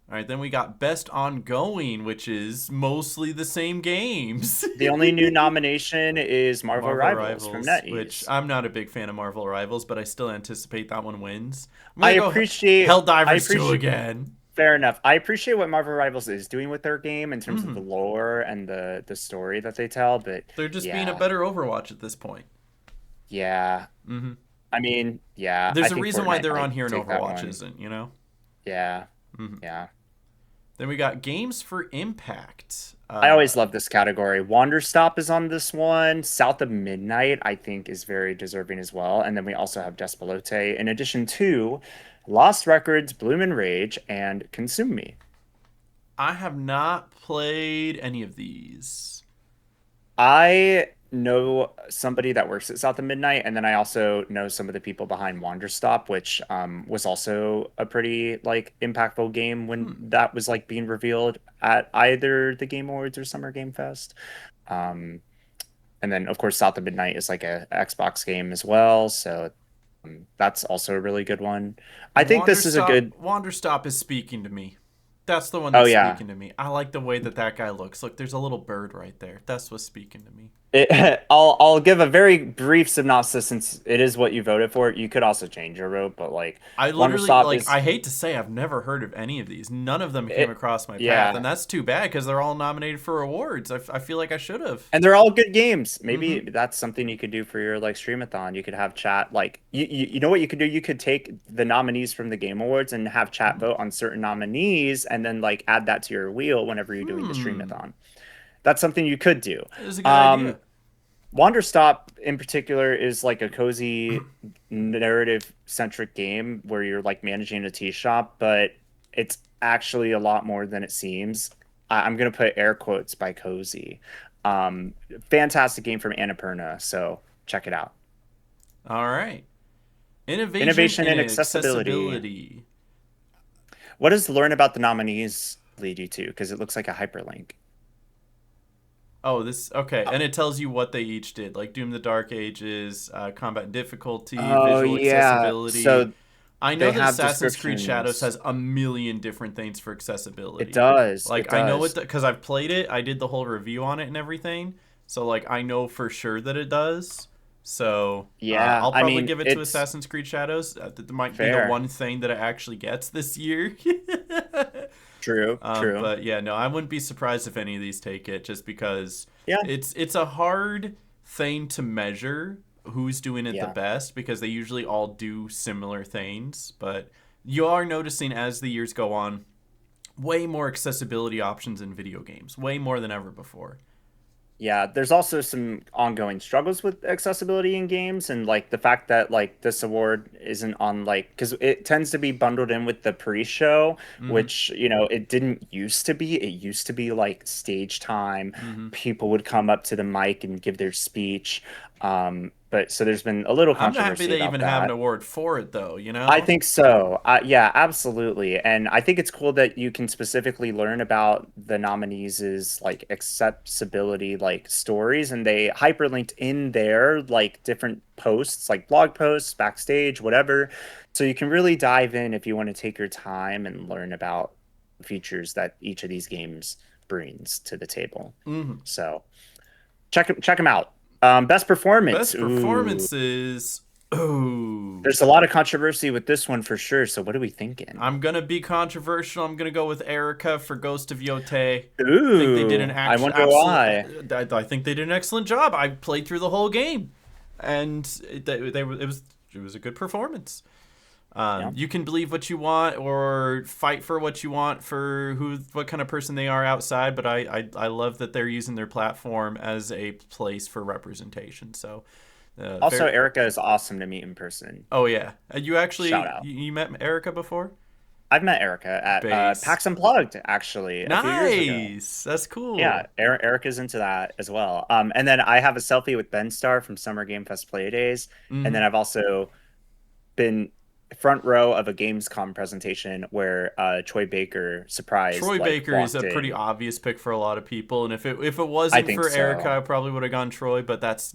All right, then we got Best Ongoing, which is mostly the same games. The only new nomination is Marvel Marvel Rivals from Rivals, which NetEase. I'm not a big fan of Marvel Rivals, but I still anticipate that one wins. I'm I gonna go appreciate, I Helldivers 2 appreciate, again. fair enough. I appreciate what Marvel Rivals is doing with their game in terms of the Hmm. lore and the story that they tell, but They're just being a yeah, better Overwatch at this point. yeah. Hmm. I mean, yeah, I There's a think reason why Fortnite they're on might here and take that Overwatch one. isn't, you know? Yeah, Hmm. yeah. Then we got Games for Impact. I always love this category. Wander Stop is on this one. South of Midnight, I think, is very deserving as well. And then we also have Despelote, in addition to Lost Records, Bloom and Rage, and Consume Me. I have not played any of these. I know somebody that works at South of Midnight, and then I also know some of the people behind Wander Stop, which was also a pretty like impactful game when Hmm. that was like being revealed at either the Game Awards or Summer Game Fest. Um, and then of course South of Midnight is like a Xbox game as well, so that's also a really good one. I think this is a good. Wander Stop is speaking to me. That's the one Oh that's yeah, speaking to me. I like the way that guy looks. Look, there's a little bird right there. That's what's speaking to me. I'll give a very brief synopsis since it is what you voted for. You could also change your vote, but like I Wonder literally Stop like is I hate to say I've never heard of any of these. None of them came it. across my path, Yeah, and that's too bad because they're all nominated for awards. I feel like I should have. and they're all good games. Maybe Mm-hmm. that's something you could do for your like streamathon. You could have chat like you know what you could do? You could take the nominees from the Game Awards and have chat vote on certain nominees and then like add that to your wheel whenever you're doing the Hmm. streamathon. That's something you could do. That is a good Um idea. Wanderstop in particular is like a cozy narrative centric game where you're like managing a tea shop, but it's actually a lot more than it seems. I'm gonna put air quotes by cozy. Um, Fantastic game from Annapurna, so check it out. All right. Innovation Innovation and and accessibility. accessibility. What does learn about the nominees lead you to? Because it looks like a hyperlink. Oh, this okay, and it tells you what they each did, like Doom: The Dark Ages, combat difficulty, Oh visual yeah, accessibility. so I know they that have Assassin's Creed Shadows descriptions. has a million different things for It accessibility. does. It Like I know it does. because I've played it. I did the whole review on it and everything. So like I know for sure that it does. So Yeah, I'll I probably mean, give it to it's Assassin's Creed Shadows. That might be the fair. one thing that it actually gets this year. True, true. But yeah, no, I wouldn't be surprised if any of these take it, just because Yeah, it's a hard thing to measure who's doing it the yeah, best because they usually all do similar things. But you are noticing as the years go on, way more accessibility options in video games, way more than ever before. yeah. There's also some ongoing struggles with accessibility in games, and like the fact that like this award isn't on like because it tends to be bundled in with the pre-show, Mm-hmm. which it didn't used to be. It used to be like stage time. Mm-hmm. People would come up to the mic and give their speech. But so there's been a little I'm happy controversy they about even have an that. award for it, though. You I know? think so. Yeah, absolutely. And I think it's cool that you can specifically learn about the nominees' like accessibility like stories and they hyperlinked in there like different posts, like blog posts, backstage, whatever. So you can really dive in if you want to take your time and learn about features that each of these games brings to the table. Mm-hmm. So check them out. Best performance. Best Ooh, performances. Ooh. there's a lot of controversy with this one for sure. So what are we thinking? I'm gonna be controversial. I'm gonna go with Erica for Ghost of Yote. I think they did an Ooh, I actual wonder absolute. why. I think they did an excellent job. I played through the whole game, and it was a good performance. Yeah. You can believe what you want or fight for what you want for what kind of person they are outside, but I love that they're using their platform as a place for representation. So, Also, very. Erica is awesome to meet in person. Oh yeah, you Shout actually out. you met Erica before? I've met Erica at Base. PAX Unplugged actually a few years ago. Nice. That's Yeah, cool. Erica's into that as well. And then I have a selfie with Ben Star from Summer Game Fest Play Days, and then Hmm. I've also been front row of a Gamescom presentation where Troy Baker surprised Troy like Baker is walked a pretty in. obvious pick for a lot of people, and if it I wasn't think for Erica, so. I probably would have gone Troy. But that's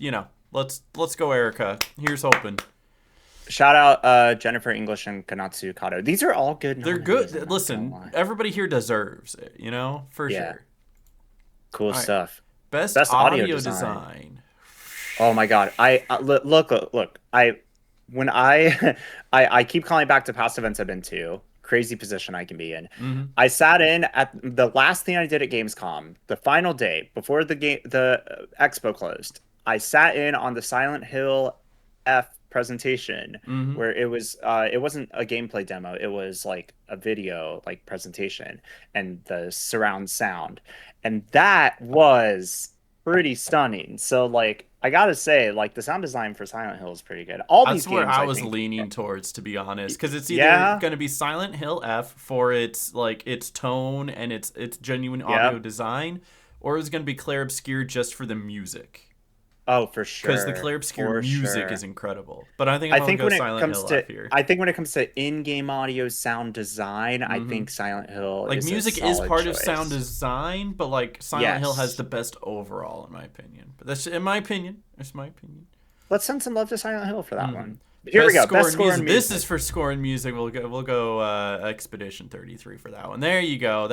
let's go Erica. Here's hoping. Shout out Jennifer English and Kanatsu Kato. These are all good They're nominees. I'm good. not gonna Listen, lie. everybody here deserves it, for Yeah, sure. cool All right. stuff. Best Best audio audio design. design. Oh my God. Look. When I keep calling back to past events I've been to. Crazy position I can be in. Mm-hmm. I sat in at the last thing I did at Gamescom, the final day before the expo closed. I sat in on the Silent Hill F presentation Mm-hmm. where it wasn't a gameplay demo, it was like a video like presentation and the surround sound. And that was pretty stunning. So like I gotta say, like the sound design for Silent Hill is pretty good. All these That's where games, I I was think, leaning towards, to be honest, because it's either yeah, going to be Silent Hill F for its tone and its genuine audio yeah, design, or it's going to be Clair Obscur just for the music. oh for Because the sure, Clair Obscur for music sure. is incredible. But I think I'm going to go Silent Hill F here. I think when it comes to in-game audio sound design, I Hmm. think Silent Hill Like is a music is solid part of sound choice. design, but like Silent Hill has Yes. the best overall, in my opinion. But that's in my opinion. That's my opinion. Let's send some love to Silent Hill for that Hmm. one. Here we Best go. score Best in score in music. This is music. for score in music. We'll go Expedition 33 for that one. There you go.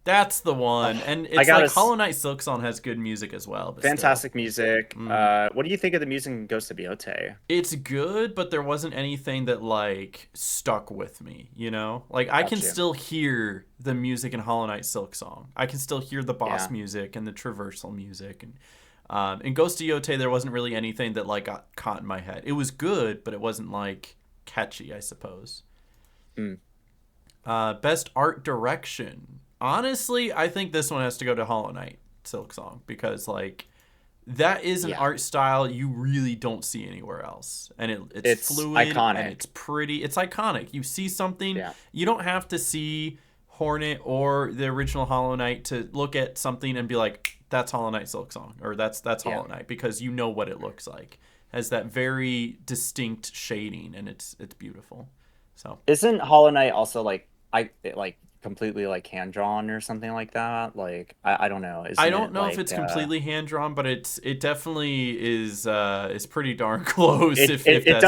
Oh, That's the one. And I it's gotta like Hollow Knight Silksong has good music as well, but still. fantastic music. Mhm. What do you think of the music in Ghost of Yote? It's good, but there wasn't anything that like stuck with me, you know? Like I can Got you. still hear the music in Hollow Knight Silksong. I can still hear the boss Yeah. music and the traversal music and in Ghost of Yote there wasn't really anything that like got caught in my head. It was good, but it wasn't like catchy, I suppose. Mm, Best art direction. Honestly, I think this one has to go to Hollow Knight Silksong because like that is an yeah. art style you really don't see anywhere else, and it's It's fluid and iconic. it's pretty. It's iconic. You see something, Yeah. you don't have to see Hornet or the original Hollow Knight to look at something and be like, "That's Hollow Knight Silksong" or "That's Yeah. Hollow Knight," because you know what it looks like. Has that very distinct shading, and it's beautiful. So Isn't Hollow Knight also like completely like hand drawn or something like that? Like I don't know. I Isn't don't it know if like it's completely hand drawn, but it definitely is pretty darn close. If it that's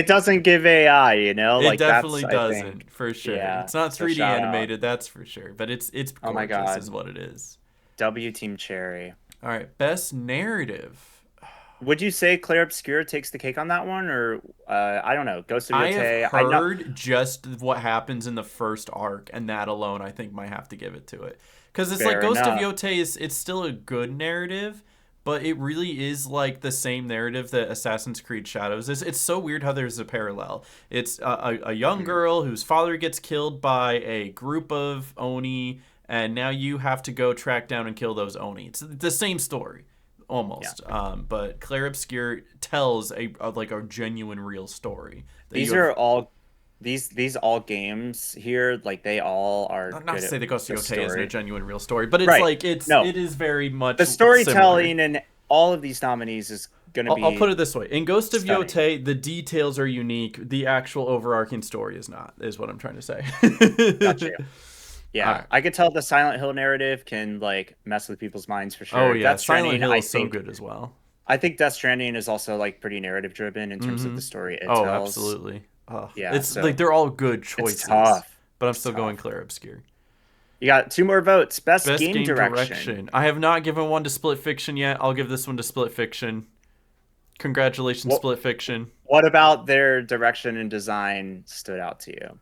doesn't give AI, you know? It Like that's definitely I think doesn't, for sure. yeah. It's not So 3D shout out. animated, that's for sure. But it's Oh my gorgeous, is God. what it is. W Team Cherry. All right, best narrative. Would you say Clair Obscur takes the cake on that one, or I don't know, Ghost of I have Yote? I know heard just what happens in the first arc, and that alone, I think, might have to give it to it. Because it's like fair Ghost of enough. Yote is it's still a good narrative, but it really is like the same narrative that Assassin's Creed Shadows is. It's so weird how there's a parallel. It's a young Mhm. girl whose father gets killed by a group of Oni, and now you have to go track down and kill those Oni. It's the same story Yeah. almost. But Clair Obscur tells a like a genuine, real story that you These have. are all these all games here, like they all are Not to good say at that Ghost of the Yote isn't a story. genuine, real story, but it's Right. like No, it is very much the similar. storytelling in all of these nominees is gonna I'll put be it this way: in Ghost of stunning. Yote, the details are unique. The actual overarching story is not. Is what I'm trying to say. Gotcha. All Yeah, right. I could tell the Silent Hill narrative can like mess with people's minds for Oh sure. yeah, Death Silent Stranding, Hill is so good as well. I think Death Stranding is also like pretty narrative driven in terms of Mm-hmm. the story it Oh, tells. absolutely. Oh, Yeah, it's like so they're all good it's choices, tough. but I'm It's still going tough. Clair Obscur. You got two more votes. Best Best game game direction. direction. I have not given one to Split Fiction yet. I'll give this one to Split Fiction. Congratulations, What Split Fiction. what about their direction and design stood out to you?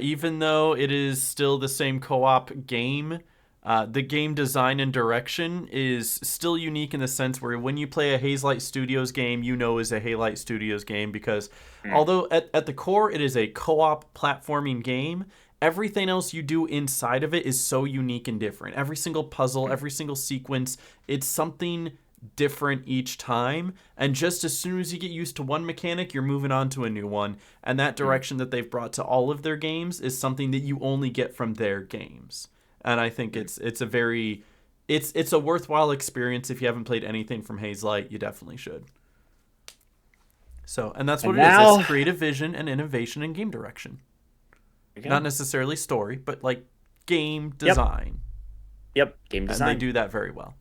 Even though it is still the same co-op game, the game design and direction is still unique in the sense where when you play a Hazelight Studios game, you know is a Hazelight Studios game because Mm, although at the core it is a co-op platforming game, everything else you do inside of it is so unique and different. Every single puzzle, mm, every single sequence, it's something different each time. And just as soon as you get used to one mechanic, you're moving on to a new one. And that mm. direction that they've brought to all of their games is something that you only get from their games. And I think Mm. it's a very it's a worthwhile experience. If you haven't played anything from Hazelight, you definitely should. So, and that's And what it is. It's now, creative vision and innovation in game direction. there you Not go. necessarily story, but like game Yep, design. yep. Game And they design. do that very well.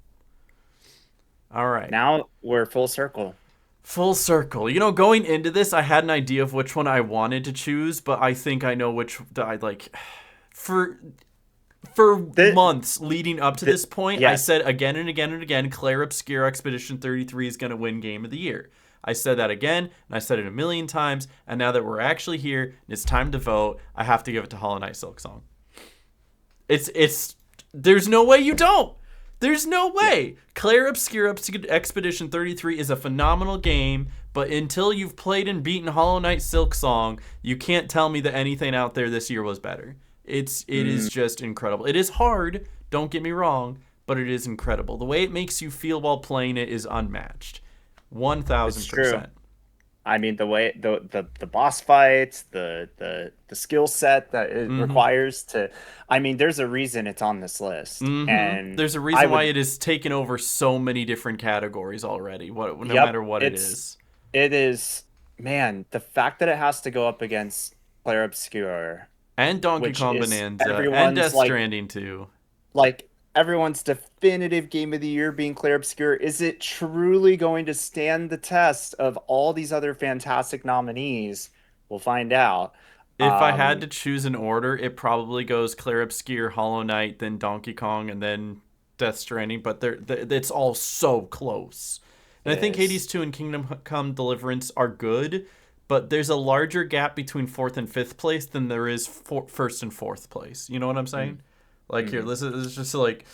All right. Now we're full circle. Full circle. You know, going into this, I had an idea of which one I wanted to choose, but I think I know which that I like. For The, months leading up to the this point, I yes, said again and again and again, Claire Obscure Expedition 33 is going to win Game of the Year. I said that again, and I said it a million times, and now that we're actually here and it's time to vote, I have to give it to Hollow Knight Silksong. It's there's no way you don't. There's no yeah. way. Claire Obscure Expedition 33 is a phenomenal game, but until you've played and beaten Hollow Knight Silksong, you can't tell me that anything out there this year was better. It is Mm, just incredible. It is hard, don't get me wrong, but it is incredible. The way it makes you feel while playing it is unmatched. it's true. 1000%. I mean, the way the boss fights, the skill set that it Mhm. requires to. I mean, there's a reason it's on this list, Mhm. and There's a I reason why would. it has taken over so many different categories already. What no Yep, matter what it it's is. it is. Man, the fact that it has to go up against Clair Obscur, And Donkey which Kong is Bonanza and everyone's Death Stranding too. like everyone's definitive game of the year being Clair Obscur, is it truly going to stand the test of all these other fantastic nominees? We'll find out. If I had to choose an order, it probably goes Clair Obscur, Hollow Knight, then Donkey Kong, and then Death Stranding. But it's all so close. And I think Hades 2 and Kingdom Come Deliverance are good, but there's a larger gap between 4th and 5th place than there is 1st and 4th place. You know what I'm saying? Like here, this is just like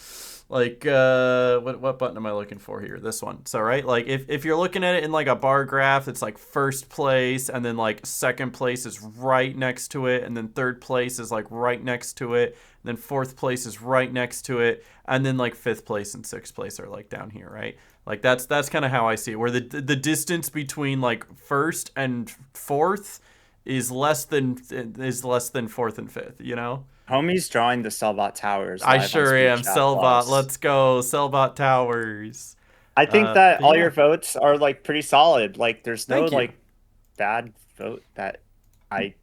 what button am I looking for here? This one. So right, like if you're looking at it in like a bar graph, it's like 1st place, and then like 2nd place is right next to it, and then 3rd place is like right next to it, and then 4th place is right next to it, and then like 5th place and 6th place are like down here, right? Like that's kind of how I see it, where the distance between like 1st and 4th is less than 4th and 5th, you know? Homie's drawing the Selbot Towers. I sure am. Selbot, let's go. Selbot Towers. I think that all your votes are like pretty solid. Like there's no like bad vote that I,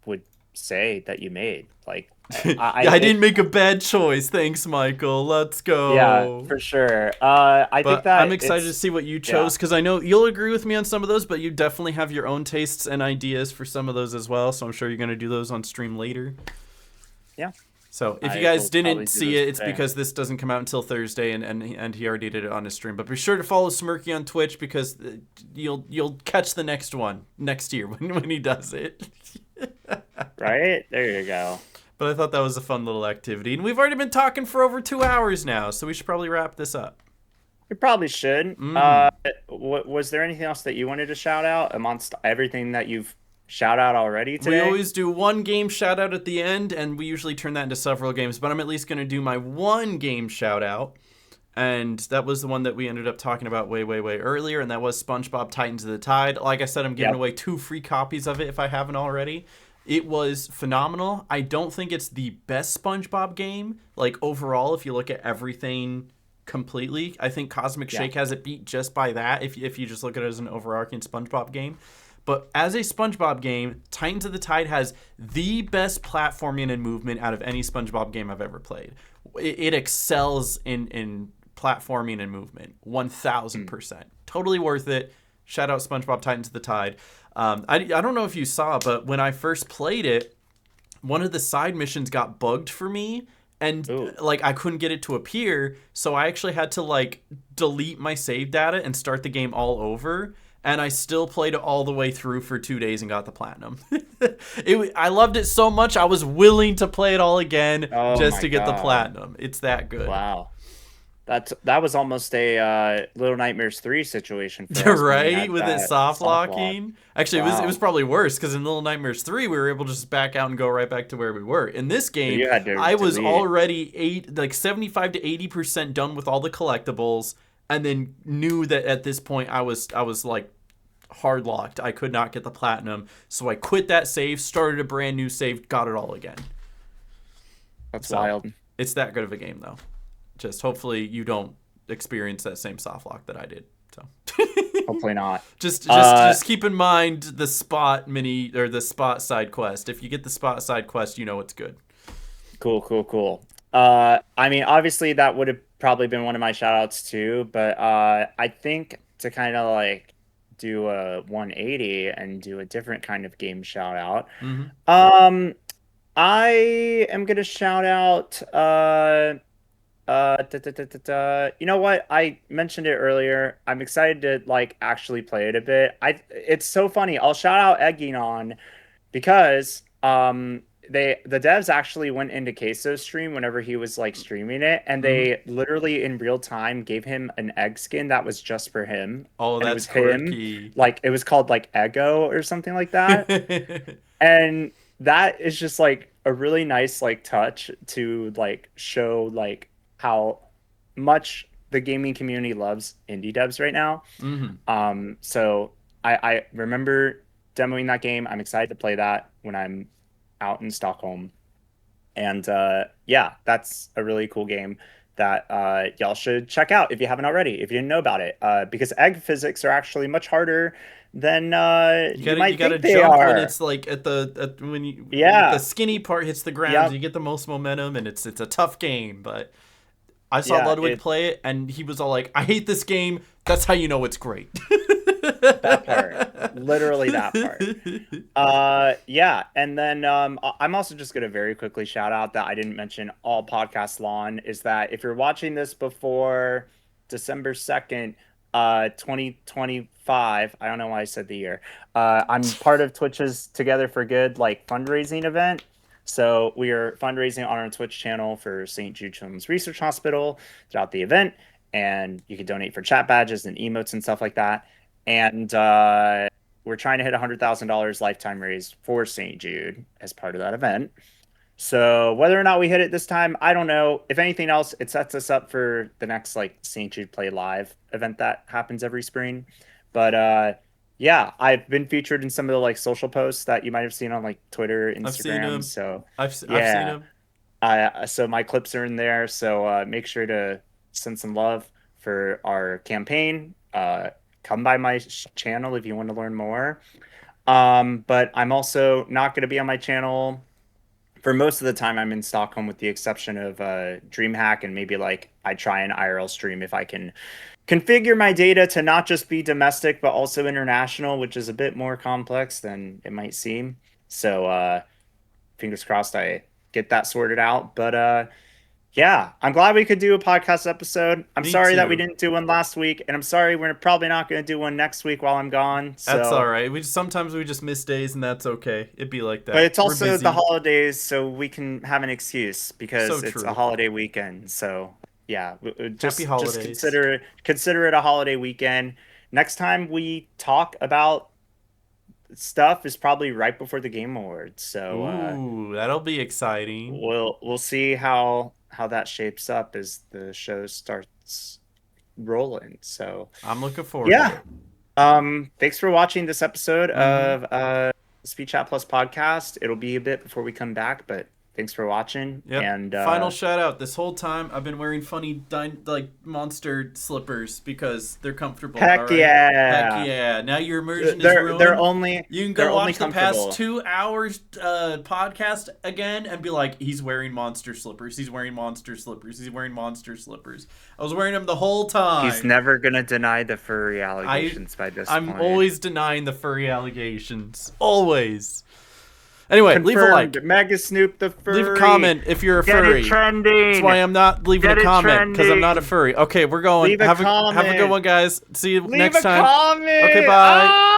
would say that you made. Like I didn't make a bad choice. Thanks, Michael. Let's go. Yeah, for sure. I think that I'm excited to see what you chose, because I know you'll agree with me on some of those, but you definitely have your own tastes and ideas for some of those as well. So I'm sure you're going to do those on stream later. Yeah. So if you guys didn't see it, it's because this doesn't come out until Thursday, and he already did it on his stream. But be sure to follow Smirky on Twitch, because you'll catch the next one next year when he does it. Right? There you go. But I thought that was a fun little activity. And we've already been talking for over 2 hours now, so we should probably wrap this up. We probably should. Was there anything else that you wanted to shout out amongst everything that you've shout out already today? We always do one game shout out at the end, and we usually turn that into several games, but I'm at least going to do my one game shout out. And that was the one that we ended up talking about way earlier, and that was SpongeBob Titans of the Tide. Like I said, I'm giving away 2 free copies of it if I haven't already. It was phenomenal. I don't think it's the best SpongeBob game, like overall, if you look at everything completely. I think Cosmic Shake has it beat just by that, if you just look at it as an overarching SpongeBob game. But as a SpongeBob game, Titans of the Tide has the best platforming and movement out of any SpongeBob game I've ever played. It excels in platforming and movement, 1,000%. Totally worth it. Shout out SpongeBob Titans of the Tide. I don't know if you saw, but when I first played it, one of the side missions got bugged for me, and like I couldn't get it to appear, so I actually had to like delete my save data and start the game all over. And I still played it all the way through for 2 days and got the platinum. I loved it so much, I was willing to play it all again just to get the platinum. It's that good. Wow. That was almost a Little Nightmares 3 situation for us. Right? With it soft locking. Actually, it was probably worse, because in Little Nightmares 3, we were able to just back out and go right back to where we were. In this game, I was already 75 to 80% done with all the collectibles, and then knew that at this point I was like hard locked. I could not get the platinum, so I quit that save, started a brand new save, got it all again. That's wild. It's that good of a game, though. Just hopefully you don't experience that same soft lock that I did. So hopefully not. Just keep in mind the spot the spot side quest. If you get the spot side quest, you know it's good. Cool. I mean, obviously that would have probably been one of my shout outs too, but I think to kind of like do a 180 and do a different kind of game shout out. I am gonna shout out you know what? I mentioned it earlier. I'm excited to like actually play it a bit. It's so funny. I'll shout out Egginon because the devs actually went into Queso's stream whenever he was like streaming it, and they literally in real time gave him an egg skin that was just for him. Oh, and that's quirky. Him. Like it was called like Ego or something like that. And that is just like a really nice like touch to like show like how much the gaming community loves indie devs right now. So I remember demoing that game. I'm excited to play that when I'm out in Stockholm. And yeah, that's a really cool game that y'all should check out if you haven't already, if you didn't know about it. Because egg physics are actually much harder than you might think they jump are. When it's like when the skinny part hits the ground, you get the most momentum, and it's a tough game. But I saw Ludwig play it, and he was all like, "I hate this game." That's how you know it's great. That part. Literally that part. Yeah, and then I'm also just gonna very quickly shout out that I didn't mention all podcast lawn is that if you're watching this before December 2nd, 2025, I don't know why I said the year. I'm part of Twitch's Together for Good like fundraising event. So we are fundraising on our Twitch channel for St. Jude Children's Research Hospital throughout the event, and you can donate for chat badges and emotes and stuff like that. And we're trying to hit $100,000 lifetime raise for St. Jude as part of that event. So whether or not we hit it this time, I don't know. If anything else, it sets us up for the next like St. Jude Play Live event that happens every spring. But yeah, I've been featured in some of the like social posts that you might have seen on like Twitter, Instagram. I've seen them. So I've seen them. So my clips are in there. So make sure to send some love for our campaign. Come by my channel if you want to learn more. But I'm also not going to be on my channel for most of the time. I'm in Stockholm with the exception of Dreamhack, and maybe like I try an IRL stream if I can configure my data to not just be domestic but also international, which is a bit more complex than it might seem. So fingers crossed I get that sorted out. But yeah, I'm glad we could do a podcast episode. I'm sorry that we didn't do one last week, and I'm sorry we're probably not going to do one next week while I'm gone. So. That's all right. Sometimes we just miss days, and that's okay. It'd be like that. But it's also the holidays, so we can have an excuse because it's a holiday weekend. So yeah, just consider it a holiday weekend. Next time we talk about stuff is probably right before the Game Awards. So ooh, that'll be exciting. We'll see how that shapes up as the show starts rolling. So I'm looking forward to it. Thanks for watching this episode of SpeedChat Plus podcast. It'll be a bit before we come back, but thanks for watching. Yep. And final shout out. This whole time I've been wearing funny like monster slippers because they're comfortable. Heck yeah. Heck yeah. Now your immersion is ruined. You can go watch the past 2 hours podcast again and be like, he's wearing monster slippers. He's wearing monster slippers. He's wearing monster slippers. I was wearing them the whole time. He's never gonna deny the furry allegations by this point. I'm always denying the furry allegations. Always. Anyway, confirmed. Leave a like. Megasnoop the furry. Leave a comment if you're a furry. Get it trending. That's why I'm not leaving a comment, because I'm not a furry. Okay, we're going. Have a good one, guys. See you next time. Leave a comment. Okay, bye.